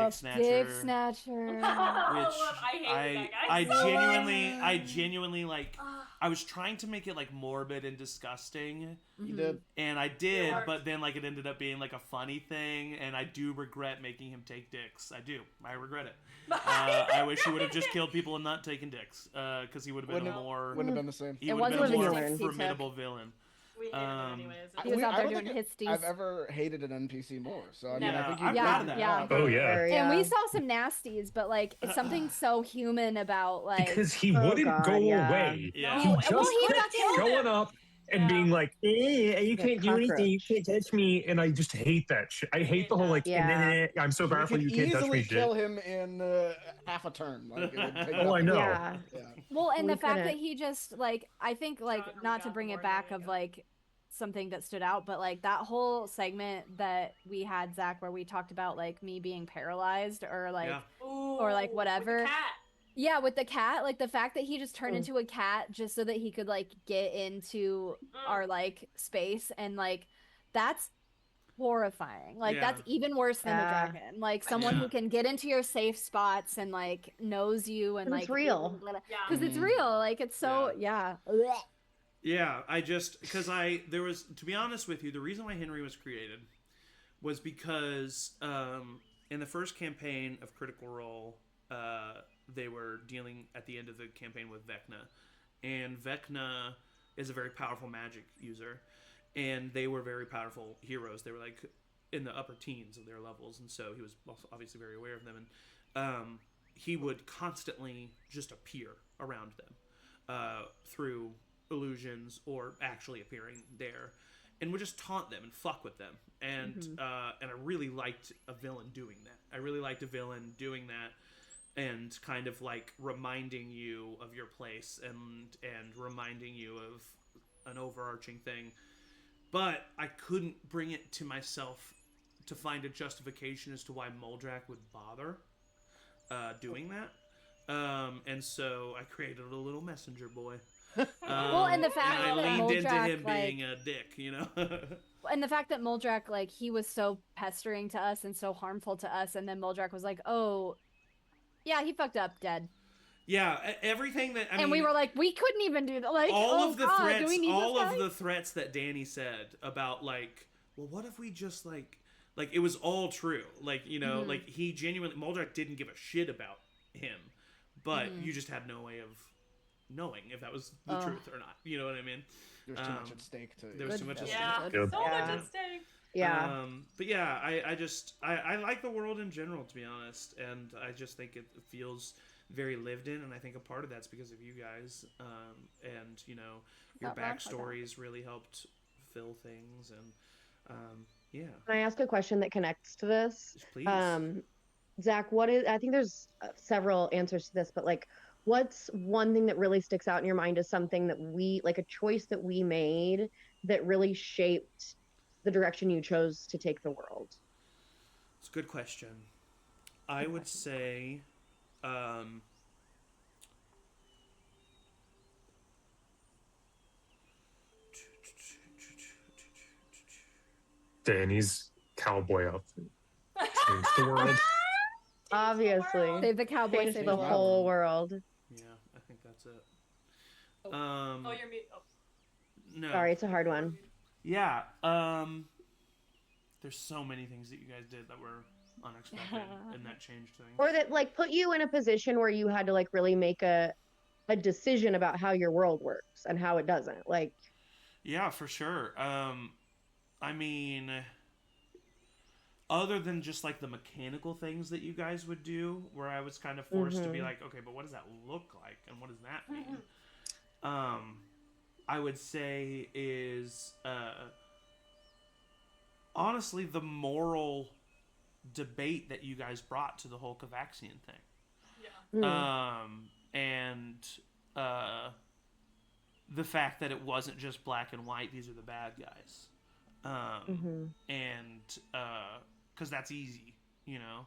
Dick Snatcher. Dick Snatcher. Which I hated that guy. I genuinely, like... I was trying to make it, like, morbid and disgusting. You did. And I did, but then, like, it ended up being, like, a funny thing, and I do regret making him take dicks. I do. I regret it. I wish he would have just killed people and not taken dicks, because he would have been Wouldn't have been the same. He would have been a more formidable villain. We hated him anyways. He was out there doing his I've ever hated an NPC more. So I mean, Yeah, I think I'm proud of that. Yeah. Oh yeah. And we saw some nasties, but like it's something so human about like Because he wouldn't go away. Yeah. He just he kept got killed. showing up and being like, you can't do anything, you cockroach. can't touch me, and I just hate that shit. I hate the whole like, I'm so powerful you can't touch me easily shit. kill him in half a turn. Like, it would take Oh, I know. Yeah. well, and We the fact couldn't. that he just like I think like not to bring it back of like something that stood out, but like that whole segment that we had, Zach, where we talked about like me being paralyzed or like or like whatever. With the cat. Yeah, with the cat, like the fact that he just turned into a cat just so that he could like get into our like space, and like that's horrifying. Like that's even worse than a dragon. Like someone who can get into your safe spots and like knows you and like it's real. Because it's real. Like it's so Yeah, there was, to be honest with you, the reason why Henry was created was because in the first campaign of Critical Role, they were dealing at the end of the campaign with Vecna. And Vecna is a very powerful magic user. And they were very powerful heroes. They were like in the upper teens of their levels. And so he was obviously very aware of them. And he would constantly just appear around them through illusions or actually appearing there, and would just taunt them and fuck with them, and I really liked a villain doing that. I really liked a villain doing that, and kind of like reminding you of your place and reminding you of an overarching thing. But I couldn't bring it to myself to find a justification as to why Muldrak would bother doing that, and so I created a little messenger boy. Well, and the fact and I that leaned into Muldrak, him being a dick, you know. And the fact that Muldrak, like, he was so pestering to us and so harmful to us, and then Muldrak was like, "Oh, yeah, he fucked up, dead." Yeah, everything that we were like, we couldn't even do that. Like, all of the threats, do we need all this of guy? the threats that Danny said about like, well, what if we just like it was all true. Like, you know, like he genuinely, Muldrak didn't give a shit about him, but you just had no way of knowing if that was the truth or not. You know what I mean? There's too much at stake. There was too much at stake. So much at stake. Yeah. But yeah, I like the world in general, to be honest, and I just think it feels very lived in, and I think a part of that's because of you guys, and you know, your backstories really helped fill things, and yeah. Can I ask a question that connects to this? Please. Zach, I think there's several answers to this, but like, what's one thing that really sticks out in your mind as something that like a choice that we made that really shaped the direction you chose to take the world? It's a good question. I would say, Danny's cowboy outfit. Change the world. Obviously. Save the cowboy, Change save the the whole world. Yeah, I think that's it. Oh, you're mute. Oh. No. Sorry, it's a hard one. Yeah. There's so many things that you guys did that were unexpected and that changed things. Or that like put you in a position where you had to like really make a decision about how your world works and how it doesn't. Like, yeah, for sure. I mean, other than just like the mechanical things that you guys would do, where I was kind of forced to be like, okay, but what does that look like and what does that mean? I would say is honestly the moral debate that you guys brought to the whole Cavaxian thing. Yeah. And the fact that it wasn't just black and white, these are the bad guys. And because that's easy, you know?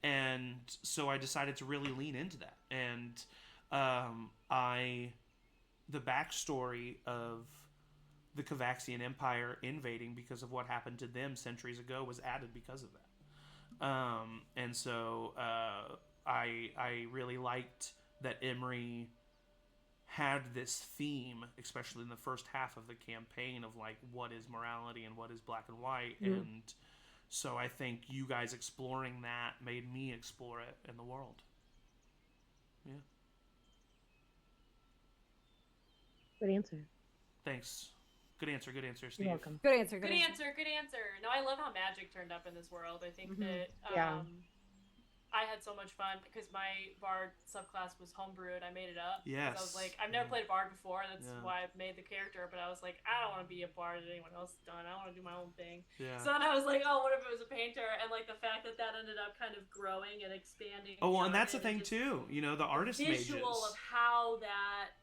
And so I decided to really lean into that. And the backstory of the Cavaxian Empire invading because of what happened to them centuries ago was added because of that. And so I really liked that Emory had this theme, especially in the first half of the campaign, of like what is morality and what is black and white. And so I think you guys exploring that made me explore it in the world. Yeah. good answer. Thanks. Good answer, Steve. You're welcome. Good answer. Good answer. No, I love how magic turned up in this world. I think that I had so much fun because my bard subclass was homebrewed. I made it up. Yes. I was like, I've never played bard before. That's why I made the character. But I was like, I don't want to be a bard that anyone else has done. I want to do my own thing. Yeah. So then I was like, oh, what if it was a painter? And like the fact that ended up kind of growing and expanding. Oh, well, and that's the thing too. You know, the artist mages. Visual of how that.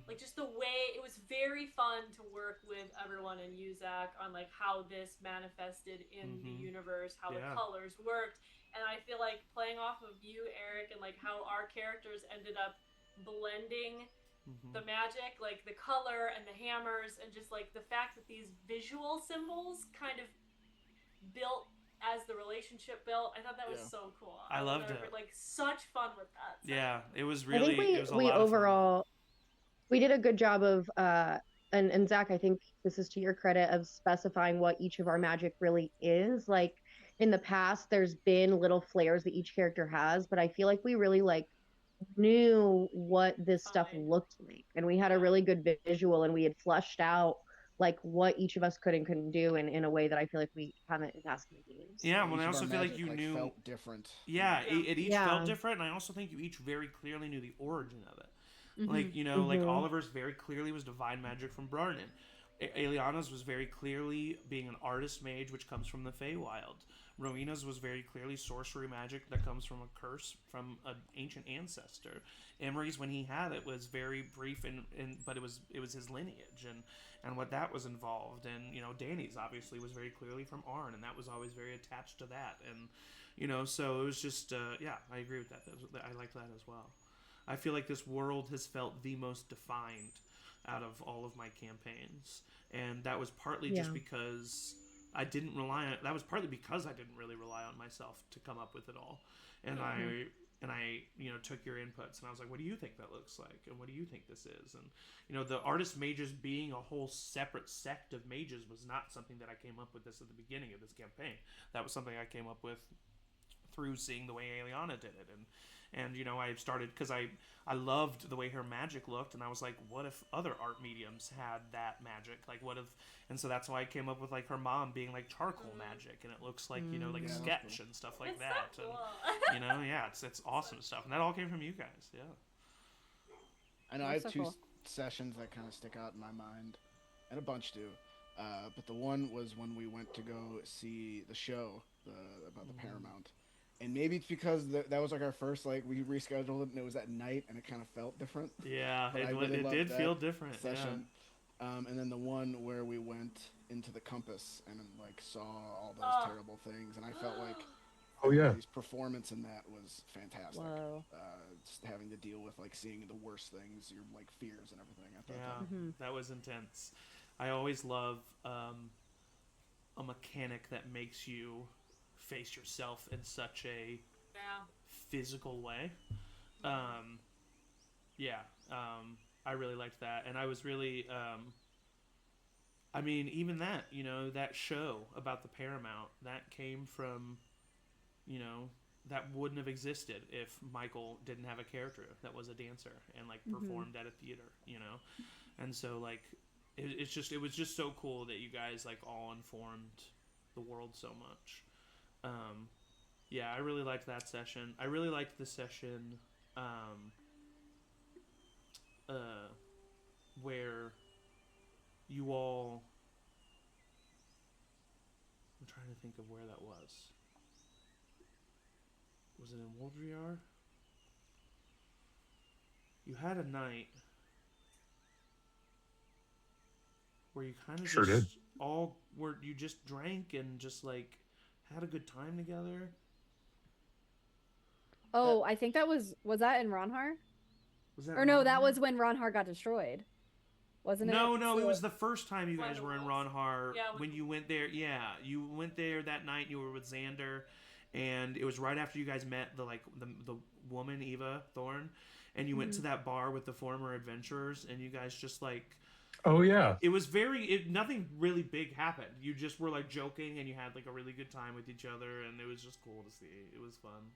Like just the way it was very fun to work with everyone in UZAC on like how this manifested in the universe, how the colors worked, and I feel like playing off of you, Eric, and like how our characters ended up blending the magic, like the color and the hammers, and just like the fact that these visual symbols kind of built as the relationship built. I thought that was so cool. I loved it. Like such fun with that. So. Yeah, it was really. I think we overall. We did a good job of, and Zach, I think this is to your credit, of specifying what each of our magic really is. Like in the past, there's been little flares that each character has, but I feel like we really like knew what this stuff looked like, and we had a really good visual, and we had fleshed out like what each of us could and couldn't do in a way that I feel like we haven't in past games. Yeah, well, I also feel like you knew felt different. Yeah, it each felt different, and I also think you each very clearly knew the origin of it. Like, you know, like Oliver's very clearly was divine magic from Brarnin. Aeliana's was very clearly being an artist mage, which comes from the Feywild. Rowina's was very clearly sorcery magic that comes from a curse from an ancient ancestor. Emory's, when he had it, was very brief, but it was his lineage and what that was involved. And, you know, Danny's obviously was very clearly from Arn, and that was always very attached to that. And, you know, so it was just, I agree with that. I like that as well. I feel like this world has felt the most defined out of all of my campaigns, and that was partly just because I didn't rely on. That was partly because I didn't really rely on myself to come up with it all, and I you know, took your inputs, and I was like, what do you think that looks like, and what do you think this is? And you know, the artist mages being a whole separate sect of mages was not something that I came up with this at the beginning of this campaign. That was something I came up with through seeing the way Aeliana did it, and you know, I started because I loved the way her magic looked, and I was like, what if other art mediums had that magic? Like, what if? And so that's why I came up with like her mom being like charcoal magic, and it looks like, you know, like a sketch and stuff like that. So cool. And you know, it's awesome stuff, and that all came from you guys. Yeah. I know I have two sessions that kind of stick out in my mind, and a bunch do. But the one was when we went to go see the show about the Paramount. And maybe it's because that was like our first, like, we rescheduled it and it was at night and it kind of felt different. Yeah, it did feel different. Session. Yeah. And then the one where we went into the Compass and like saw all those terrible things, and I felt like his performance in that was fantastic. Wow. Just having to deal with like seeing the worst things, your like fears and everything. I thought that was intense. I always love a mechanic that makes you face yourself in such a physical way. I really liked that, and I was really, I mean, even that, you know, that show about the Paramount, that came from, you know, that wouldn't have existed if Michael didn't have a character that was a dancer and like performed at a theater, you know, and so like it was just so cool that you guys like all informed the world so much. I really liked that session. I really liked the session where you all, I'm trying to think of where that was. Was it in Waldriar? You had a night where you kind of just all were, you just drank and just like had a good time together. Oh, I think that was that in Ronhar? Was that or no, that was when Ronhar got destroyed. Wasn't it? No, it was the first time you guys were in Ronhar when you went there. Yeah, you went there that night. You were with Xander, and it was right after you guys met the woman Eva Thorne, and you went to that bar with the former adventurers, and you guys just like. Oh yeah. It was nothing really big happened. You just were like joking, and you had like a really good time with each other, and it was just cool to see. It was fun.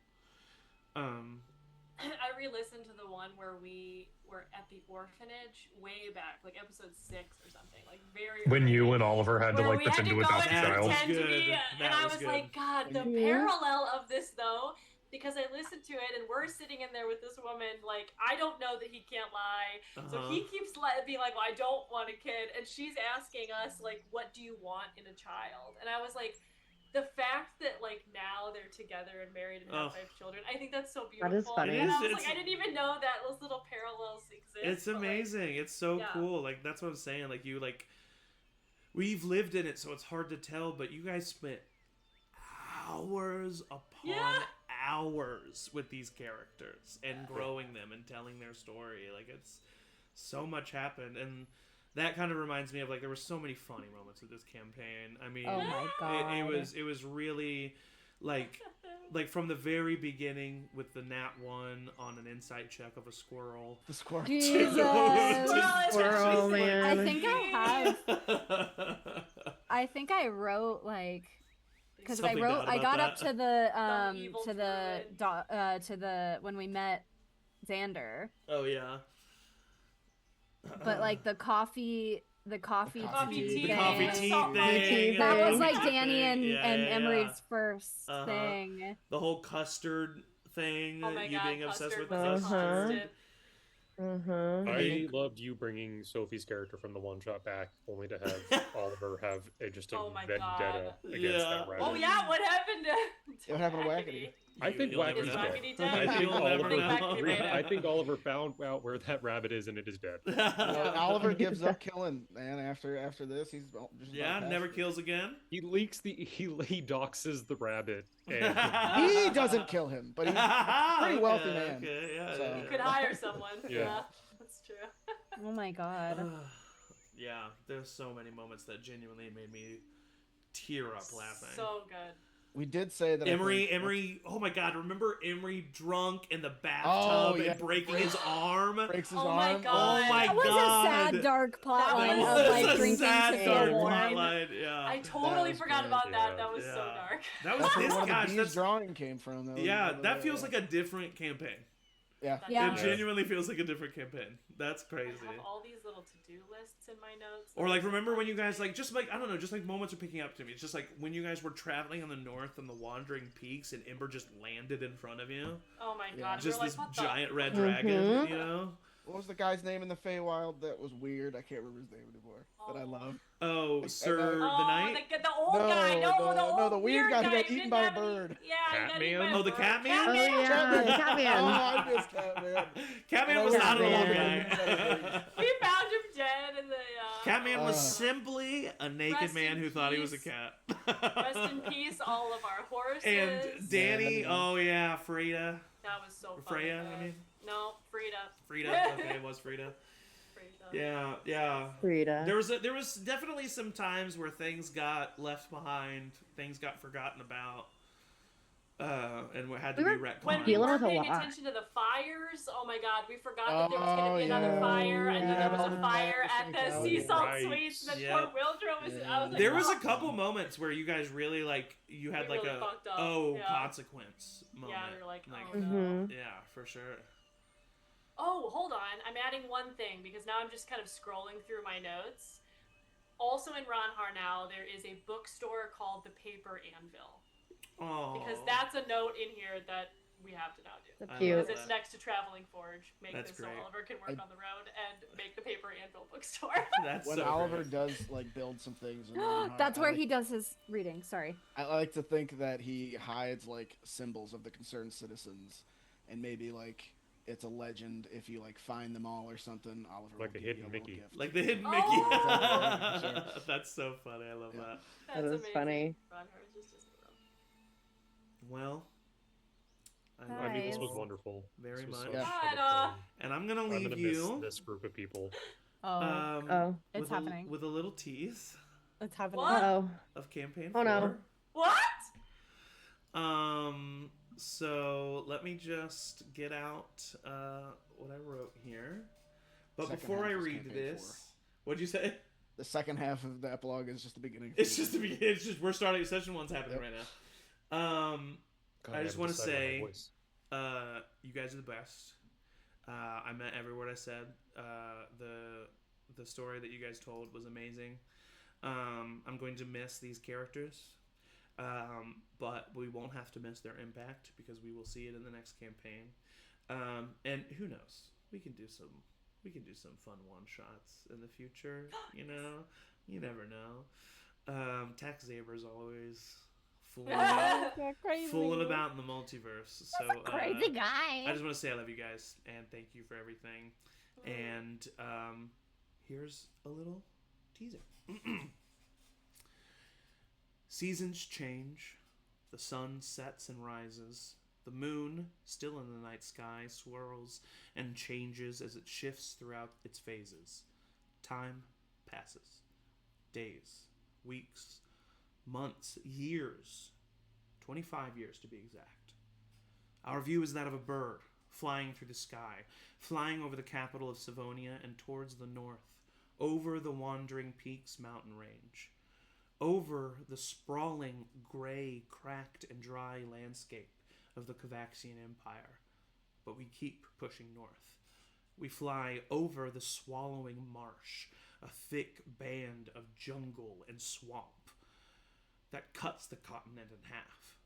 I re-listened to the one where we were at the orphanage way back, like episode 6 or something, like very when early, you and Oliver had to like pretend to adopt a child. And I was like, God, the parallel of this though, because I listened to it and we're sitting in there with this woman, like, I don't know that he can't lie, so he keeps being like, well, I don't want a kid, and she's asking us like, what do you want in a child? And I was like, the fact that like now they're together and married and have 5 children, I think that's so beautiful. That is funny. And I was like, I didn't even know that those little parallels exist. It's amazing. Like, it's so cool. Like that's what I'm saying. Like you like, we've lived in it, so it's hard to tell. But you guys spent hours upon hours with these characters and growing them and telling their story. Like it's so much happened, and that kind of reminds me of like there were so many funny moments with this campaign. I mean, oh my God. It was really like from the very beginning with the nat 1 on an insight check of a squirrel. The squirrel. Jesus. Squirrel, man. I think I have. I think I wrote like. Because I got up to the when we met Xander. Oh yeah. But like the coffee tea thing. That was like Danny and Emery's first thing. The whole custard thing. Oh my God, being obsessed with custard. I loved you bringing Sophie's character from the one shot back, only to have Oliver have just a vendetta against that rabbit. Oh yeah, what happened to what happened to Wackety? I think Wackety's dead. I think Oliver found out where that rabbit is, and it is dead. Oliver gives up killing, man. After this, he's just never kills again. He leaks he doxes the rabbit. And he doesn't kill him, but he's a pretty wealthy man. Okay, You could hire someone. Yeah, that's true. Oh my God. Yeah, there's so many moments that genuinely made me tear up laughing. So good. We did say that Emory, oh my God, remember Emory drunk in the bathtub and breaking his arm? Breaks his arm. My God. Oh my God. That was a sad, dark plotline of like drinking to wine. Yeah. I totally forgot about that. That was so dark. That was this guy's that's drawing came from though. Yeah, that feels like a different campaign. Yeah. It genuinely feels like a different campaign. That's crazy. I have all these little to-do lists in my notes. Or like, remember when you guys like, just like, I don't know, just like moments are picking up to me. It's just like when you guys were traveling on the north and the wandering peaks and Ember just landed in front of you. Oh my God. Just this like, giant red dragon, you know? What was the guy's name in the Feywild that was weird? I can't remember his name anymore. That I love. Oh, Sir the Knight? The old guy. No, the weird guy who got eaten by a bird. Catman? Oh, the Catman? Oh, yeah, the Catman. Oh, I miss Catman. Catman was not an old guy. We found him dead in the... Catman was simply a naked man who thought he was a cat. Rest in peace, all of our horses. And Danny, oh yeah, Frida. That was so funny. Freya, I mean? No, Frida. Frida, okay, it was Frida. Yeah. Frida. There was definitely some times where things got left behind, things got forgotten about. and had to be retconned. When we weren't paying attention to the fires, oh my god, we forgot that there was going to be another fire, and then there was a fire at the sea salt suites, and then poor Wildro was. I was like, there was a couple moments where you guys really you had like really a consequence moment. Yeah, we were like, oh no. Yeah, for sure. Oh, hold on. I'm adding one thing because now I'm just kind of scrolling through my notes. Also in Ronhar now, there is a bookstore called the Paper Anvil. Oh. Because that's a note in here that we have to now do. That's cute. Because it's next to Traveling Forge. Make that's this great. So Oliver can work on the road and make the Paper Anvil bookstore. That's when so Oliver great. does build some things. That's where he does his reading. Sorry. I like to think that he hides symbols of the concerned citizens, and maybe it's a legend if you find them all or something. Oliver like a hidden Mickey, gift. Like the hidden Mickey. Sure. That's so funny. I love that. That's that is funny. Well, I mean, this was wonderful. Very much. So Yeah. And I'm gonna leave you. Miss this group of people. It's happening. With a little tease. It's happening. Of campaign 4. No. What? So let me just get out what I wrote here. But before I read this, what'd you say? The second half of the epilogue is just the beginning. It's just the beginning. It's just we're starting. Session 1's happening right now. I just want to say, you guys are the best. I meant every word I said. The story that you guys told was amazing. I'm going to miss these characters. But we won't have to miss their impact because we will see it in the next campaign. And who knows? We can do some fun one shots in the future. You know, you never know. Tax Zaber's always fooling about in the multiverse. So crazy guy. I just want to say I love you guys and thank you for everything. And here's a little teaser. Seasons change, the sun sets and rises, the moon, still in the night sky, swirls and changes as it shifts throughout its phases. Time passes. Days, weeks, months, years. 25 years to be exact. Our view is that of a bird, flying through the sky, flying over the capital of Savonia and towards the north, over the wandering peaks mountain range. Over the sprawling, gray, cracked, and dry landscape of the Kovaxian Empire. But we keep pushing north. We fly over the swallowing marsh, a thick band of jungle and swamp that cuts the continent in half.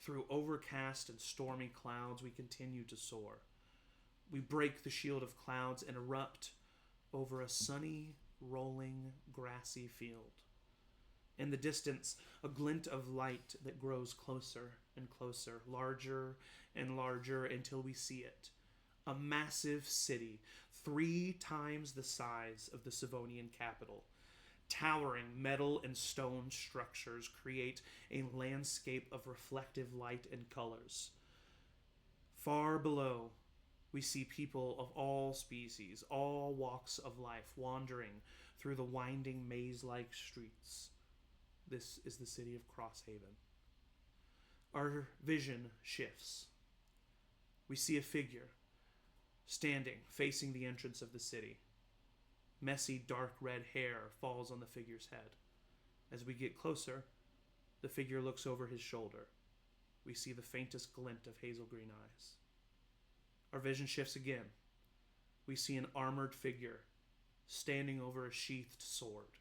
Through overcast and stormy clouds, we continue to soar. We break the shield of clouds and erupt over a sunny, rolling, grassy field. In the distance, a glint of light that grows closer and closer, larger and larger until we see it. A massive city, 3 times the size of the Savonian capital. Towering metal and stone structures create a landscape of reflective light and colors. Far below, we see people of all species, all walks of life, wandering through the winding maze-like streets. This is the city of Crosshaven. Our vision shifts. We see a figure standing, facing the entrance of the city. Messy, dark red hair falls on the figure's head. As we get closer, the figure looks over his shoulder. We see the faintest glint of hazel green eyes. Our vision shifts again. We see an armored figure standing over a sheathed sword.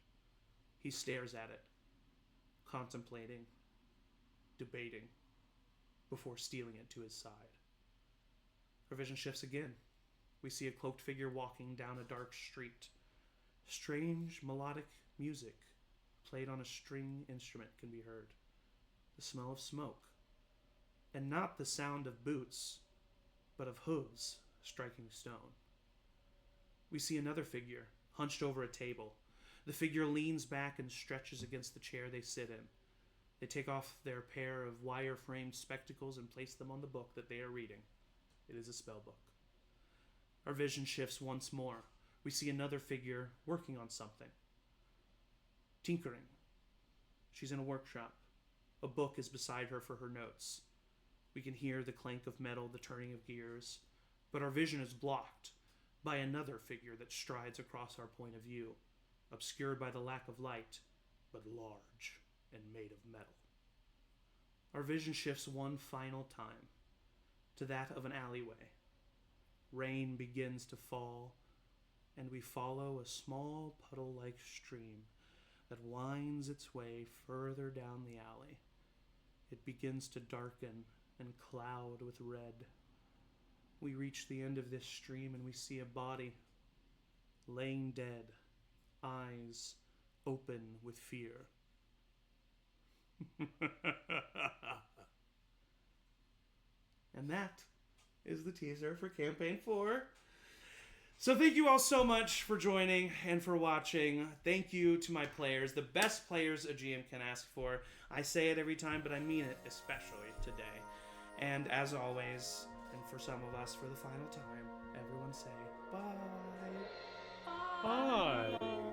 He stares at it, contemplating, debating, before stealing it to his side. Our vision shifts again. We see a cloaked figure walking down a dark street. Strange melodic music played on a string instrument can be heard. The smell of smoke. And not the sound of boots, but of hooves striking stone. We see another figure hunched over a table. The figure leans back and stretches against the chair they sit in. They take off their pair of wire-framed spectacles and place them on the book that they are reading. It is a spell book. Our vision shifts once more. We see another figure working on something. Tinkering. She's in a workshop. A book is beside her for her notes. We can hear the clank of metal, the turning of gears, but our vision is blocked by another figure that strides across our point of view, obscured by the lack of light, but large and made of metal. Our vision shifts one final time to that of an alleyway. Rain begins to fall, and we follow a small puddle-like stream that winds its way further down the alley. It begins to darken and cloud with red. We reach the end of this stream and we see a body laying dead, eyes open with fear. And that is the teaser for Campaign 4. So thank you all so much for joining and for watching. Thank you to my players, the best players a GM can ask for. I say it every time, but I mean it especially today. And as always, and for some of us for the final time, everyone say bye. Bye.